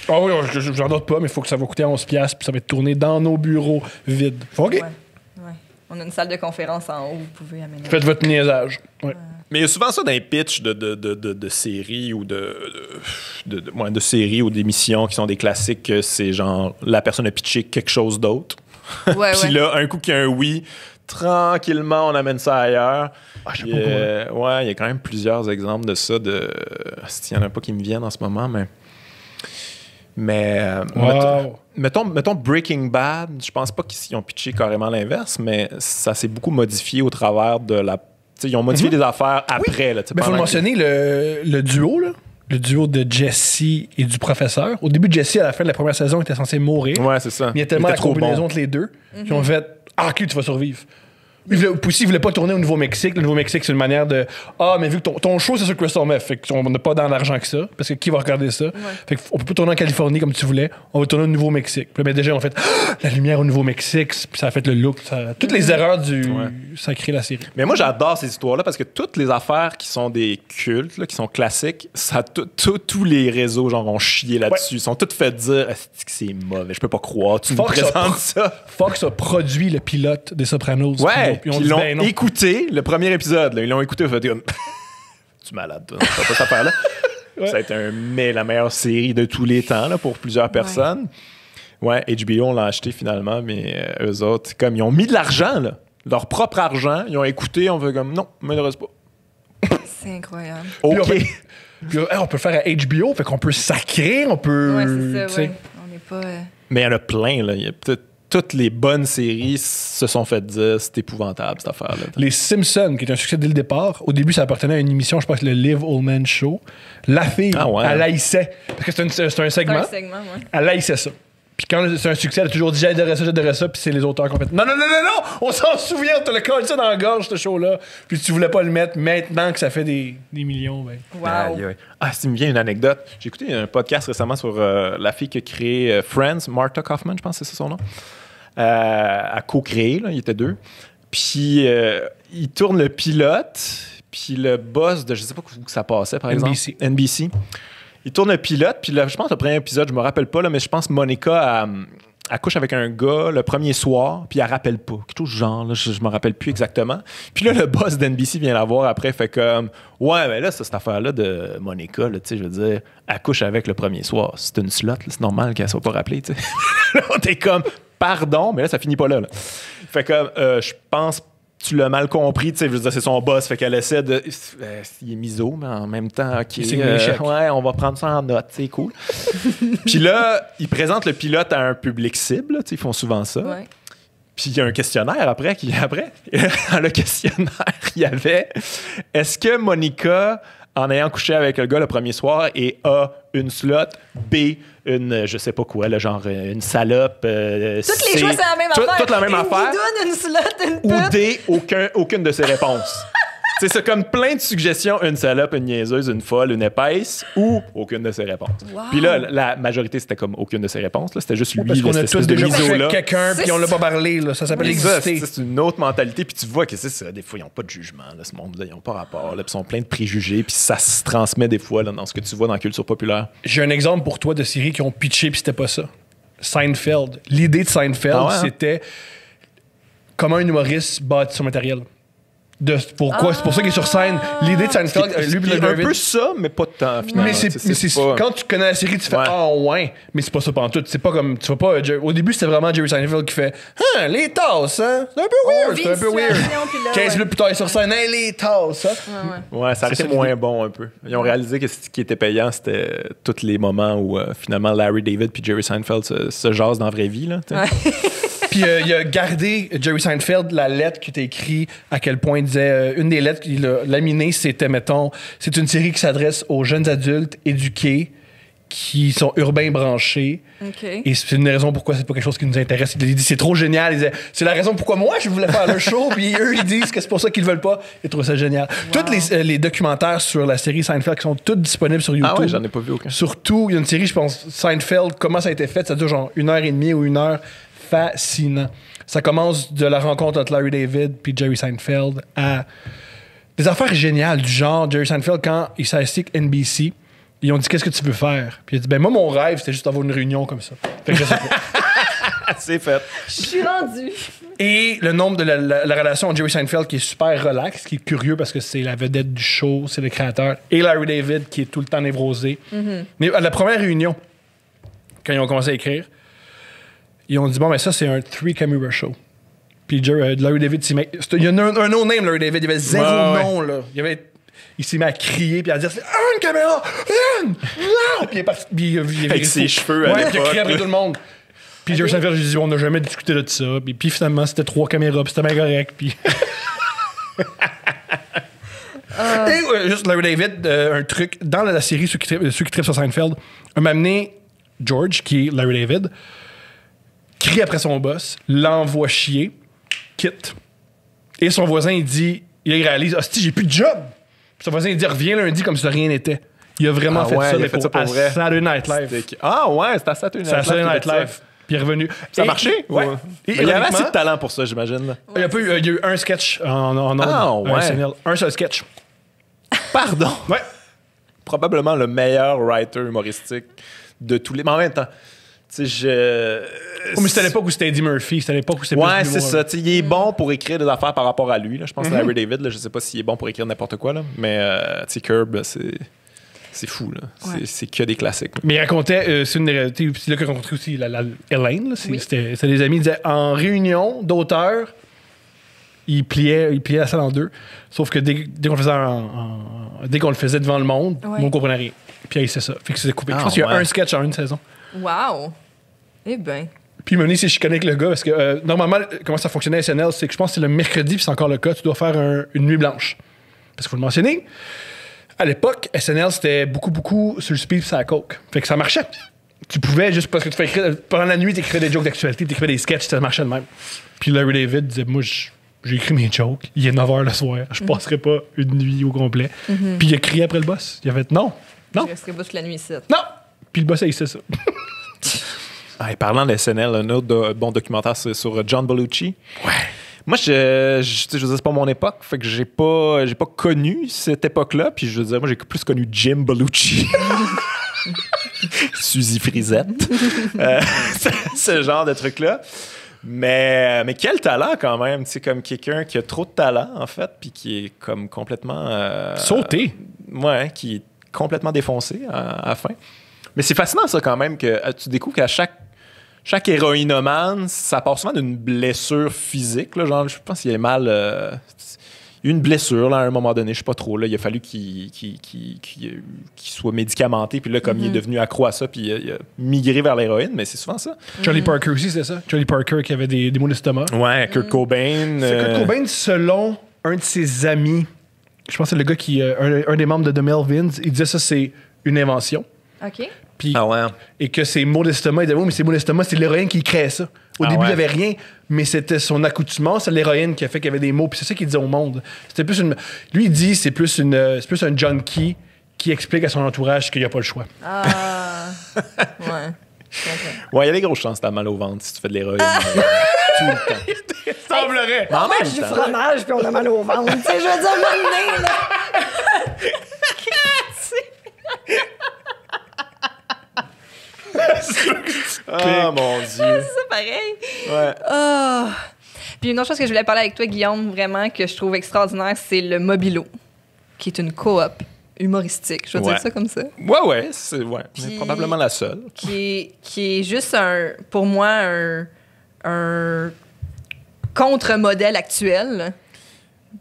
Ah oui, j'en doute pas, mais il faut que ça va coûter 11$, puis ça va être tourné dans nos bureaux vides. OK. Ouais. On a une salle de conférence en haut, vous pouvez amener. Faites votre niaisage. Ouais. Mais il y a souvent ça dans les pitchs de séries ou de séries ou d'émissions qui sont des classiques, que c'est genre la personne a pitché quelque chose d'autre. Puis là, un coup qu'il y a un oui, tranquillement, on amène ça ailleurs. Je sais pas pourquoi. Il y a quand même plusieurs exemples de ça. Il n'y en a pas qui me viennent en ce moment, mais mettons Breaking Bad, je pense pas qu'ils ont pitché carrément l'inverse, mais ça s'est beaucoup modifié au travers de la... Ils ont modifié des affaires après. Il faut mentionner le duo, là. Le duo de Jesse et du professeur. Au début, Jesse, à la fin de la première saison, était censé mourir. Ouais, c'est ça. Mais il y a tellement la combinaison entre les deux qui ont fait « Ah, OK, tu vas survivre ». Poussy, il voulait pas tourner au Nouveau-Mexique. Le Nouveau-Mexique, c'est une manière de mais vu que ton show, c'est sur Crystal Meth, fait qu'on n'a pas dans l'argent que ça, parce que qui va regarder ça? Fait qu'on peut pas tourner en Californie comme tu voulais, on va tourner au Nouveau-Mexique. Puis là, déjà, on fait la lumière au Nouveau-Mexique, puis ça a fait le look. Toutes les erreurs ça crée la série. Mais moi, j'adore ces histoires-là parce que toutes les affaires qui sont des cultes, là, qui sont classiques, tous les réseaux genre ont chié là-dessus. Ils sont tous fait dire que c'est mauvais, je peux pas croire, tu nous présentes ça. Fox a produit le pilote des Sopranos. Ouais. Puis ils l'ont écouté, le premier épisode. Là, ils l'ont écouté, ils ont fait comme... Tu es malade, toi. Fais pas cette affaire-là. Ça a été la meilleure série de tous les temps là, pour plusieurs personnes. Ouais, HBO, on l'a acheté finalement, mais eux autres, comme ils ont mis de l'argent, là, leur propre argent, ils ont écouté, on veut comme non, mais il ne reste pas. C'est incroyable. OK. Puis on peut faire à HBO, fait qu'on peut sacrer, on peut... Ouais, c'est ça, On n'est pas... Mais il y en a plein, là. Il y a peut-être... Toutes les bonnes séries se sont fait dire c'est épouvantable, cette affaire-là. Les Simpsons, qui est un succès dès le départ, au début, ça appartenait à une émission, je pense, le Liv Ullmann Show. La fille, elle haïssait. Parce que c'est un segment. Elle haïssait ça. Puis quand c'est un succès, elle a toujours dit j'adorais ça, puis c'est les auteurs qui ont fait non, on s'en souvient, on te le colle ça dans la gorge, ce show-là. Puis tu voulais pas le mettre, maintenant que ça fait des millions, ben. Wow. Ça me vient une anecdote. J'ai écouté un podcast récemment sur la fille qui a créé Friends, Martha Kaufman, je pense que c'est ça son nom. À co-créer, là, il était deux. Puis il tourne le pilote, Puis le boss de, je sais pas où ça passait, par exemple. NBC. Il tourne un pilote, puis là, je pense que le premier épisode, je me rappelle pas, là, mais je pense que Monica elle couche avec un gars le premier soir, puis elle rappelle pas. Quelque chose du genre, là, je me rappelle plus exactement. Puis là, le boss d'NBC vient la voir après, fait comme ouais, mais là, cette affaire-là de Monica, là, tu sais, je veux dire, elle couche avec le premier soir. C'est une slot, là, c'est normal qu'elle soit pas rappelée, tu sais. Là, t'es comme pardon, mais là, ça finit pas là. Fait que je pense tu l'as mal compris, tu sais, je veux dire, c'est son boss, fait qu'elle essaie de... il est miso, mais en même temps, OK, ouais, on va prendre ça en note, c'est cool. Puis là, ils présentent le pilote à un public cible, tu sais, ils font souvent ça. Ouais. Puis il y a un questionnaire après. Dans le questionnaire, il y avait « Est-ce que Monica, en ayant couché avec le gars le premier soir, est A, une slot, B, une, je sais pas quoi, là, genre une salope. Toutes les choix, c'est la même affaire. Toute la même affaire. Une slot, une pute. Ou D, aucune de ses réponses. C'est comme plein de suggestions, une salope, une niaiseuse, une folle, une épaisse, ou aucune de ses réponses. Wow. Puis là, la majorité, c'était comme aucune de ses réponses. Là. C'était juste lui, parce qu'on a tous déjà fait avec quelqu'un, puis on l'a pas parlé. Là. Ça s'appelle exister. C'est une autre mentalité. Puis tu vois que c'est ça. Des fois, ils n'ont pas de jugement, là, ce monde-là. Ils n'ont pas rapport. Là, puis ils sont pleins de préjugés. Puis ça se transmet des fois là, dans ce que tu vois dans la culture populaire. J'ai un exemple pour toi de séries qui ont pitché, puis c'était pas ça. Seinfeld. L'idée de Seinfeld, c'était comment un humoriste bâtit son matériel. C'est pour ça qu'il est sur scène. L'idée de Seinfeld, lui, un peu ça, mais pas de temps, finalement. Mais pas... quand tu connais la série, tu fais ouais, mais c'est pas ça pantoute. C'est pas comme, tu vas pas, au début, c'était vraiment Jerry Seinfeld qui fait les tasses, hein? C'est un peu weird. 15 minutes plus tard, il est sur scène, les tasses, hein? Ouais, ça restait moins bon un peu. Ils ont réalisé que ce qui était payant, c'était tous les moments où finalement Larry David puis Jerry Seinfeld se jasent dans la vraie vie, là. Puis il a gardé, Jerry Seinfeld, la lettre qui était écrite, à quel point il disait... une des lettres qu'il a laminées, c'était, mettons, c'est une série qui s'adresse aux jeunes adultes éduqués qui sont urbains branchés. Okay. Et c'est une raison pourquoi c'est pas quelque chose qui nous intéresse. Il dit, c'est trop génial. Il disait, c'est la raison pourquoi moi, je voulais faire le show. Puis eux, ils disent que c'est pour ça qu'ils le veulent pas. Ils trouvent ça génial. Wow. Tous les documentaires sur la série Seinfeld qui sont tous disponibles sur YouTube. Ah ouais, j'en ai pas vu aucun. Surtout, il y a une série, je pense, Seinfeld, comment ça a été fait. Ça dure genre 1h30 ou 1 heure. Fascinant. Ça commence de la rencontre entre Larry David puis Jerry Seinfeld à des affaires géniales du genre Jerry Seinfeld quand il s'est assis avec NBC, ils ont dit qu'est-ce que tu veux faire? Puis il a dit ben moi mon rêve c'était juste d'avoir une réunion comme ça. Fait que je sais pas. C'est fait. Je suis rendu. Et le nombre de la relation entre Jerry Seinfeld qui est super relax, qui est curieux parce que c'est la vedette du show, c'est le créateur, et Larry David qui est tout le temps névrosé. Mm-hmm. Mais à la première réunion, quand ils ont commencé à écrire, ils ont dit, bon, mais ça, c'est un 3-camera show. Puis Larry David s'est mis... Il y a un no-name, Larry David. Il y avait zéro nom, là. Il s'est mis à crier, puis à dire, c'est une caméra! Une! Non! Puis il est parti... Avec ses cheveux à l'époque. Puis il a crié après tout le monde. Puis Jerry Seinfeld, j'ai dit, on n'a jamais discuté de ça. Puis finalement, c'était 3 caméras, puis c'était bien correct. Puis... Et juste Larry David, un truc, dans la série, ceux qui trippent sur Seinfeld, m'a amené George, qui est Larry David, crie après son boss, l'envoie chier, quitte. Et son voisin, il réalise, hostie, j'ai plus de job. Puis son voisin, il dit, reviens lundi comme si de rien n'était. Il a vraiment fait ça, mais pour vrai. Saturday Night Live. Ah ouais, c'était à Saturday Night Live. Puis il est revenu. Ça a marché? Ouais. Il y avait assez de talent pour ça, j'imagine. Il y a eu un sketch en SNL. Un seul sketch. Pardon? Ouais. Probablement le meilleur writer humoristique de tous les... Mais en même temps... mais c'était à l'époque où c'était Eddie Murphy. C'était à l'époque où c'était ouais, c'est ça. Il est bon pour écrire des affaires par rapport à lui. Là. Je pense que Larry David, là, je sais pas s'il est bon pour écrire n'importe quoi. Là. Mais Curb, c'est fou. Là. Ouais. C'est que des classiques. Là. Mais il racontait, c'est là qu'il a rencontré aussi Elaine. Là, c'était des amis. Il disait, en réunion d'auteurs, il pliait la salle en deux. Sauf que dès qu'on le faisait devant le monde, on comprenait rien. Puis c'est ça. Fait que c'était coupé. Je pense qu'il y a un sketch en une saison. Wow! Eh bien. Puis il m'a dit si je connais avec le gars, parce que normalement, comment ça fonctionnait à SNL, c'est que je pense que c'est le mercredi, puis c'est encore le cas, tu dois faire une nuit blanche. Parce qu'il faut le mentionner, à l'époque, SNL, c'était beaucoup sur le speed et sur la coke. Fait que ça marchait. Tu pouvais, juste parce que tu fais écrire, pendant la nuit, tu écrivais des jokes d'actualité, tu écrivais des sketchs, ça marchait de même. Puis Larry David disait, moi, j'ai écrit mes jokes, il est 9h le soir, je passerai pas une nuit au complet. Puis il a crié après le boss. Il a fait non. Je resterai pas toute la nuit ici. Non! Puis le boss a essayé ça. Parlant de SNL, un autre bon documentaire sur John Belushi. Ouais. Moi, je veux dire, c'est pas mon époque, fait que j'ai pas connu cette époque-là, puis je veux dire, moi, j'ai plus connu Jim Belushi. Suzy Frisette. Ce genre de truc-là. Mais quel talent quand même, tu sais, comme quelqu'un qui a trop de talent, en fait, puis qui est comme complètement... Sauté. Ouais, qui est complètement défoncé à la fin. Mais c'est fascinant, ça, quand même, que tu découvres qu'à chaque héroïnomane, ça part souvent d'une blessure physique, là, genre, je pense qu'il y a mal... une blessure, là, à un moment donné, je sais pas trop, là, il a fallu qu'il soit médicamenté, puis là, comme il est devenu accro à ça, puis il a migré vers l'héroïne, mais c'est souvent ça. Charlie Parker aussi, c'est ça? Charlie Parker qui avait des maux d'estomac. Ouais, Kurt Cobain. C'est Kurt Cobain, selon un de ses amis, je pense que c'est le gars qui, un des membres de The Melvins, il disait ça, c'est une invention. OK. Puis, Ah ouais. et que ses maux d'estomac, il disait, oui, mais ses maux d'estomac, c'est l'héroïne qui crée ça. Au début, il n'y avait rien, mais c'était son accoutumance à l'héroïne qui a fait qu'il y avait des maux. Puis c'est ça qu'il disait au monde. C'était plus une. Lui, il dit c'est plus un junkie qui explique à son entourage qu'il n'y a pas le choix. Ah. Ouais. Okay. Ouais, il y a des grosses chances que t'as mal au ventre si tu fais de l'héroïne. Tout le temps. Il semblerait. Mais en On mange même du temps- fromage puis on a mal au ventre. Tu sais, je veux dire, maintenant, là. Ah, mon Dieu. C'est pareil. Ouais. Ah. Puis une autre chose que je voulais parler avec toi, Guillaume, vraiment, que je trouve extraordinaire, c'est le Mobilo, qui est une coop humoristique. Je vais dire ça comme ça. Ouais, c'est Puis- probablement la seule. Qui est juste, pour moi, un contre-modèle actuel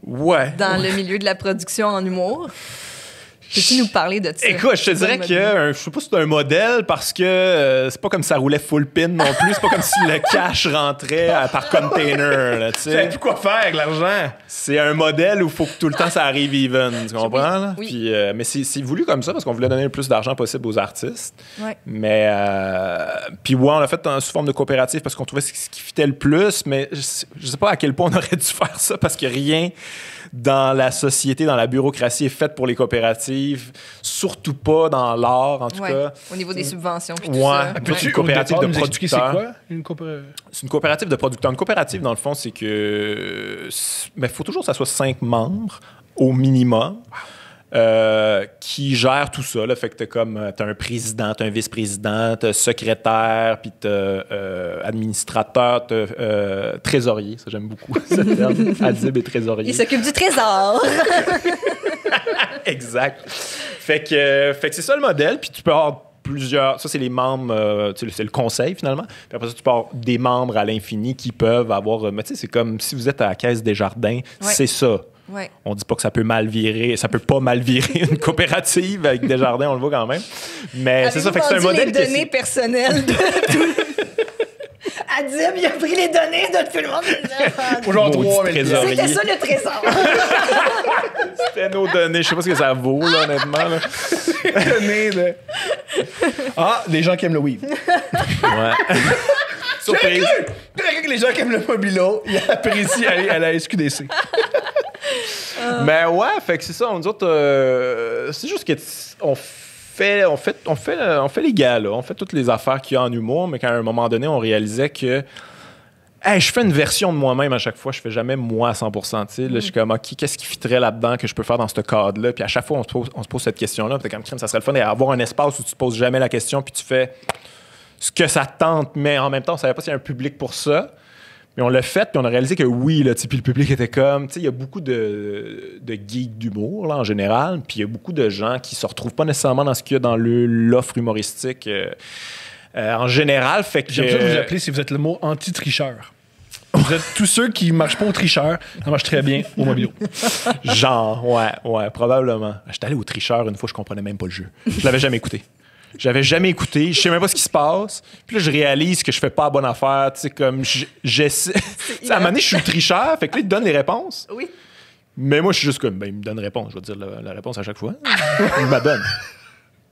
Ouais. dans le milieu de la production en humour. Peux-tu nous parler de ça? Écoute, je te dirais que je sais pas si c'est un modèle parce que c'est pas comme ça roulait full pin non plus. C'est pas comme si le cash rentrait par container. Là, tu Tu savais sais. plus quoi faire avec l'argent. C'est un modèle où il faut que tout le temps ça arrive even. Tu comprends? Là? Oui. Puis, mais c'est voulu comme ça parce qu'on voulait donner le plus d'argent possible aux artistes. Ouais. Mais puis ouais, on l'a fait sous forme de coopérative parce qu'on trouvait ce qui fitait le plus. Mais je sais pas à quel point on aurait dû faire ça parce que rien dans la société, dans la bureaucratie est fait pour les coopératives. Surtout pas dans l'art, en tout Ouais. cas. Au niveau des subventions puis tout Ouais. ça. Puis Peux-tu une coopérative de nous expliquer c'est producteurs. quoi une coopérative? C'est une coopérative de producteurs. Une coopérative, dans le fond, c'est que... Mais il faut toujours que ça soit 5 membres au minimum qui gèrent tout ça. Là. Fait que t'as un président, t'as un vice-président, t'as un secrétaire, puis t'as administrateur, t'as trésorier. Ça, j'aime beaucoup ce terme. Adib et trésorier. Il s'occupe du trésor. Exact. Fait que c'est ça le modèle. Puis tu peux avoir plusieurs... Ça, c'est les membres... c'est le conseil, finalement. Puis après ça, tu peux avoir des membres à l'infini qui peuvent avoir... Mais tu sais, c'est comme si vous êtes à la Caisse des Jardins. C'est ça. Ouais. On dit pas que ça peut mal virer. Ça peut pas mal virer une coopérative avec des jardins, on le voit quand même. Mais c'est ça. Fait que c'est un modèle les qui est- données personnelles de tout. Adib, il a pris les données de tout le monde. Pour genre Maudit 3 000 trésorier. C'était ça le trésor. C'était nos données. Je sais pas ce que ça vaut, là, honnêtement. Là. données de... Ah, des gens qui aiment le weed. Ouais. Surprise. J'ai cru que les gens qui aiment le mobilo, ils apprécient aller à la SQDC. Mais ouais, fait que c'est ça. Nous autres, c'est juste que on fait les gars, là. On fait toutes les affaires qu'il y a en humour, mais qu'à un moment donné, on réalisait que je fais une version de moi-même à chaque fois. Je fais jamais moi à 100%. Tu sais. Là, je suis comme, OK, qu'est-ce qui fitterait là-dedans que je peux faire dans ce cadre-là? Puis à chaque fois, on se pose cette question-là. Puis t'es comme, crime, ça serait le fun d'avoir un espace où tu te poses jamais la question, puis tu fais ce que ça te tente, mais en même temps, on savait pas s'il y a un public pour ça. Mais on l'a fait, puis on a réalisé que oui, là, puis le public était comme... Tu sais, il y a beaucoup de geeks d'humour, là, en général, puis il y a beaucoup de gens qui se retrouvent pas nécessairement dans ce qu'il y a dans l'offre humoristique en général. Fait que... J'aime ça vous appeler si vous êtes le mot anti-tricheur. Vous êtes tous ceux qui marchent pas au tricheur. Ça marche très bien au mobilo. Genre, ouais, probablement. J'étais allé au tricheur une fois, je comprenais même pas le jeu. Je l'avais jamais écouté. J'avais jamais écouté, je sais même pas ce qui se passe. Puis là, je réalise que je fais pas la bonne affaire. Tu sais, comme j'essaie. Tu sais, à un moment donné, je suis le tricheur, fait que là, il te donne les réponses. Oui. Mais moi, je suis juste comme, il me donne réponse. Je vais dire la réponse à chaque fois. Il me la donne.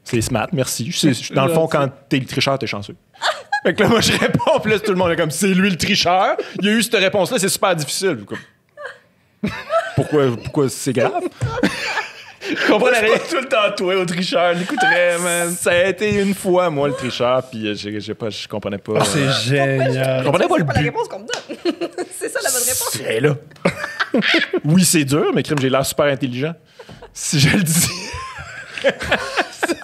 C'est smart, merci. Dans le fond, quand t'es le tricheur, t'es chanceux. Fait que là, moi, je réponds, puis là, tout le monde est comme, c'est lui le tricheur. Il y a eu cette réponse-là, c'est super difficile. Comme, pourquoi c'est grave? Je comprends rien. Tout le temps, toi, au tricheur. L'écouterais, man. Ça a été une fois, moi, le tricheur, puis je comprenais pas. Oh, c'est génial. Je comprenais pas le C'est pas la but. réponse qu'on me donne. C'est ça la bonne réponse. C'est là. Oui, c'est dur, mais crime, j'ai l'air super intelligent. Si je le dis.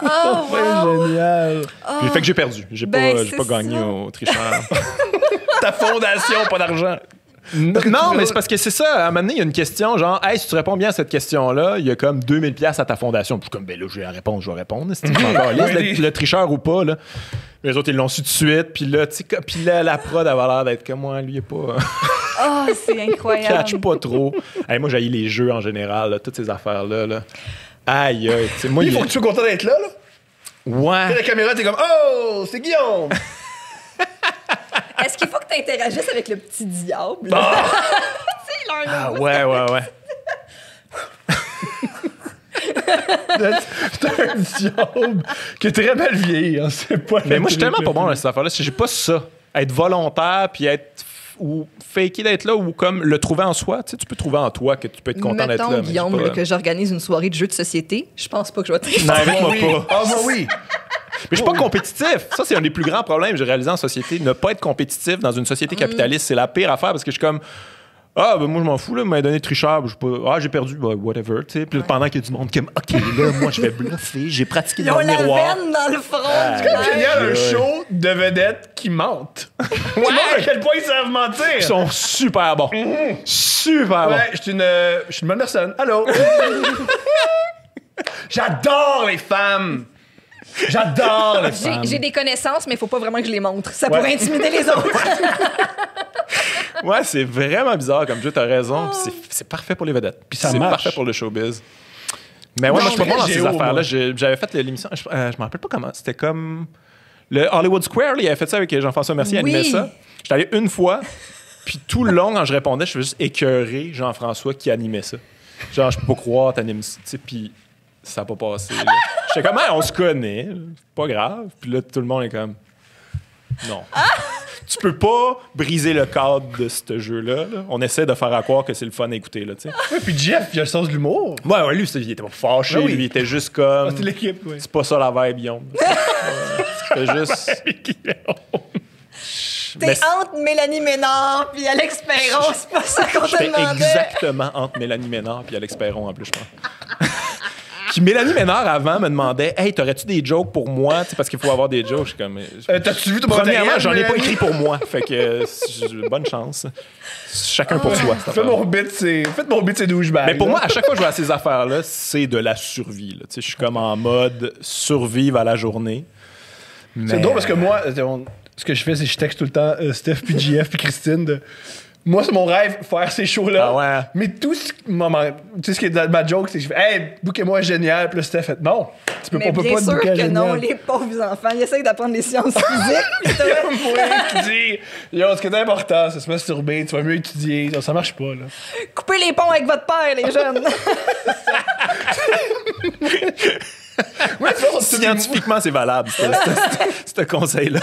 Oh, wow. Génial. Puis, fait que j'ai perdu. J'ai Ben, pas c'est gagné ça. au tricheur. Ta fondation, pas d'argent. Non, mais c'est parce que c'est ça. À un moment donné, il y a une question, genre, hey, si tu réponds bien à cette question-là, il y a comme 2000$ à ta fondation. Puis je suis comme, ben là, j'ai la réponse, je vais répondre. C'est encore liste, le tricheur ou pas, là. Les autres, ils l'ont su tout de suite. Puis là, tu sais, puis là, la prod avait l'air d'être comme moi, lui, il est pas. Oh, c'est incroyable. Catch pas trop. Hey, moi, j'haïs les jeux en général, là, toutes ces affaires-là. Là. Aïe, aïe. Tu sais, moi, Il faut que tu sois content d'être là, là. Ouais. Puis la caméra, t'es comme, oh, c'est Guillaume. Est-ce qu'il faut que tu interagisses avec le petit diable? Ah. Tu sais, il a un Ah, nom. ouais. C'est un diable qui est très mal vieilli. Hein. C'est pas Mais moi, je suis tellement pas bon dans cette affaire-là. J'ai pas ça. Être volontaire, puis être. Ou faker d'être là, ou comme le trouver en soi. Tu sais, tu peux trouver en toi que tu peux être content d'être là. Mettons, mais Guillaume, j'ai pas- là, que j'organise une soirée de jeux de société, je pense pas que je vais te Non, invite-moi oui. pas. Ah, moi, oui. Mais je suis pas compétitif. Ça, c'est un des plus grands problèmes que j'ai réalisé en société. Ne pas être compétitif dans une société capitaliste, c'est la pire affaire parce que je suis comme. Ah, ben moi, je m'en fous, là, il m'a donné tricheur. J'ai perdu, ben, whatever, tu sais. Puis là, pendant qu'il y a du monde qui me. OK, là, moi, je vais bluffer. J'ai pratiqué Ils dans ont le la miroir. veine dans le front. Ah, du C'est gars. génial, un Ouais. show de vedettes qui mentent. Tu montres à quel point ils savent mentir. Ils sont super bons. Super bons. Ouais, je suis une bonne personne. Allô? J'adore les femmes. J'adore les femmes. J'ai des connaissances, mais il faut pas vraiment que je les montre. Ça Ouais. pourrait intimider les autres. Ouais, c'est vraiment bizarre comme jeu, t'as raison. Puis c'est parfait pour les vedettes. Puis ça c'est marche. parfait pour le showbiz. Mais ouais, moi, je suis pas vrai bon dans ces géo, affaires-là. moi. J'avais fait l'émission, je me rappelle pas comment. C'était comme. Le Hollywood Square, là, il avait fait ça avec Jean-François Mercier, il Oui. animait ça. J'étais allé une fois, puis tout le long, quand je répondais, je faisais juste écœurer Jean-François qui animait ça. Genre, je peux pas croire, t'animes ça. Tu sais, puis ça a pas passé. là. J'étais comme, hey, on se connaît, là, c'est pas grave. Puis là, tout le monde est comme. Non. Tu peux pas briser le cadre de ce jeu-là. Là. On essaie de faire à croire que c'est le fun à écouter. Là, tu sais. Ouais, puis Jeff, il a le sens de l'humour. Ouais, lui, il était pas fâché. Ah oui. Lui, il était juste comme. C'est l'équipe, oui. C'est pas ça la vibe, Guillaume. C'était juste. T'es Mais entre Mélanie Ménard puis Alex Perron, c'est pas ça qu'on te j'étais demandait. exactement entre Mélanie Ménard et Alex Perron en plus, je pense. Puis Mélanie Ménard, avant, me demandait « Hey, t'aurais-tu des jokes pour moi? » Tu sais, parce qu'il faut avoir des jokes. Je suis comme... T'as-tu vu ton Premièrement, matériel, j'en ai pas Mélanie? écrit pour moi. Fait que bonne chance. Chacun pour soi. cette Faites affaire. mon bit, c'est douchebag. Mais pour là. moi, à chaque fois que je vais à ces affaires-là, c'est de la survie. Là. Tu sais, je suis comme en mode survivre à la journée. C'est drôle parce que moi, ce que je fais, c'est que je texte tout le temps Steph, puis JF, puis Christine. Moi, c'est mon rêve, faire ces shows-là. Ah ouais. Mais tout ce qui est de ma joke, c'est que je fais Hey, bookez-moi génial. Puis là, Steph fait Non, Mais on peut bien pas te sûr booker que non, génial. les pauvres enfants, ils essayent d'apprendre les sciences physiques. puis toi, Moi qui dis Yo, ce qui est important, c'est se masturber, tu vas mieux étudier. Ça marche pas, là. coupez les ponts avec votre père, les jeunes. Ouais, tu vois, Scientifiquement, c'est valable, ce conseil-là.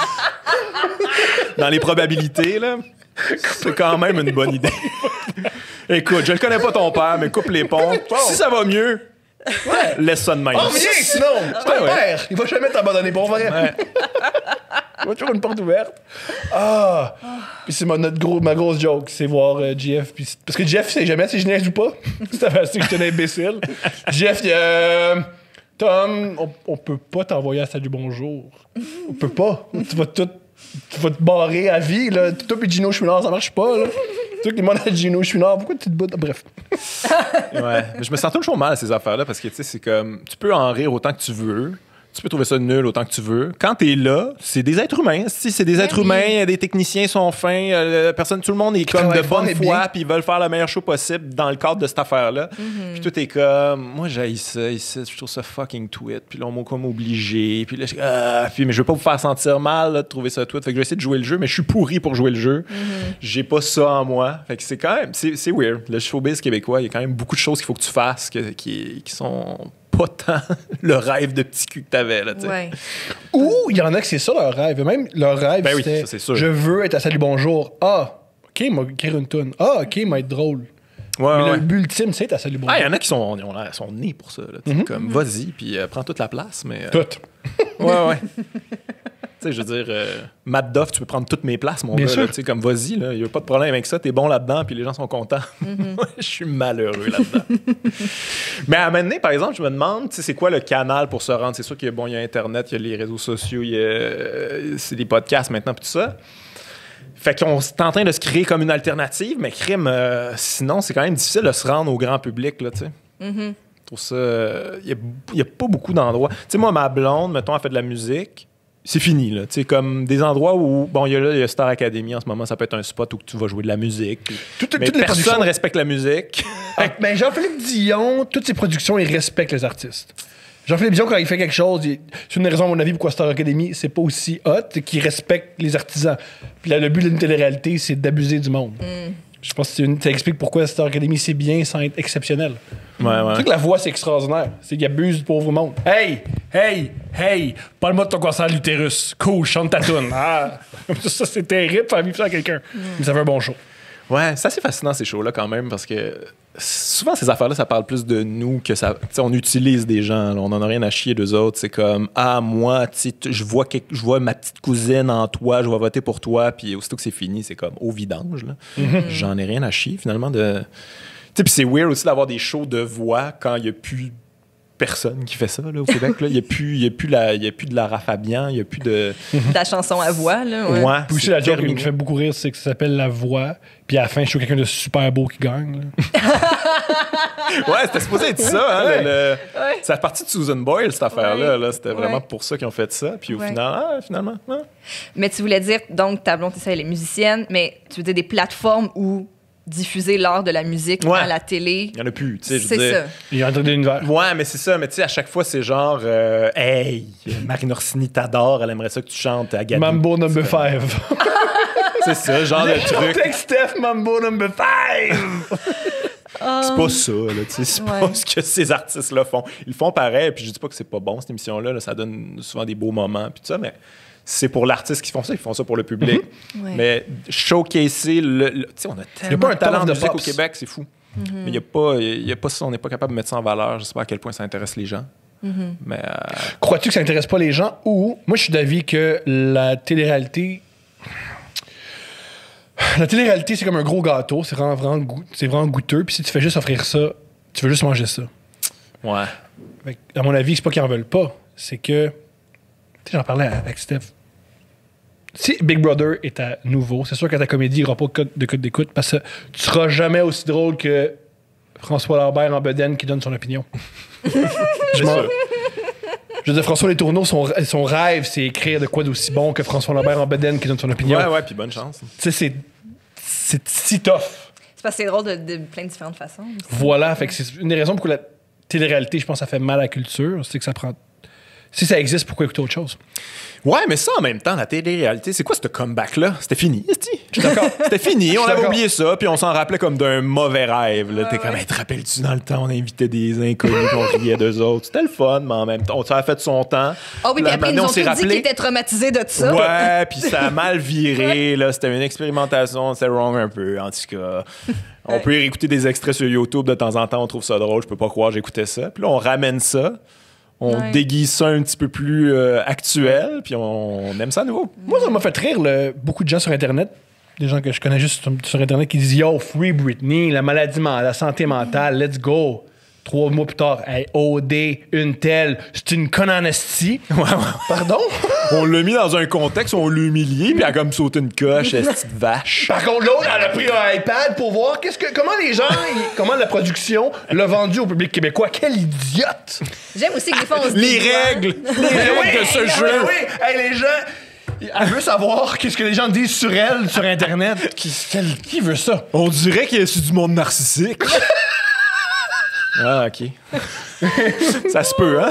Dans les probabilités, là, c'est quand même une bonne idée. Écoute, je ne connais pas ton père, mais coupe les ponts. Si ça va mieux, laisse ça de même. Oh, viens, sinon, c'est ton Ouais. père. Il va jamais t'abandonner pour vrai. Ouais. Il va toujours une porte ouverte. Ah! Puis c'est ma grosse joke, c'est voir Jeff. Parce que Jeff, sait jamais si je niaise ou pas. C'est facile que je suis un imbécile. Jeff, il Tom, on peut pas t'envoyer à Salut Bonjour. On peut pas. Tu vas te barrer à vie, là. Toi et Gino Chouinard, ça marche pas, là. Toi qui demandes à Gino Chouinard, pourquoi tu te bats? Bref. Ouais. Mais je me sens toujours mal à ces affaires-là parce que, tu sais, c'est comme... Tu peux en rire autant que tu veux. Tu peux trouver ça nul autant que tu veux. Quand t'es là, c'est des êtres humains. Si c'est des êtres humains, des techniciens sont fins, tout le monde est comme de travaille fort bonne et foi, bien. puis ils veulent faire le meilleur show possible dans le cadre de cette affaire-là. Puis tout est comme, moi j'haïs ça, ici, je trouve ça fucking tweet. Puis là, on m'a comme obligé. Puis là, mais je veux pas vous faire sentir mal là, de trouver ça tweet. Fait que je vais essayer de jouer le jeu, mais je suis pourri pour jouer le jeu. J'ai pas ça en moi. Fait que c'est quand même, c'est weird. Le showbiz québécois, il y a quand même beaucoup de choses qu'il faut que tu fasses qui sont pas tant le rêve de petit cul que t'avais, là, tu sais. Ouais. Ou il y en a que c'est ça leur rêve. Et même leur rêve, Ben oui, c'était ça, c'est sûr. je veux être à Salut Bonjour. Ah, OK, m'a écrire une toune. Ah, OK, m'a être drôle. Ouais, Mais ouais. le but ultime, c'est ta célébrité. Ah, il y en a qui sont nés pour ça. Là, tu sais, comme, vas-y, puis prends toute la place. Mais, Tout. ouais. Tu sais, je veux dire, Matt Duff, tu peux prendre toutes mes places, mon Bien gars. sûr. Tu sais, comme, vas-y, il n'y a pas de problème avec ça. T'es bon là-dedans, puis les gens sont contents. Moi, je suis malheureux là-dedans. Mais à un moment donné, par exemple, je me demande, tu sais, c'est quoi le canal pour se rendre? C'est sûr qu'il y a Internet, il y a les réseaux sociaux, c'est des podcasts maintenant, puis tout ça. Fait qu'on est en train de se créer comme une alternative, mais crime, sinon, c'est quand même difficile de se rendre au grand public, là, tu sais. Je trouve ça... Il n'y a pas beaucoup d'endroits. Tu sais, moi, ma blonde, mettons, elle fait de la musique. C'est fini, là. Tu sais, comme des endroits où... Bon, il y a Star Academy en ce moment, ça peut être un spot où tu vas jouer de la musique. Toutes Mais les personne productions- ne respecte la musique. Ben, Jean-Philippe Dion, toutes ses productions, il respecte les artistes. Jean-Philippe Dion, quand il fait quelque chose, c'est une des raisons, à mon avis, pourquoi Star Academy, c'est pas aussi hot, c'est qu'il respecte les artisans. Puis là, le but d'une télé-réalité, c'est d'abuser du monde. Je pense que ça explique pourquoi Star Academy, c'est bien sans être exceptionnel. Ouais. Tu sais que la voix, c'est extraordinaire. C'est qu'il abuse du pauvre monde. Hey, parle-moi de ton cancer de l'utérus. Cool, chante ta toune. Ah, ça, c'est terrible, faire vivre ça à quelqu'un. Mais ça fait un bon show. Ouais, c'est assez fascinant ces shows-là quand même parce que souvent ces affaires-là, ça parle plus de nous que ça. Tu sais, on utilise des gens, là, on n'en a rien à chier d'eux autres. C'est comme moi, tu sais, je vois ma petite cousine en toi, je vais voter pour toi, puis aussitôt que c'est fini, c'est comme au vidange. Là. J'en ai rien à chier finalement de. Tu sais, puis c'est weird aussi d'avoir des shows de voix quand il n'y a plus personne qui fait ça là, au Québec. Il n'y a plus de Lara Fabian, il n'y a plus de. Ta chanson à voix, là. Ouais. Ouais, Puis aussi, c'est la joke terminé. qui fait beaucoup rire, c'est que ça s'appelle La Voix. Puis à la fin, je trouve quelqu'un de super beau qui gagne. Là. Ouais, c'était supposé être ça. Hein, Ouais. C'est la partie de Susan Boyle, cette affaire-là. Ouais. Là. C'était vraiment Ouais. pour ça qu'ils ont fait ça. Puis au Ouais. final, finalement. Mais tu voulais dire, donc, ta blonde, c'est ça, elle est musicienne, mais tu veux dire des plateformes où diffuser l'art de la musique Ouais. à la télé. Il n'y en a plus. Tu sais, je veux C'est dire. ça. Il est rentré dans l'univers. Ouais, mais c'est ça. Mais tu sais, à chaque fois, c'est genre, hey, Marine Orsini t'adore, elle aimerait ça que tu chantes à Gadi. Mambo number 5. C'est ça, genre de truc. Texte Steph, Mambo number 5. C'est pas ça, là. Tu sais, c'est pas Ouais. ce que ces artistes-là font. Ils le font pareil, puis je dis pas que c'est pas bon, cette émission-là. Là, ça donne souvent des beaux moments, puis tout ça, mais c'est pour l'artiste qui font ça, ils font ça pour le public. Ouais. Mais showcaser tu sais, on a tellement pas un de talent top de de musique au pops. Québec, c'est fou. Mais il y a pas ça, on n'est pas capable de mettre ça en valeur. Je sais pas à quel point ça intéresse les gens. Mais Crois-tu que ça intéresse pas les gens ou moi je suis d'avis que la télé-réalité c'est comme un gros gâteau, c'est vraiment goûteux puis si tu fais juste offrir ça, tu veux juste manger ça. ouais. Fait que, à mon avis, c'est pas qu'ils en veulent pas, c'est que tu sais j'en parlais avec Steph. Si Big Brother est à nouveau, c'est sûr qu'à ta comédie, il n'y aura pas de code d'écoute parce que tu seras jamais aussi drôle que François Lambert en bedaine qui donne son opinion. C'est sûr. Je veux dire, François Les Tourneaux, son rêve, c'est écrire de quoi d'aussi bon que François Lambert en bedaine qui donne son opinion. Ouais, puis bonne chance. Tu sais, c'est si tough. C'est parce que c'est drôle de plein de différentes façons. aussi. Voilà, fait que c'est une des raisons pourquoi la télé-réalité, je pense, ça fait mal à la culture. C'est que ça prend... Si ça existe, pourquoi écouter autre chose? Ouais, mais ça, en même temps, la télé-réalité, c'est quoi ce comeback-là? C'était fini, esti. Je suis d'accord. C'était fini, on avait d'accord. oublié ça, puis on s'en rappelait comme d'un mauvais rêve. Là. T'es comme, hey, te rappelles-tu dans le temps, on invitait des inconnus, puis on riait d'eux autres. C'était le fun, mais en même temps, ça a fait son temps. Ah oui, puis Là, après, ils maintenant, nous ont on s'est tous dit qu'ils étaient traumatisés de ça. Ouais, puis ça a mal viré, là. C'était une expérimentation, c'était wrong un peu, en tout cas. On peut écouter des extraits sur YouTube de temps en temps, on trouve ça drôle, je peux pas croire j'écoutais ça. Puis là, on ramène ça, on Ouais. déguise ça un petit peu plus actuel, puis on aime ça à nouveau. Moi, ça m'a fait rire beaucoup de gens sur Internet, des gens que je connais juste sur Internet, qui disent « Yo, free Britney, la maladie mentale, la santé mentale, let's go ». 3 mois plus tard, hey, OD, une telle, c'est une conne en esti. Pardon? On l'a mis dans un contexte où on l'a humilié, puis elle a comme sauté une coche, cette vache. Par contre, l'autre, elle a pris un iPad pour voir comment les gens, comment la production l'a vendu au public québécois. Quel idiote! J'aime aussi que des fois, on se Les dévoile. règles de ce jeu. Oui, hey, les gens, elle veut savoir qu'est-ce que les gens disent sur elle, sur Internet. Qui veut ça? On dirait qu'il y a su du monde narcissique. Ah, OK. Ça se peut, hein?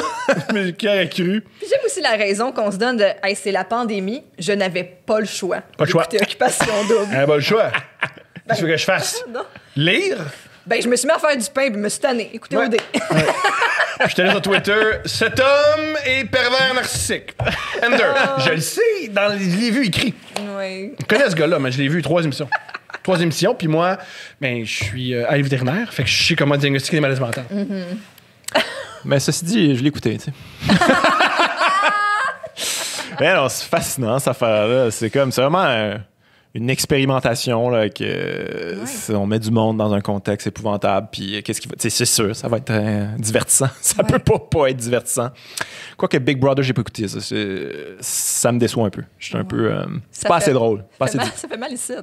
Mais qui aurait cru? Puis j'aime aussi la raison qu'on se donne de « Hey, c'est la pandémie, je n'avais pas le choix. » Pas le choix. d'écouter Occupation double. Elle a pas le choix. Qu'est-ce que tu veux que je fasse? Non. Lire? Ben, je me suis mis à faire du pain, puis je me suis tannée. Écoutez Ouais. OD. Je te laisse sur Twitter. Cet homme est pervers narcissique. Ender. Je le sais, je l'ai vu écrit. Ouais. Je connais ce gars-là, mais je l'ai vu 3 émissions. 3e émission, puis moi, ben, je suis allé vétérinaire, fait que je sais comment diagnostiquer les malaises mentales. Mais ceci dit, je l'ai écouté, tu sais. Mais non, c'est fascinant, cette affaire-là. C'est vraiment une expérimentation, là, on met du monde dans un contexte épouvantable, puis qu'est-ce qui va... C'est sûr, ça va être divertissant. Ça peut pas être divertissant. Quoique Big Brother, j'ai pas écouté ça. Ça me déçoit un peu. Je suis un peu... c'est pas assez drôle. Ça fait mal ici.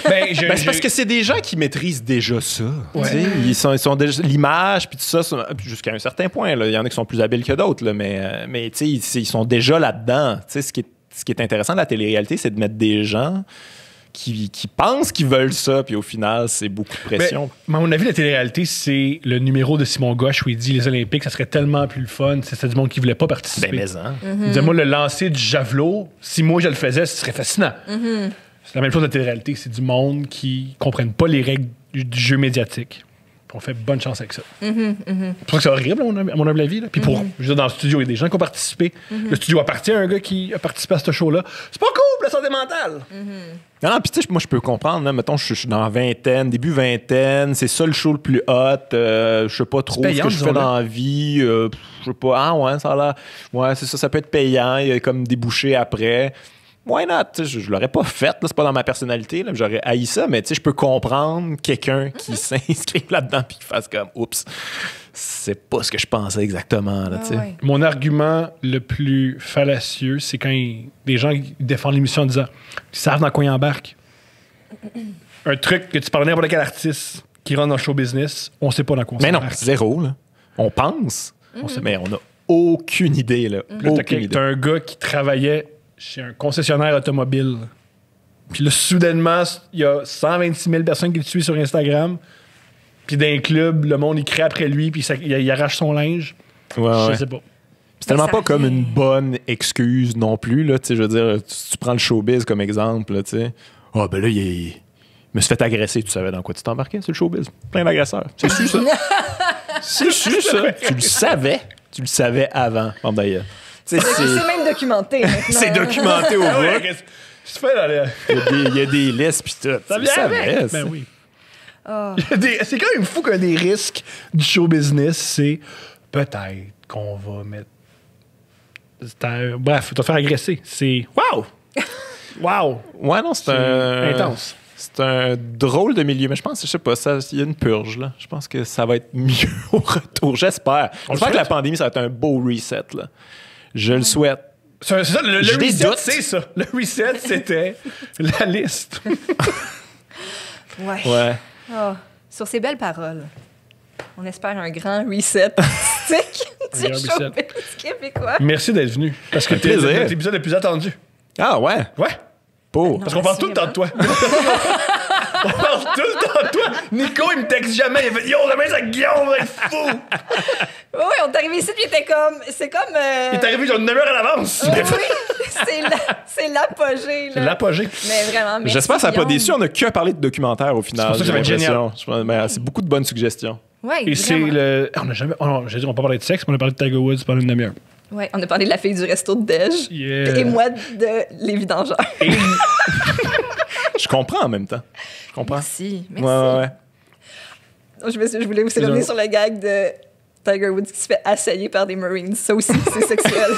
C'est parce que c'est des gens qui maîtrisent déjà ça. Ouais. Ils sont déjà... L'image, puis tout ça, jusqu'à un certain point. Là. Il y en a qui sont plus habiles que d'autres, là, mais ils sont déjà là-dedans. Ce qui est intéressant de la télé-réalité, c'est de mettre des gens qui pensent qu'ils veulent ça, puis au final, c'est beaucoup de pression. Mais à mon avis, la télé-réalité, c'est le numéro de Simon Gauche où il dit les Olympiques, ça serait tellement plus le fun. C'est du monde qui voulait pas participer. Ben, mais hein. Il disait, moi, le lancer du javelot, si moi je le faisais, ce serait fascinant. C'est la même chose de la télé-réalité. C'est du monde qui comprennent pas les règles du jeu médiatique. Puis on fait bonne chance avec ça. C'est pour ça que c'est horrible, à mon humble avis. Là. Puis je veux dire, dans le studio, il y a des gens qui ont participé. Le studio appartient à un gars qui a participé à ce show-là. C'est pas cool, la santé mentale. Non, puis tu sais, moi, je peux comprendre. Là, mettons, je suis dans la vingtaine, début vingtaine. C'est ça le show le plus hot. Je sais pas trop payant, ce que je fais dans la vie. Je sais pas. Ah ouais, ça a l'air... Ouais, c'est ça, ça peut être payant. Il y a comme des bouchées après. Why not? Je l'aurais pas fait, là, c'est pas dans ma personnalité, là, j'aurais haï ça, mais je peux comprendre quelqu'un qui s'inscrive là-dedans puis qui fasse comme oups, c'est pas ce que je pensais exactement. Là, Ouais. Mon argument le plus fallacieux, c'est quand des gens défendent l'émission en disant ils savent dans quoi ils embarquent. Un truc que tu parles à n'importe quel artiste qui rentre dans le show business, on sait pas dans quoi on mais non, s'embarque. zéro. Là. On pense, on sait, mais on a aucune idée. Là, aucune idée. T'as un gars qui travaillait chez un concessionnaire automobile. Puis là, soudainement, il y a 126 000 personnes qui le suivent sur Instagram. Puis d'un club, le monde, il crée après lui, puis il arrache son linge. Ouais. Je sais pas. C'est tellement Ça pas comme arrive. une bonne excuse non plus. Là, je veux dire, tu prends le showbiz comme exemple. Là, ah, ben là, il me suis fait agresser. Tu savais dans quoi tu t'embarquais? C'est le showbiz. Plein d'agresseurs. C'est sûr, ça. C'est sûr, ça. Tu le savais. Tu le savais avant. Oh, d'ailleurs. C'est même documenté. Maintenant. C'est documenté au Ah ouais, bout. qu'est-ce que tu fais là? Il y a des listes pis tout. Ça Tu le vient savais, avec. ça. Ben oui. Oh. C'est quand même fou qu'un des risques du show business, c'est peut-être qu'on va mettre. Bref, tu vas te faire agresser. C'est. Wow! Wow! Ouais, non, c'est un... intense. C'est un drôle de milieu, mais je pense, je sais pas, il y a une purge, là. Je pense que ça va être mieux au retour. J'espère. J'espère que la pandémie, ça va être un beau reset, là. Je le souhaite. C'est ça, le J'ai des reset, doutes. c'est ça. Le reset, c'était la liste. Ouais. Ouais. Oh. Sur ces belles paroles, on espère un grand reset artistique du Un grand reset. showbiz québécois. Merci d'être venu. Parce que Un t'es plaisir. notre épisode le plus attendu. Ah ouais? Ouais. Beau. Parce qu'on parle tout le temps de toi. On parle tout le temps de toi. Nico, il me texte jamais. Il fait Yo, demain, c'est Guillaume, c'est fou. Oui, on est arrivé ici, puis il était comme. C'est comme. Il est arrivé genre une demi-heure à l'avance. Oui, c'est l'apogée. C'est l'apogée. Mais vraiment, merci, J'espère que ça n'a pas Guillaume. déçu. On n'a que parlé de documentaire au final. C'est pour ça que ça va être j'ai génial. l'impression. Je pense- mais c'est beaucoup de bonnes suggestions. Ouais, Et c'est vraiment. le. On a jamais. Oh non, j'ai dit, on n'a pas parlé de sexe, mais on a parlé de Tiger Woods pendant une demi-heure. Ouais, on a parlé de la fille du resto de Dej. Yeah. Et moi de Les Vidangeurs. Et Je comprends en même temps. Je comprends. Merci. Ouais, ouais, ouais. Je voulais aussi revenir sur le gag de Tiger Woods qui se fait assailler par des Marines. Ça aussi, c'est sexuel.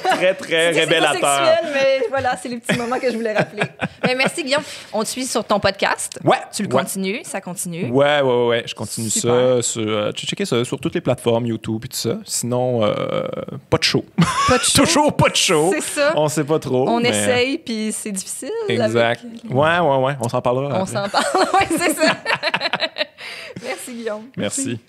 Très, très C'est pas révélateur. sexuel, mais voilà, c'est les petits moments que je voulais rappeler. Mais merci, Guillaume. On te suit sur ton podcast. Ouais. Tu le Ouais. continues, ça continue. Ouais. Je continue Super. ça. Tu checkes ça sur toutes les plateformes, YouTube et tout ça. Sinon, pas de show. Pas de show. Toujours pas de show. C'est ça. On sait pas trop. On mais- essaye, puis c'est difficile. Exact. avec- Ouais. On s'en parlera. On après. s'en parle. Ouais, c'est ça. Merci, Guillaume. Merci.